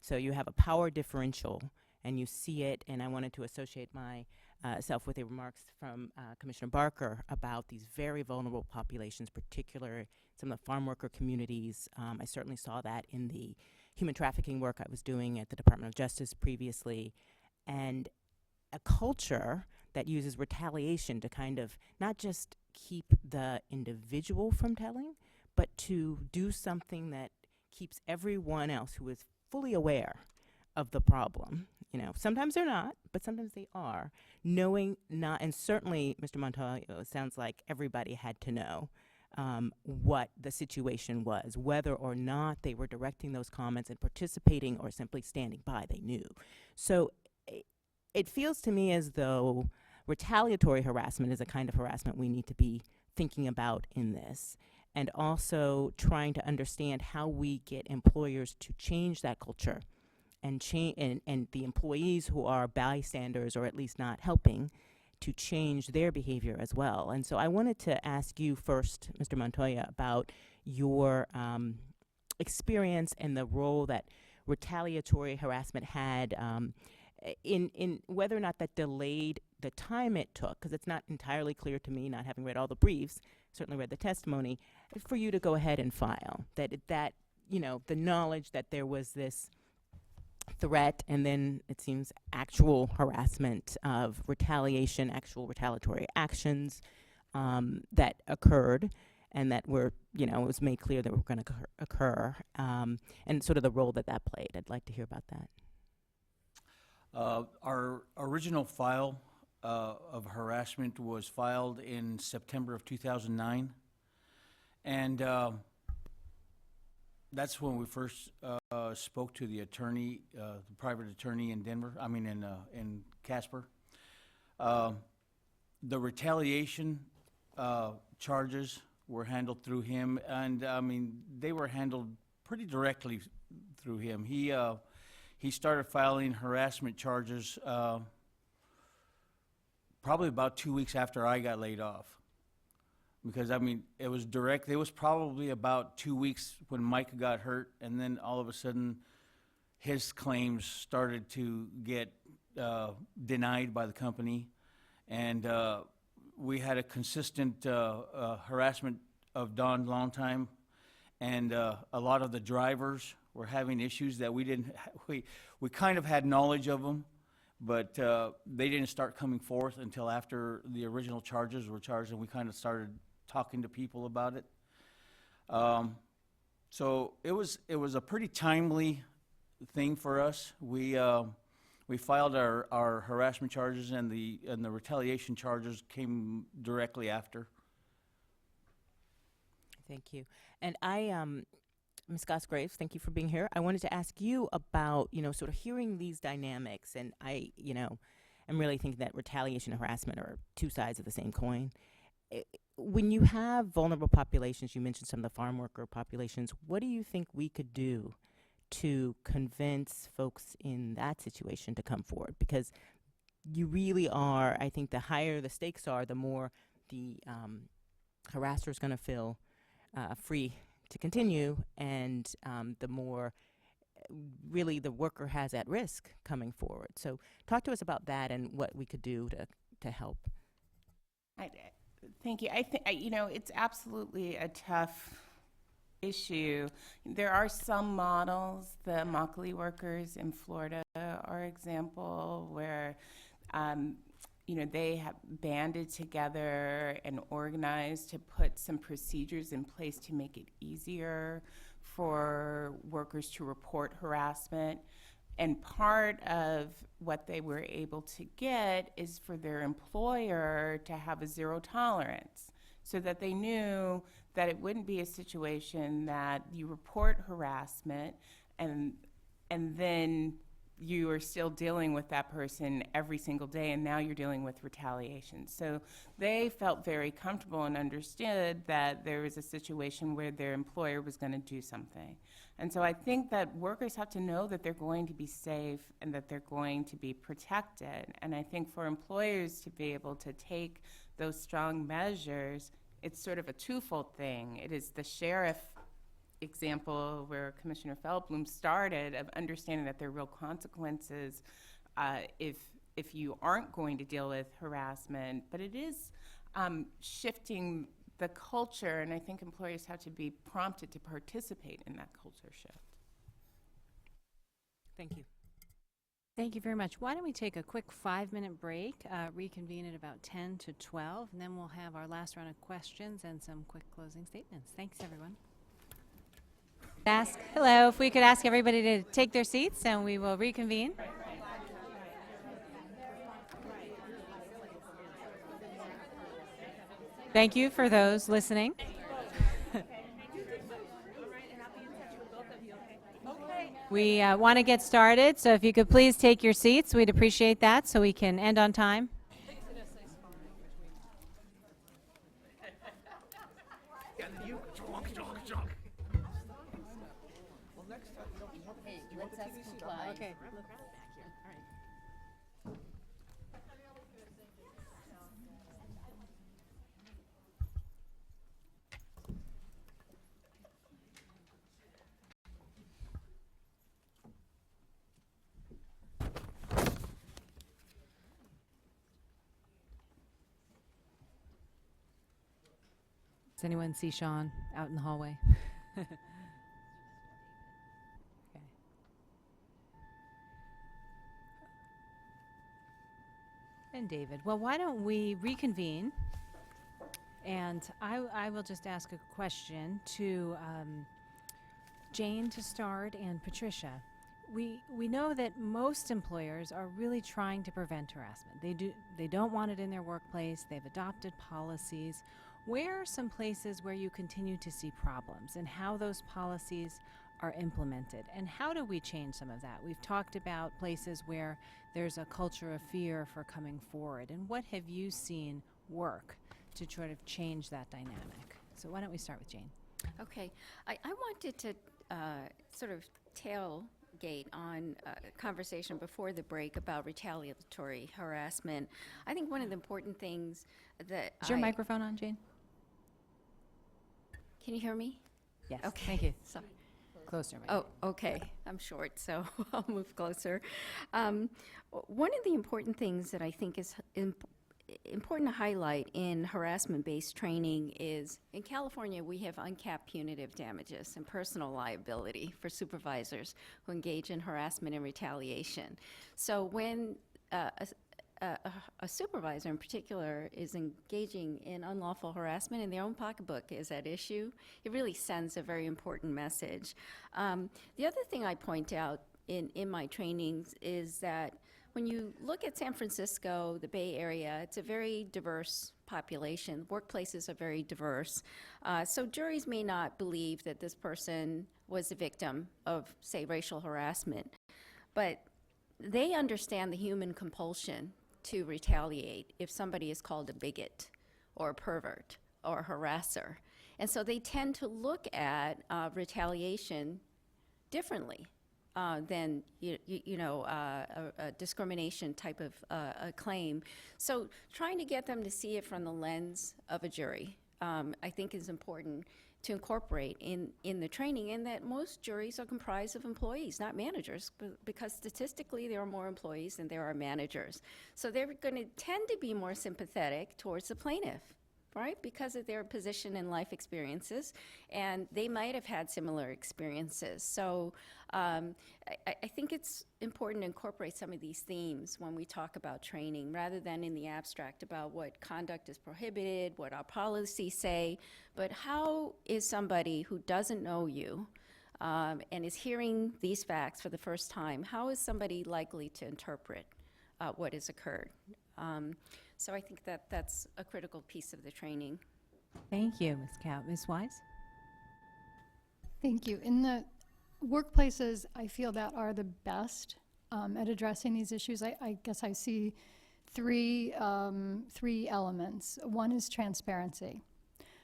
Speaker 6: So you have a power differential, and you see it, and I wanted to associate myself with the remarks from Commissioner Barker about these very vulnerable populations, particularly some of the farm worker communities. I certainly saw that in the human trafficking work I was doing at the Department of Justice previously, and a culture that uses retaliation to kind of not just keep the individual from telling, but to do something that keeps everyone else who is fully aware of the problem. Sometimes they're not, but sometimes they are, knowing not, and certainly, Mr. Montoya, it sounds like everybody had to know what the situation was, whether or not they were directing those comments and participating or simply standing by, they knew. So it feels to me as though retaliatory harassment is a kind of harassment we need to be thinking about in this, and also trying to understand how we get employers to change that culture and the employees who are bystanders or at least not helping to change their behavior as well. And so I wanted to ask you first, Mr. Montoya, about your experience and the role that retaliatory harassment had in whether or not that delayed the time it took, because it's not entirely clear to me, not having read all the briefs, certainly read the testimony, for you to go ahead and file. That the knowledge that there was this threat, and then it seems actual harassment of retaliation, actual retaliatory actions that occurred, and that it was made clear that were going to occur, and sort of the role that that played. I'd like to hear about that.
Speaker 10: Our original file of harassment was filed in September of 2009, and that's when we first spoke to the attorney, the private attorney in Denver, in Casper. The retaliation charges were handled through him, and they were handled pretty directly through him. He started filing harassment charges probably about 2 weeks after I got laid off. Because, it was direct. It was probably about 2 weeks when Mike got hurt, and then all of a sudden, his claims started to get denied by the company. And we had a consistent harassment of Don long time, and a lot of the drivers were having issues that we didn't, we kind of had knowledge of them, but they didn't start coming forth until after the original charges were charged, and we kind of started talking to people about it. So it was a pretty timely thing for us. We filed our harassment charges, and the retaliation charges came directly after.
Speaker 6: Thank you. And Ms. Goss-Graves, thank you for being here. I wanted to ask you about, sort of hearing these dynamics, and I'm really thinking that retaliation and harassment are two sides of the same coin. When you have vulnerable populations, you mentioned some of the farm worker populations, what do you think we could do to convince folks in that situation to come forward? Because you really are, I think the higher the stakes are, the more the harasser is going to feel free to continue, and the more really the worker has at risk coming forward. So talk to us about that and what we could do to help.
Speaker 12: Thank you. I think, it's absolutely a tough issue. There are some models. The Immokalee workers in Florida are example where, they have banded together and organized to put some procedures in place to make it easier for workers to report harassment. And part of what they were able to get is for their employer to have a zero tolerance, so that they knew that it wouldn't be a situation that you report harassment and then you are still dealing with that person every single day, and now you're dealing with retaliation. So they felt very comfortable and understood that there was a situation where their employer was going to do something. And so I think that workers have to know that they're going to be safe and that they're going to be protected. And I think for employers to be able to take those strong measures, it's sort of a twofold thing. It is the sheriff example where Commissioner Feldblum started, of understanding that there are real consequences if you aren't going to deal with harassment, but it is shifting the culture, and I think employers have to be prompted to participate in that culture shift.
Speaker 6: Thank you.
Speaker 1: Thank you very much. Why don't we take a quick 5-minute break, reconvene at about 10 to 12, and then we'll have our last round of questions and some quick closing statements. Thanks, everyone. Hello, if we could ask everybody to take their seats, and we will reconvene. Thank you for those listening. We want to get started, so if you could please take your seats, we'd appreciate that so we can end on time. Okay. Does anyone see Sean out in the hallway? Okay. And David. Well, why don't we reconvene? And I will just ask a question to Jane to start and Patricia. We know that most employers are really trying to prevent harassment. They don't want it in their workplace. They've adopted policies. Where are some places where you continue to see problems and how those policies are implemented? And how do we change some of that? We've talked about places where there's a culture of fear for coming forward. And what have you seen work to try to change that dynamic? So why don't we start with Jane?
Speaker 13: Okay. I wanted to sort of tailgate on a conversation before the break about retaliatory harassment. I think one of the important things that
Speaker 1: Is your microphone on, Jane?
Speaker 13: Can you hear me?
Speaker 1: Yes.
Speaker 13: Okay.
Speaker 1: Thank you.
Speaker 13: Sorry.
Speaker 1: Closer. maybe.
Speaker 13: Oh, okay. I'm short, so I'll move closer. One of the important things that I think is important to highlight in harassment-based training is, in California, we have uncapped punitive damages and personal liability for supervisors who engage in harassment and retaliation. So when a supervisor in particular is engaging in unlawful harassment and their own pocketbook is at issue, it really sends a very important message. The other thing I point out in my trainings is that when you look at San Francisco, the Bay Area, it's a very diverse population. Workplaces are very diverse. So juries may not believe that this person was a victim of, say, racial harassment, but they understand the human compulsion to retaliate if somebody is called a bigot or a pervert or a harasser. And so they tend to look at retaliation differently than a discrimination type of a claim. So trying to get them to see it from the lens of a jury, I think is important to incorporate in the training, and that most juries are comprised of employees, not managers, because statistically there are more employees than there are managers. So they're going to tend to be more sympathetic towards the plaintiff, right, because of their position and life experiences, and they might have had similar experiences. So I think it's important to incorporate some of these themes when we talk about training, rather than in the abstract about what conduct is prohibited, what our policies say, but how is somebody who doesn't know you and is hearing these facts for the first time, how is somebody likely to interpret what has occurred? So I think that that's a critical piece of the training.
Speaker 1: Thank you, Ms. Cow. Ms. Wise?
Speaker 11: Thank you. In the workplaces, I feel that are the best at addressing these issues. I guess I see three elements. One is transparency.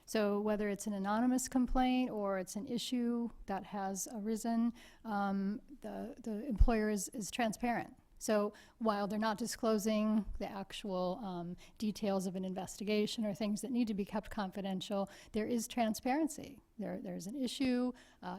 Speaker 11: So whether it's an anonymous complaint or it's an issue that has arisen, the employer is transparent. So while they're not disclosing the actual details of an investigation or things that need to be kept confidential, there is transparency. There's an issue,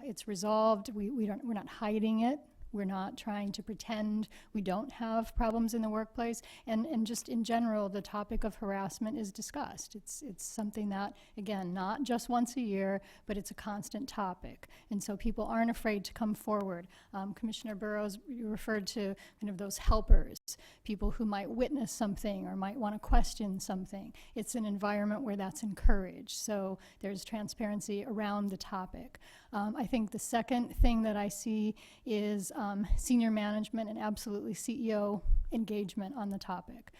Speaker 11: it's resolved, we're not hiding it. We're not trying to pretend we don't have problems in the workplace. And just in general, the topic of harassment is discussed. It's something that, again, not just once a year, but it's a constant topic. And so people aren't afraid to come forward. Commissioner Burrows, you referred to kind of those helpers, people who might witness something or might want to question something. It's an environment where that's encouraged. So there's transparency around the topic. I think the second thing that I see is senior management and absolutely CEO engagement on the topic.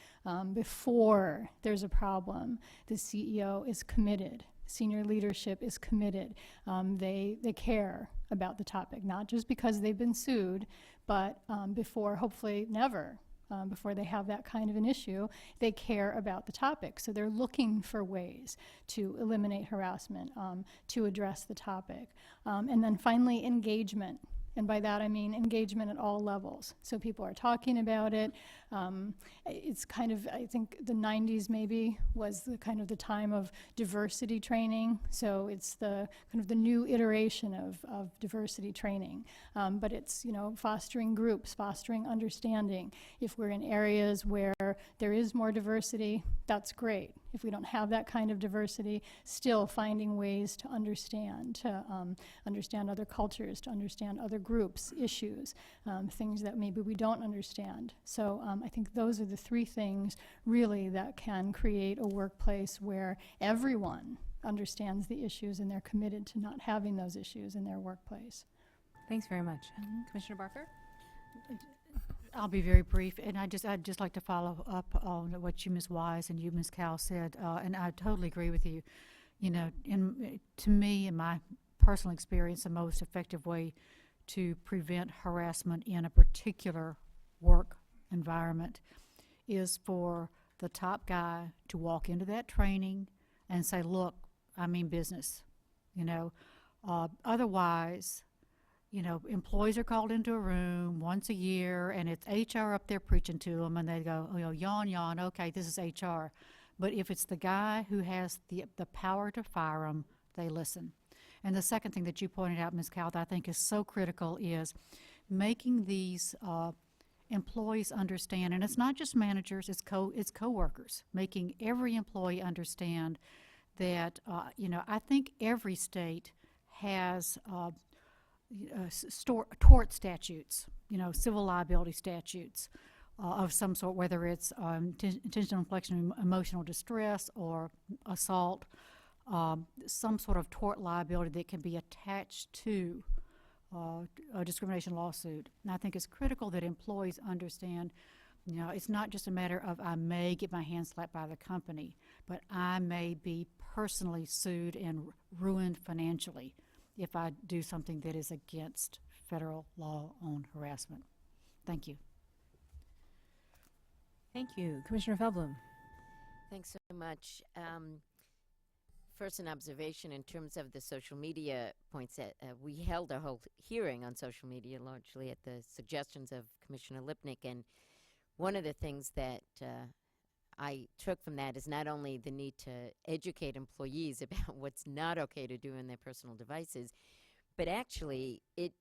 Speaker 11: Before there's a problem, the CEO is committed. Senior leadership is committed. They care about the topic, not just because they've been sued, but before, hopefully never, before they have that kind of an issue, they care about the topic. So they're looking for ways to eliminate harassment, to address the topic. And then finally, engagement. And by that I mean engagement at all levels. So people are talking about it. It's kind of, I think the 90s maybe was the kind of the time of diversity training. So it's the kind of the new iteration of diversity training. But it's, fostering groups, fostering understanding. If we're in areas where there is more diversity, that's great. If we don't have that kind of diversity, still finding ways to understand other cultures, to understand other groups, issues, things that maybe we don't understand. So I think those are the three things really that can create a workplace where everyone understands the issues and they're committed to not having those issues in their workplace.
Speaker 1: Thanks very much. Commissioner Barker?
Speaker 3: I'll be very brief, and I'd just like to follow up on what you, Ms. Wise, and you, Ms. Cowell, said, and I totally agree with you. You know, to me, in my personal experience, the most effective way to prevent harassment in a particular work environment is for the top guy to walk into that training and say, look, I mean business. You know, otherwise, you know, employees are called into a room once a year, and it's HR up there preaching to them, and they go, oh, you know, yawn, yawn, okay, this is HR. But if it's the guy who has the power to fire them, they listen. And the second thing that you pointed out, Ms. Cowell, that I think is so critical is making these employees understand, and it's not just managers, it's coworkers, making every employee understand that, you know, I think every state has tort statutes, you know, civil liability statutes of some sort, whether it's intentional infliction of emotional distress or assault, some sort of tort liability that can be attached to a discrimination lawsuit. And I think it's critical that employees understand, you know, it's not just a matter of I may get my hand slapped by the company, but I may be personally sued and ruined financially if I do something that is against federal law on harassment. Thank you.
Speaker 1: Thank you. Commissioner Feldblum?
Speaker 4: Thanks so much. First, an observation in terms of the social media points that we held a whole hearing on social media largely at the suggestions of Commissioner Lipnic, and one of the things that I took from that is not only the need to educate employees about what's not okay to do in their personal devices, but actually it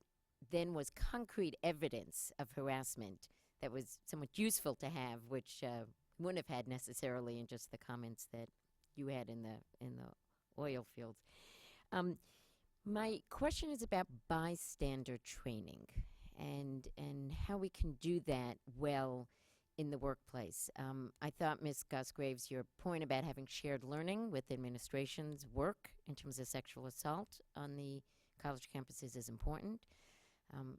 Speaker 4: then was concrete evidence of harassment that was somewhat useful to have, which wouldn't have had necessarily in just the comments that you had in the oil fields. My question is about bystander training and how we can do that well in the workplace. I thought, Ms. Gosgraves, your point about having shared learning with administration's work in terms of sexual assault on the college campuses is important.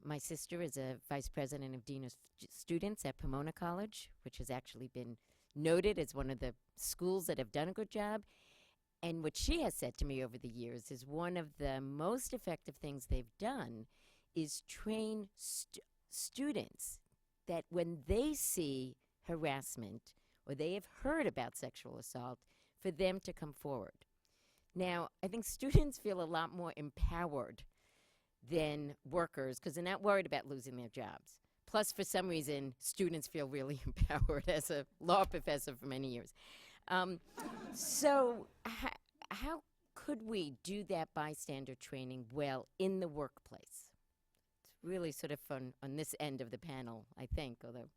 Speaker 4: My sister is a vice president of Dean of Students at Pomona College, which has actually been noted as one of the schools that have done a good job. And what she has said to me over the years is one of the most effective things they've done is train students that when they see harassment or they have heard about sexual assault, for them to come forward. Now, I think students feel a lot more empowered than workers because they're not worried about losing their jobs. Plus, for some reason, students feel really empowered as a law professor for many years. So how could we do that bystander training well in the workplace? It's really sort of fun on this end of the panel, I think, although.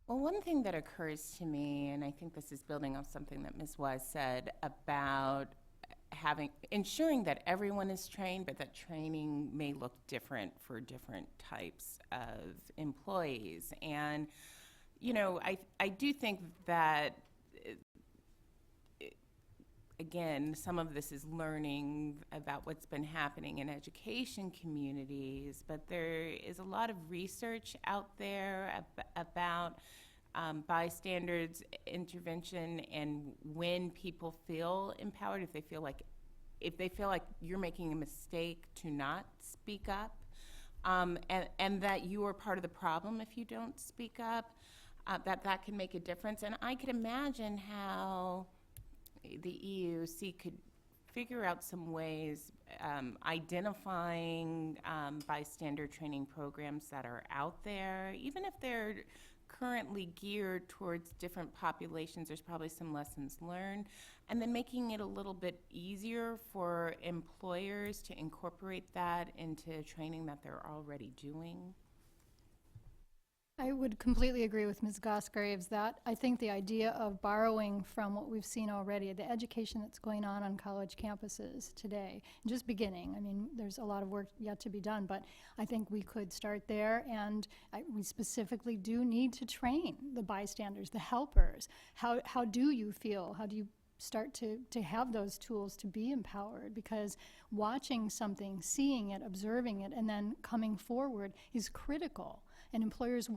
Speaker 12: Well, one thing that occurs to me, and I think this is building off something that Ms. Wise said about ensuring that everyone is trained, but that training may look different for different types of employees. And, you know, I do think that, again, some of this is learning about what's been happening in education communities, but there is a lot of research out there about bystanders intervention and when people feel empowered, if they feel like you're making a mistake to not speak up, and that you are part of the problem if you don't speak up, that can make a difference. And I could imagine how the EEOC could figure out some ways identifying bystander training programs that are out there, even if they're currently geared towards different populations. There's probably some lessons learned, and then making it a little bit easier for employers to incorporate that into training that they're already doing.
Speaker 11: I would completely agree with Ms. Gosgraves that I think the idea of borrowing from what we've seen already, the education that's going on college campuses today, just beginning. I mean, there's a lot of work yet to be done, but I think we could start there, and we specifically do need to train the bystanders, the helpers. How do you feel? How do you start to have those tools to be empowered? Because watching something, seeing it, observing it, and then coming forward is critical. And employers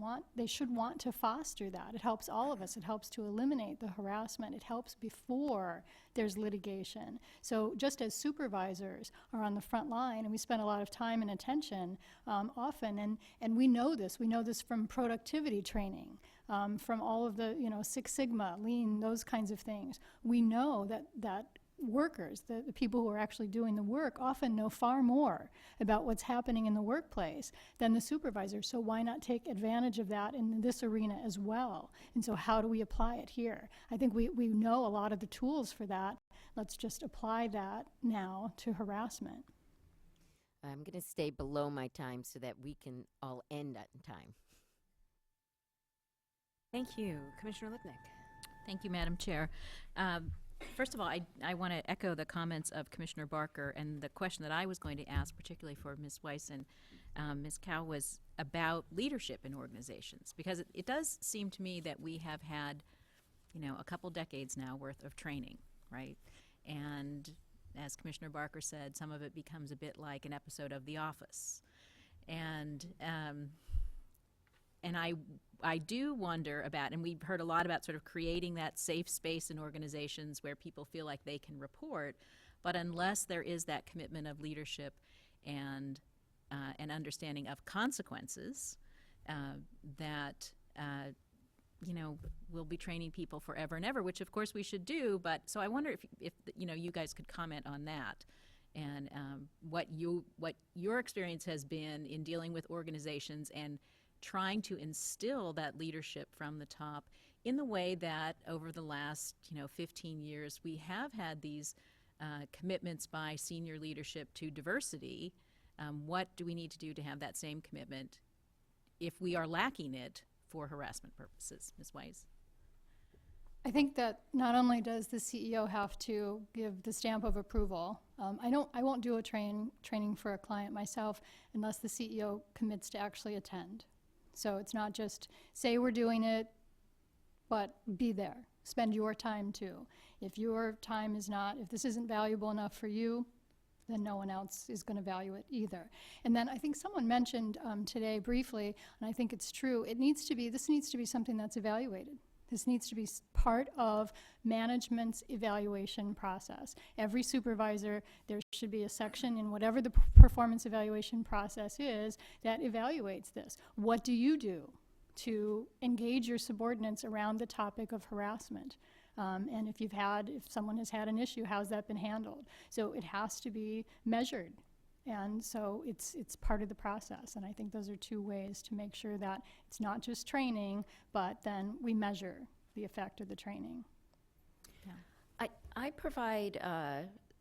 Speaker 11: should want to foster that. It helps all of us. It helps to eliminate the harassment. It helps before there's litigation. So just as supervisors are on the front line, and we spend a lot of time and attention often, and we know this. We know this from productivity training, from all of the, Six Sigma, Lean, those kinds of things. We know that workers, the people who are actually doing the work, often know far more about what's happening in the workplace than the supervisor. So why not take advantage of that in this arena as well? And so how do we apply it here? I think we know a lot of the tools for that. Let's just apply that now to harassment.
Speaker 4: I'm going to stay below my time so that we can all end on time.
Speaker 1: Thank you. Commissioner Lipnic.
Speaker 5: Thank you, Madam Chair. First of all, I want to echo the comments of Commissioner Barker, and the question that I was going to ask, particularly for Ms. Weiss and Ms. Cow, was about leadership in organizations, because it does seem to me that we have had, a couple decades now worth of training, right? And as Commissioner Barker said, some of it becomes a bit like an episode of The Office. And I do wonder about, and we've heard a lot about sort of creating that safe space in organizations where people feel like they can report, but unless there is that commitment of leadership and an understanding of consequences, we'll be training people forever and ever, which of course we should do. But so I wonder if you guys could comment on that, and what your experience has been in dealing with organizations and trying to instill that leadership from the top in the way that over the last 15 years we have had these commitments by senior leadership to diversity. What do we need to do to have that same commitment if we are lacking it for harassment purposes? Ms. Weiss?
Speaker 11: I think that not only does the CEO have to give the stamp of approval, I won't do a training for a client myself unless the CEO commits to actually attend. So it's not just say we're doing it, but be there. Spend your time too. If your time is not, if this isn't valuable enough for you, then no one else is going to value it either. And then I think someone mentioned today briefly, and I think it's true, this needs to be something that's evaluated. This needs to be part of management's evaluation process. Every supervisor, there should be a section in whatever the performance evaluation process is that evaluates this. What do you do to engage your subordinates around the topic of harassment? And if someone has had an issue, how's that been handled? So it has to be measured. And so it's part of the process. And I think those are two ways to make sure that it's not just training, but then we measure the effect of the training.
Speaker 13: Yeah. I provide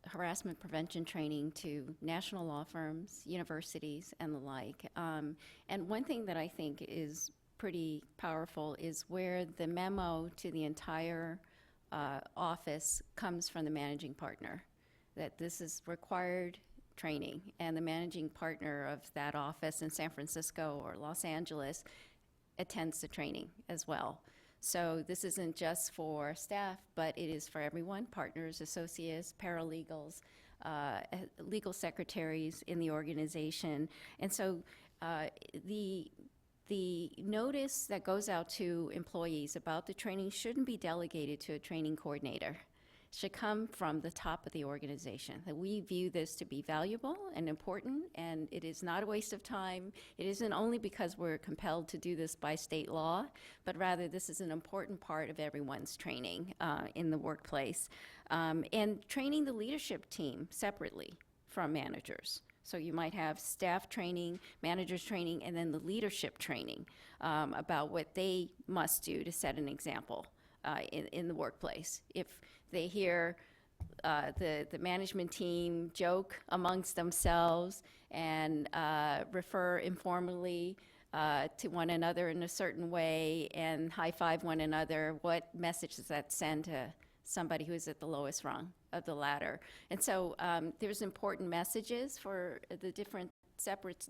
Speaker 13: harassment prevention training to national law firms, universities, and the like. And one thing that I think is pretty powerful is where the memo to the entire office comes from the managing partner, that this is required training, and the managing partner of that office in San Francisco or Los Angeles attends the training as well. So this isn't just for staff, but it is for everyone, partners, associates, paralegals, legal secretaries in the organization. And so the notice that goes out to employees about the training shouldn't be delegated to a training coordinator. Should come from the top of the organization, that we view this to be valuable and important, and it is not a waste of time. It isn't only because we're compelled to do this by state law, but rather this is an important part of everyone's training in the workplace. And training the leadership team separately from managers. So you might have staff training, managers training, and then the leadership training about what they must do to set an example in the workplace. If they hear the management team joke amongst themselves and refer informally to one another in a certain way and high-five one another, what message does that send to somebody who is at the lowest rung of the ladder? And so there's important messages for the different separate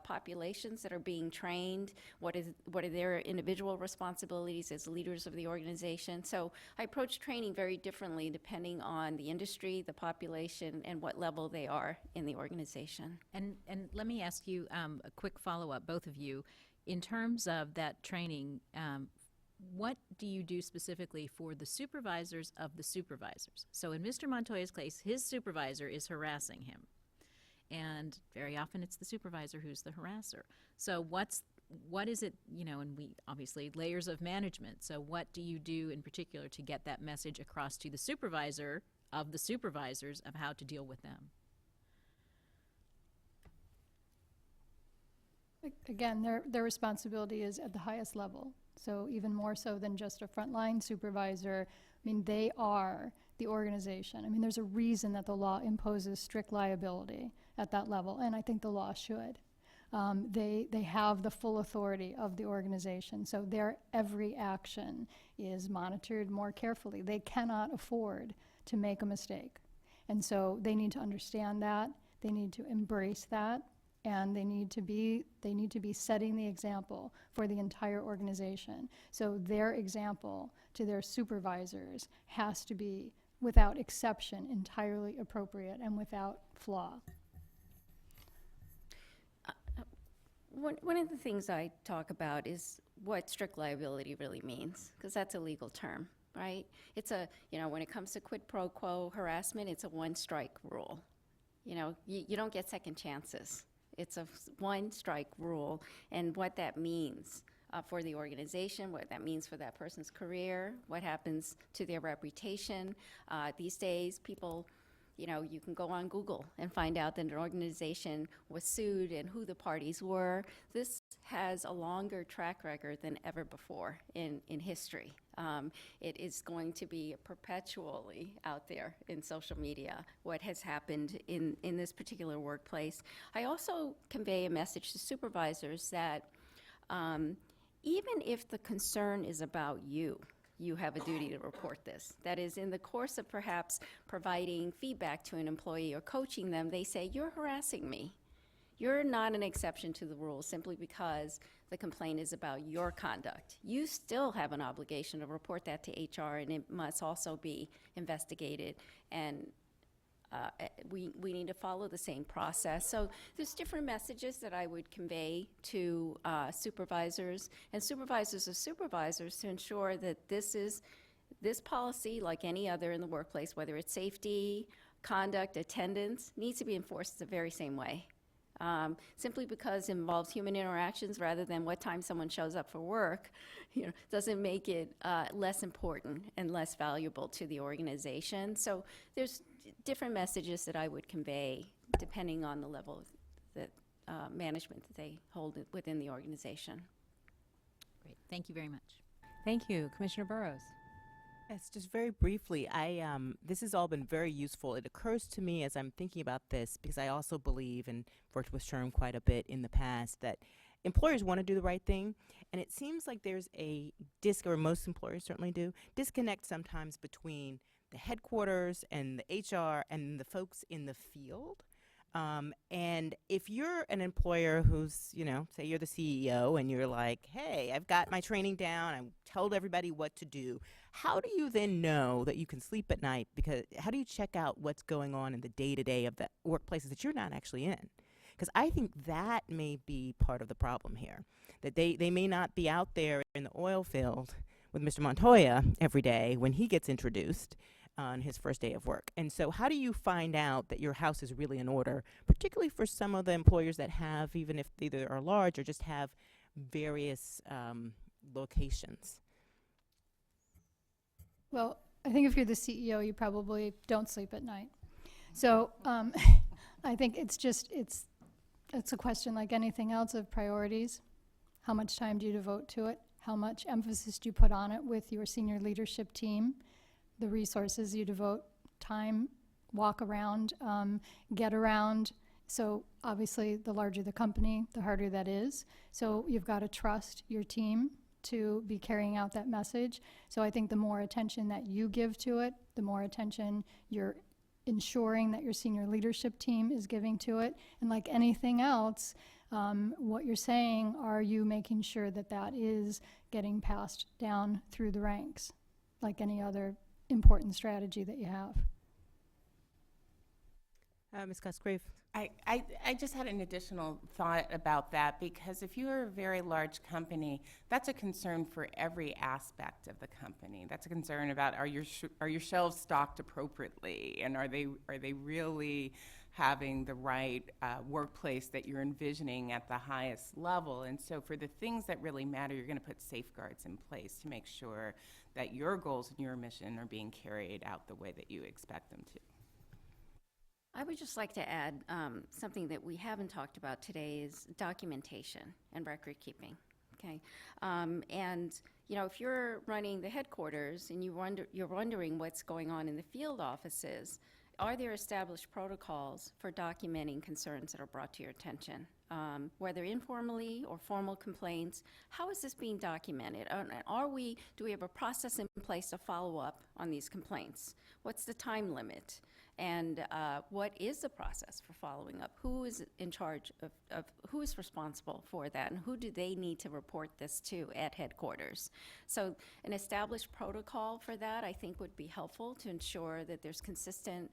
Speaker 13: populations that are being trained. What are their individual responsibilities as leaders of the organization? So I approach training very differently depending on the industry, the population, and what level they are in the organization.
Speaker 5: And let me ask you a quick follow-up, both of you. In terms of that training, what do you do specifically for the supervisors of the supervisors? So in Mr. Montoya's case, his supervisor is harassing him. And very often it's the supervisor who's the harasser. So what is it, and we obviously layers of management. So what do you do in particular to get that message across to the supervisor of the supervisors of how to deal with them?
Speaker 11: Again, their responsibility is at the highest level. So even more so than just a frontline supervisor. I mean, they are the organization. I mean, there's a reason that the law imposes strict liability at that level, and I think the law should. They have the full authority of the organization, so their every action is monitored more carefully. They cannot afford to make a mistake, and so they need to understand that. They need to embrace that, and they need to be setting the example for the entire organization. So their example to their supervisors has to be, without exception, entirely appropriate and without flaw.
Speaker 13: One of the things I talk about is what strict liability really means, because that's a legal term, right? It's when it comes to quid pro quo harassment, it's a one-strike rule. You don't get second chances. It's a one-strike rule, and what that means for the organization, what that means for that person's career, what happens to their reputation. These days, people, you can go on Google and find out that an organization was sued and who the parties were. This has a longer track record than ever before in history. It is going to be perpetually out there in social media, what has happened in this particular workplace. I also convey a message to supervisors that even if the concern is about you, you have a duty to report this. That is, in the course of perhaps providing feedback to an employee or coaching them, they say, "You're harassing me." You're not an exception to the rule simply because the complaint is about your conduct. You still have an obligation to report that to HR, and it must also be investigated. And we need to follow the same process. So there's different messages that I would convey to supervisors and supervisors of supervisors to ensure that this policy, like any other in the workplace, whether it's safety, conduct, attendance, needs to be enforced the very same way. Simply because it involves human interactions rather than what time someone shows up for work, doesn't make it less important and less valuable to the organization. So there's different messages that I would convey depending on the level of the management that they hold within the organization.
Speaker 5: Great, thank you very much.
Speaker 1: Thank you. Commissioner Burrows.
Speaker 6: Yes, just very briefly, this has all been very useful. It occurs to me as I'm thinking about this, because I also believe and worked with SHRM quite a bit in the past, that employers want to do the right thing, and it seems like there's a or most employers certainly do, disconnect sometimes between the headquarters and the HR and the folks in the field. And if you're an employer who's, say you're the CEO and you're like, hey, I've got my training down, I've told everybody what to do, how do you then know that you can sleep at night? Because how do you check out what's going on in the day-to-day of the workplaces that you're not actually in? Because I think that may be part of the problem here, that they may not be out there in the oil field with Mr. Montoya every day when he gets introduced on his first day of work. And so how do you find out that your house is really in order, particularly for some of the employers that have, even if they either are large or just have various locations?
Speaker 11: Well, I think if you're the CEO, you probably don't sleep at night. So I think it's a question like anything else of priorities. How much time do you devote to it? How much emphasis do you put on it with your senior leadership team? The resources you devote, time, walk around, get around, So obviously, the larger the company, the harder that is. So you've got to trust your team to be carrying out that message. So I think the more attention that you give to it, the more attention you're ensuring that your senior leadership team is giving to it. And like anything else, what you're saying, are you making sure that that is getting passed down through the ranks, like any other important strategy that you have?
Speaker 6: Ms. Cosgrave.
Speaker 12: I just had an additional thought about that, because if you're a very large company, that's a concern for every aspect of the company. That's a concern about, are your shelves stocked appropriately, and are they really having the right workplace that you're envisioning at the highest level? And so for the things that really matter, you're going to put safeguards in place to make sure that your goals and your mission are being carried out the way that you expect them to.
Speaker 13: I would just like to add something that we haven't talked about today is documentation and record keeping. Okay, and you know, if you're running the headquarters and you're wondering what's going on in the field offices, are there established protocols for documenting concerns that are brought to your attention, whether informally or formal complaints? How is this being documented? Do we have a process in place to follow up on these complaints? What's the time limit? And what is the process for following up? Who is in charge of who is responsible for that, and who do they need to report this to at headquarters? So an established protocol for that, I think, would be helpful to ensure that there's consistent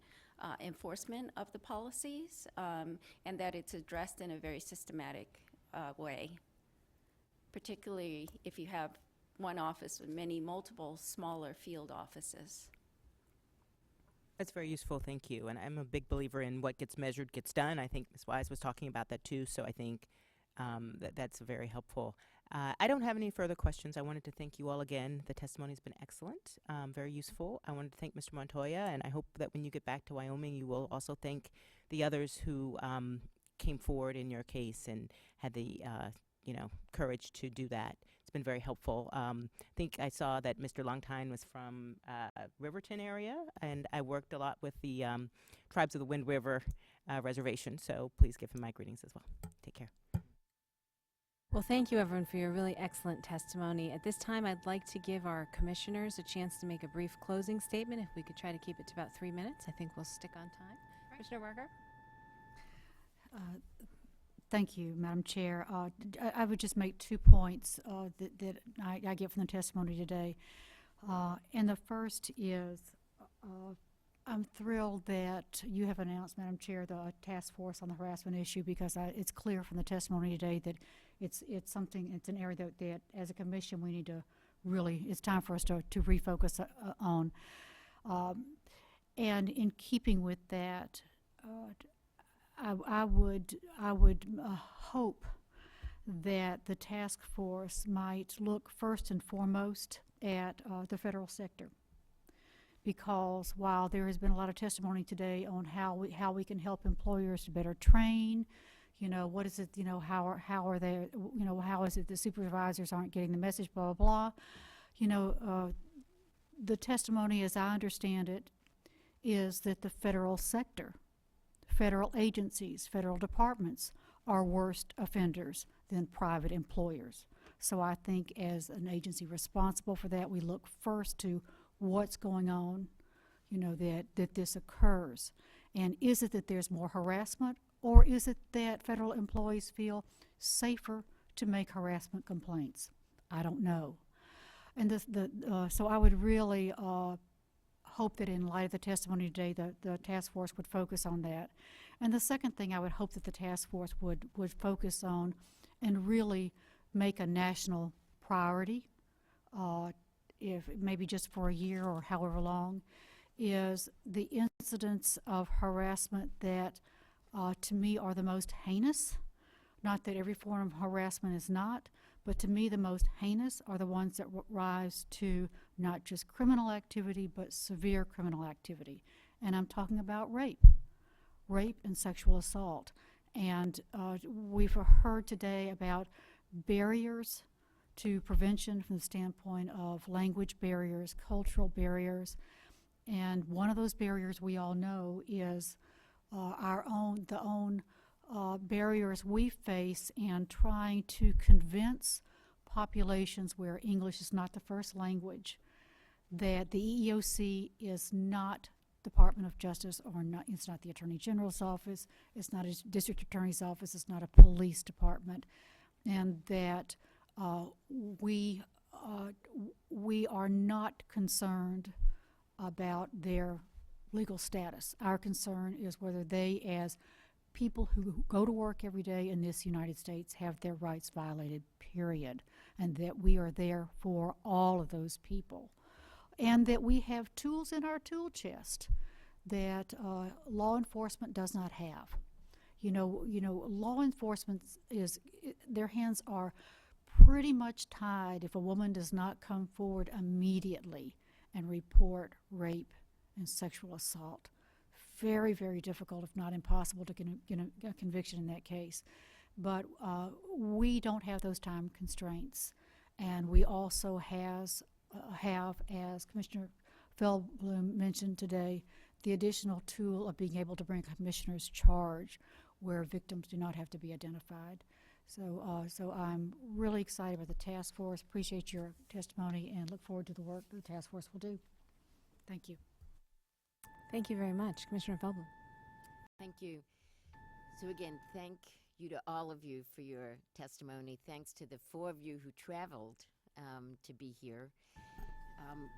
Speaker 13: enforcement of the policies, and that it's addressed in a very systematic way, particularly if you have one office with multiple smaller field offices.
Speaker 6: That's very useful, thank you. And I'm a big believer in what gets measured gets done. I think Ms. Wise was talking about that too, so I think that's very helpful. I don't have any further questions. I wanted to thank you all again. The testimony has been excellent, very useful. I wanted to thank Mr. Montoya, and I hope that when you get back to Wyoming, you will also thank the others who came forward in your case and had the courage to do that. It's been very helpful. I think I saw that Mr. Longtine was from Riverton area, and I worked a lot with the Tribes of the Wind River Reservation, so please give him my greetings as well. Take care.
Speaker 1: Well, thank you, everyone, for your really excellent testimony. At this time, I'd like to give our commissioners a chance to make a brief closing statement. If we could try to keep it to about 3 minutes, I think we'll stick on time. Commissioner Barker?
Speaker 3: Thank you, Madam Chair. I would just make 2 points that I get from the testimony today. And the first is I'm thrilled that you have announced, Madam Chair, the task force on the harassment issue, because it's clear from the testimony today that it's an area that as a commission we need to really, it's time for us to refocus on. And in keeping with that, I would hope that the task force might look first and foremost at the federal sector, because while there has been a lot of testimony today on how we can help employers to better train, what is it, how are they, how is it the supervisors aren't getting the message, blah blah blah. The testimony, as I understand it, is that the federal sector, federal agencies, federal departments are worse offenders than private employers. So I think as an agency responsible for that, we look first to what's going on, that this occurs. And is it that there's more harassment, or is it that federal employees feel safer to make harassment complaints? I don't know. And so I would really hope that in light of the testimony today, the task force would focus on that. And the second thing I would hope that the task force would focus on and really make a national priority, if maybe just for a year or however long, is the incidents of harassment that to me are the most heinous. Not that every form of harassment is not, but to me the most heinous are the ones that rise to not just criminal activity, but severe criminal activity. And I'm talking about rape and sexual assault. And we've heard today about barriers to prevention from the standpoint of language barriers, cultural barriers. And one of those barriers we all know is the own barriers we face in trying to convince populations where English is not the first language that the EEOC is not Department of Justice, or not, it's not the Attorney General's office, it's not a district attorney's office, it's not a police department, and that we are not concerned about their legal status. Our concern is whether they, as people who go to work every day in this United States, have their rights violated, period, and that we are there for all of those people. And that we have tools in our tool chest that law enforcement does not have. You know, law enforcement their hands are pretty much tied if a woman does not come forward immediately and report rape and sexual assault. Very, very difficult, if not impossible, to get a conviction in that case. But we don't have those time constraints. And we also have, as Commissioner Feldblum mentioned today, the additional tool of being able to bring a commissioner's charge where victims do not have to be identified. So I'm really excited about the task force, appreciate your testimony, and look forward to the work the task force will do. Thank you.
Speaker 1: Thank you very much, Commissioner Feldblum.
Speaker 4: Thank you. So again, thank you to all of you for your testimony. Thanks to the 4 of you who traveled to be here.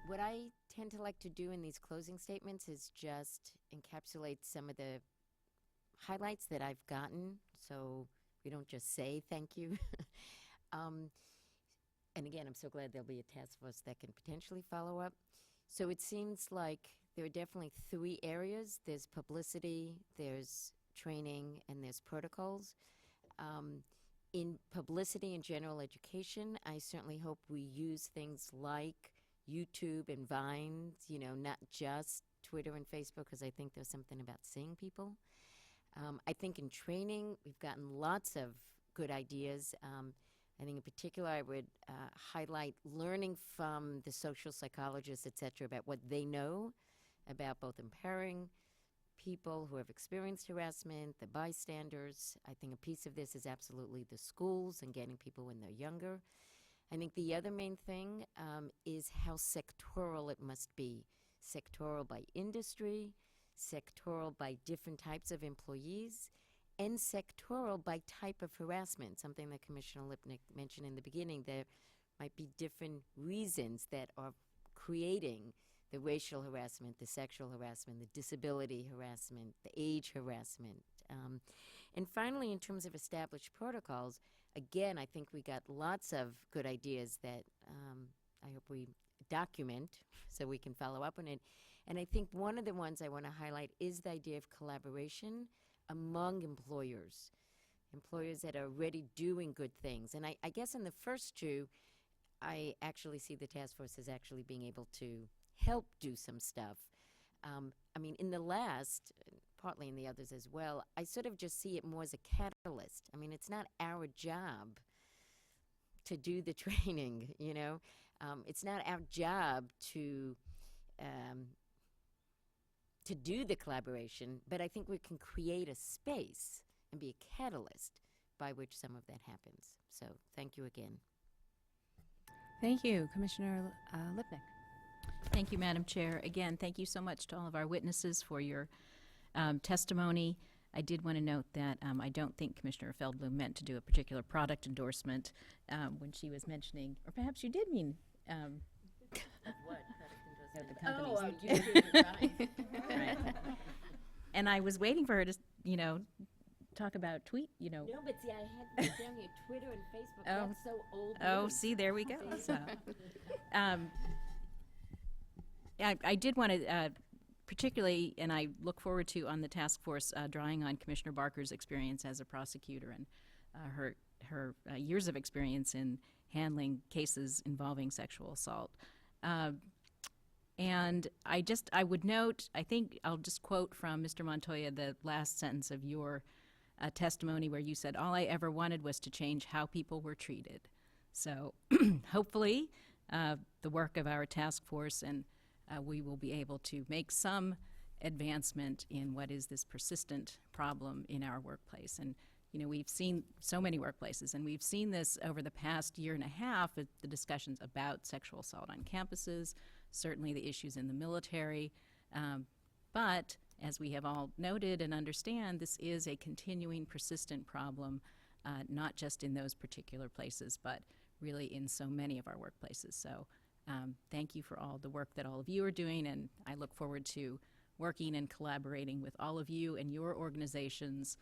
Speaker 4: What I tend to like to do in these closing statements is just encapsulate some of the highlights that I've gotten, so we don't just say thank you. And again, I'm so glad there'll be a task force that can potentially follow up. So it seems like there are definitely 3 areas. There's publicity, there's training, and there's protocols. In publicity and general education, I certainly hope we use things like YouTube and Vine, you know, not just Twitter and Facebook, because I think there's something about seeing people. I think in training, we've gotten lots of good ideas. I think in particular, I would highlight learning from the social psychologists, et cetera, about what they know about both empowering people who have experienced harassment, the bystanders. I think a piece of this is absolutely the schools and getting people when they're younger. I think the other main thing is how sectoral it must be. Sectoral by industry, sectoral by different types of employees, and sectoral by type of harassment, something that Commissioner Lipnic mentioned in the beginning. There might be different reasons that are creating the racial harassment, the sexual harassment, the disability harassment, the age harassment. And finally, in terms of established protocols, again, I think we got lots of good ideas that I hope we document so we can follow up on it. And I think one of the ones I want to highlight is the idea of collaboration among employers that are already doing good things. And I guess in the first 2, I actually see the task force as actually being able to help do some stuff. I mean, in the last, partly in the others as well, I sort of just see it more as a catalyst. I mean, it's not our job to do the training, you know. It's not our job to do the collaboration, but I think we can create a space and be a catalyst by which some of that happens. So thank you again.
Speaker 1: Thank you, Commissioner Lipnic.
Speaker 5: Thank you, Madam Chair. Again, thank you so much to all of our witnesses for your testimony. I did want to note that I don't think Commissioner Feldblum meant to do a particular product endorsement when she was mentioning, or perhaps you did mean
Speaker 4: What?
Speaker 5: the companies. Right. And I was waiting for her to, you know, talk about tweet, you know.
Speaker 4: No, but see, I had down here Twitter and Facebook.
Speaker 5: Oh.
Speaker 4: That's so old.
Speaker 5: Oh,
Speaker 4: news.
Speaker 5: see, there we go. So, I did want to particularly, and I look forward to on the task force drawing on Commissioner Barker's experience as a prosecutor and her years of experience in handling cases involving sexual assault. And I would note, I think I'll just quote from Mr. Montoya the last sentence of your testimony where you said, all I ever wanted was to change how people were treated. So hopefully the work of our task force and we will be able to make some advancement in what is this persistent problem in our workplace. And we've seen so many workplaces, and we've seen this over the past year and a half with the discussions about sexual assault on campuses, certainly the issues in the military. But as we have all noted and understand, this is a continuing, persistent problem, not just in those particular places, but really in so many of our workplaces. So thank you for all the work that all of you are doing, and I look forward to working and collaborating with all of you and your organizations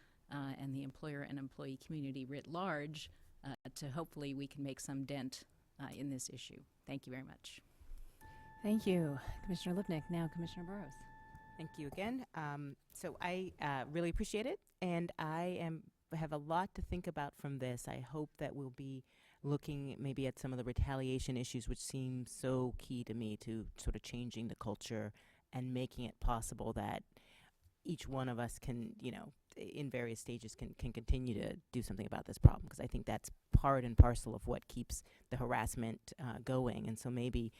Speaker 5: and the employer and employee community writ large to hopefully we can make some dent in this issue. Thank you very much.
Speaker 1: Thank you, Commissioner Lipnic. Now, Commissioner Burrows.
Speaker 6: Thank you again. So I really appreciate it, and I have a lot to think about from this. I hope that we'll be looking maybe at some of the retaliation issues, which seem so key to me to sort of changing the culture and making it possible that each one of us can, in various stages can continue to do something about this problem, because I think that's part and parcel of what keeps the harassment going. And so maybe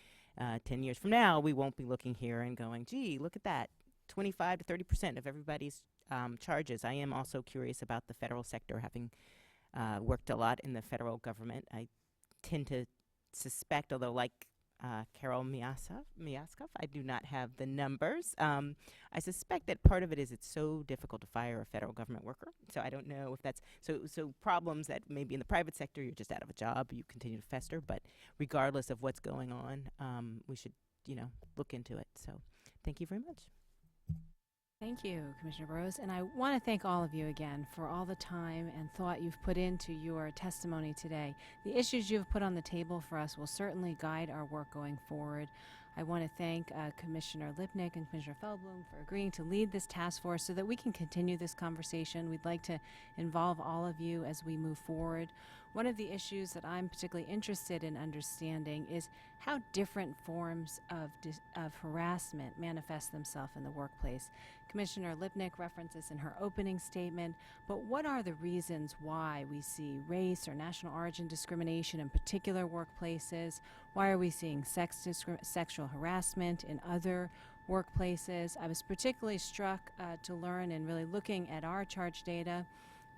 Speaker 6: 10 years from now, we won't be looking here and going, gee, look at that, 25 to 30% of everybody's charges. I am also curious about the federal sector, having worked a lot in the federal government. I tend to suspect, although like Carol Miaskoff, I do not have the numbers. I suspect that part of it is it's so difficult to fire a federal government worker. So I don't know if that's, so problems that maybe in the private sector, you're just out of a job, you continue to fester, but regardless of what's going on, we should, look into it. So thank you very much.
Speaker 1: Thank you, Commissioner Burrows. And I want to thank all of you again for all the time and thought you've put into your testimony today. The issues you've put on the table for us will certainly guide our work going forward. I want to thank Commissioner Lipnic and Commissioner Feldblum for agreeing to lead this task force so that we can continue this conversation. We'd like to involve all of you as we move forward. One of the issues that I'm particularly interested in understanding is how different forms of harassment manifest themselves in the workplace. Commissioner Lipnic referenced this in her opening statement, but what are the reasons why we see race or national origin discrimination in particular workplaces? Why are we seeing sexual harassment in other workplaces? I was particularly struck to learn, and really looking at our charge data,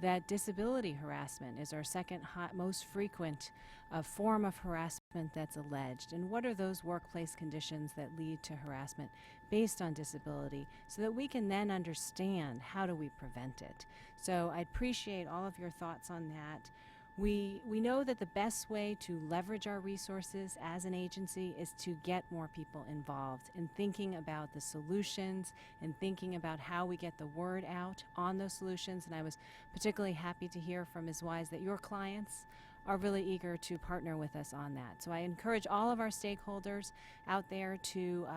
Speaker 1: that disability harassment is our second most frequent form of harassment that's alleged. And what are those workplace conditions that lead to harassment based on disability, so that we can then understand how do we prevent it. So I appreciate all of your thoughts on that. We know that the best way to leverage our resources as an agency is to get more people involved in thinking about the solutions and thinking about how we get the word out on those solutions. And I was particularly happy to hear from Ms. Wise that your clients are really eager to partner with us on that. So I encourage all of our stakeholders out there to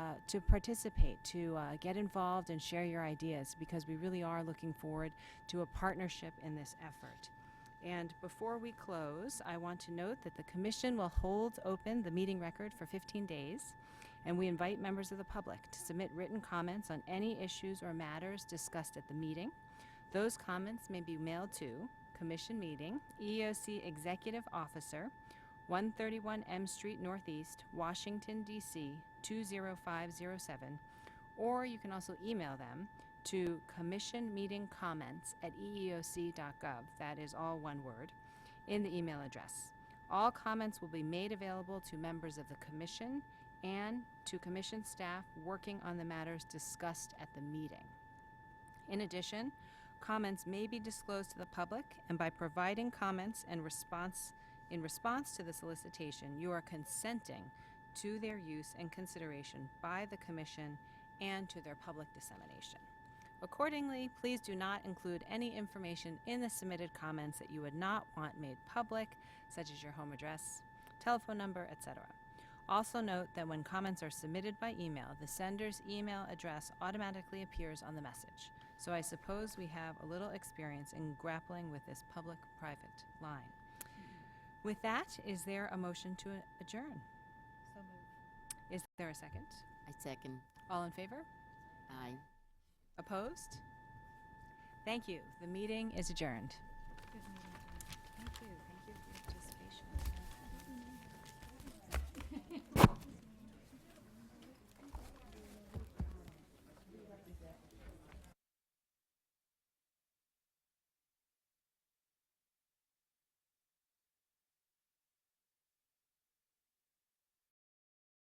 Speaker 1: participate, to get involved and share your ideas, because we really are looking forward to a partnership in this effort. And before we close, I want to note that the Commission will hold open the meeting record for 15 days, and we invite members of the public to submit written comments on any issues or matters discussed at the meeting. Those comments may be mailed to Commission Meeting, EEOC Executive Officer, 131 M Street Northeast, Washington, D.C. 20507, or you can also email them to commissionmeetingcomments@eeoc.gov. That is all one word in the email address. All comments will be made available to members of the Commission and to Commission staff working on the matters discussed at the meeting. In addition, comments may be disclosed to the public, and by providing comments and in response to the solicitation, you are consenting to their use and consideration by the Commission and to their public dissemination. Accordingly, please do not include any information in the submitted comments that you would not want made public, such as your home address, telephone number, etc. Also note that when comments are submitted by email, the sender's email address automatically appears on the message. So I suppose we have a little experience in grappling with this public-private line. With that, is there a motion to adjourn?
Speaker 4: So moved.
Speaker 1: Is there a second?
Speaker 4: I second.
Speaker 1: All in favor?
Speaker 4: Aye.
Speaker 1: Opposed? Thank you. The meeting is adjourned.
Speaker 3: Good meeting.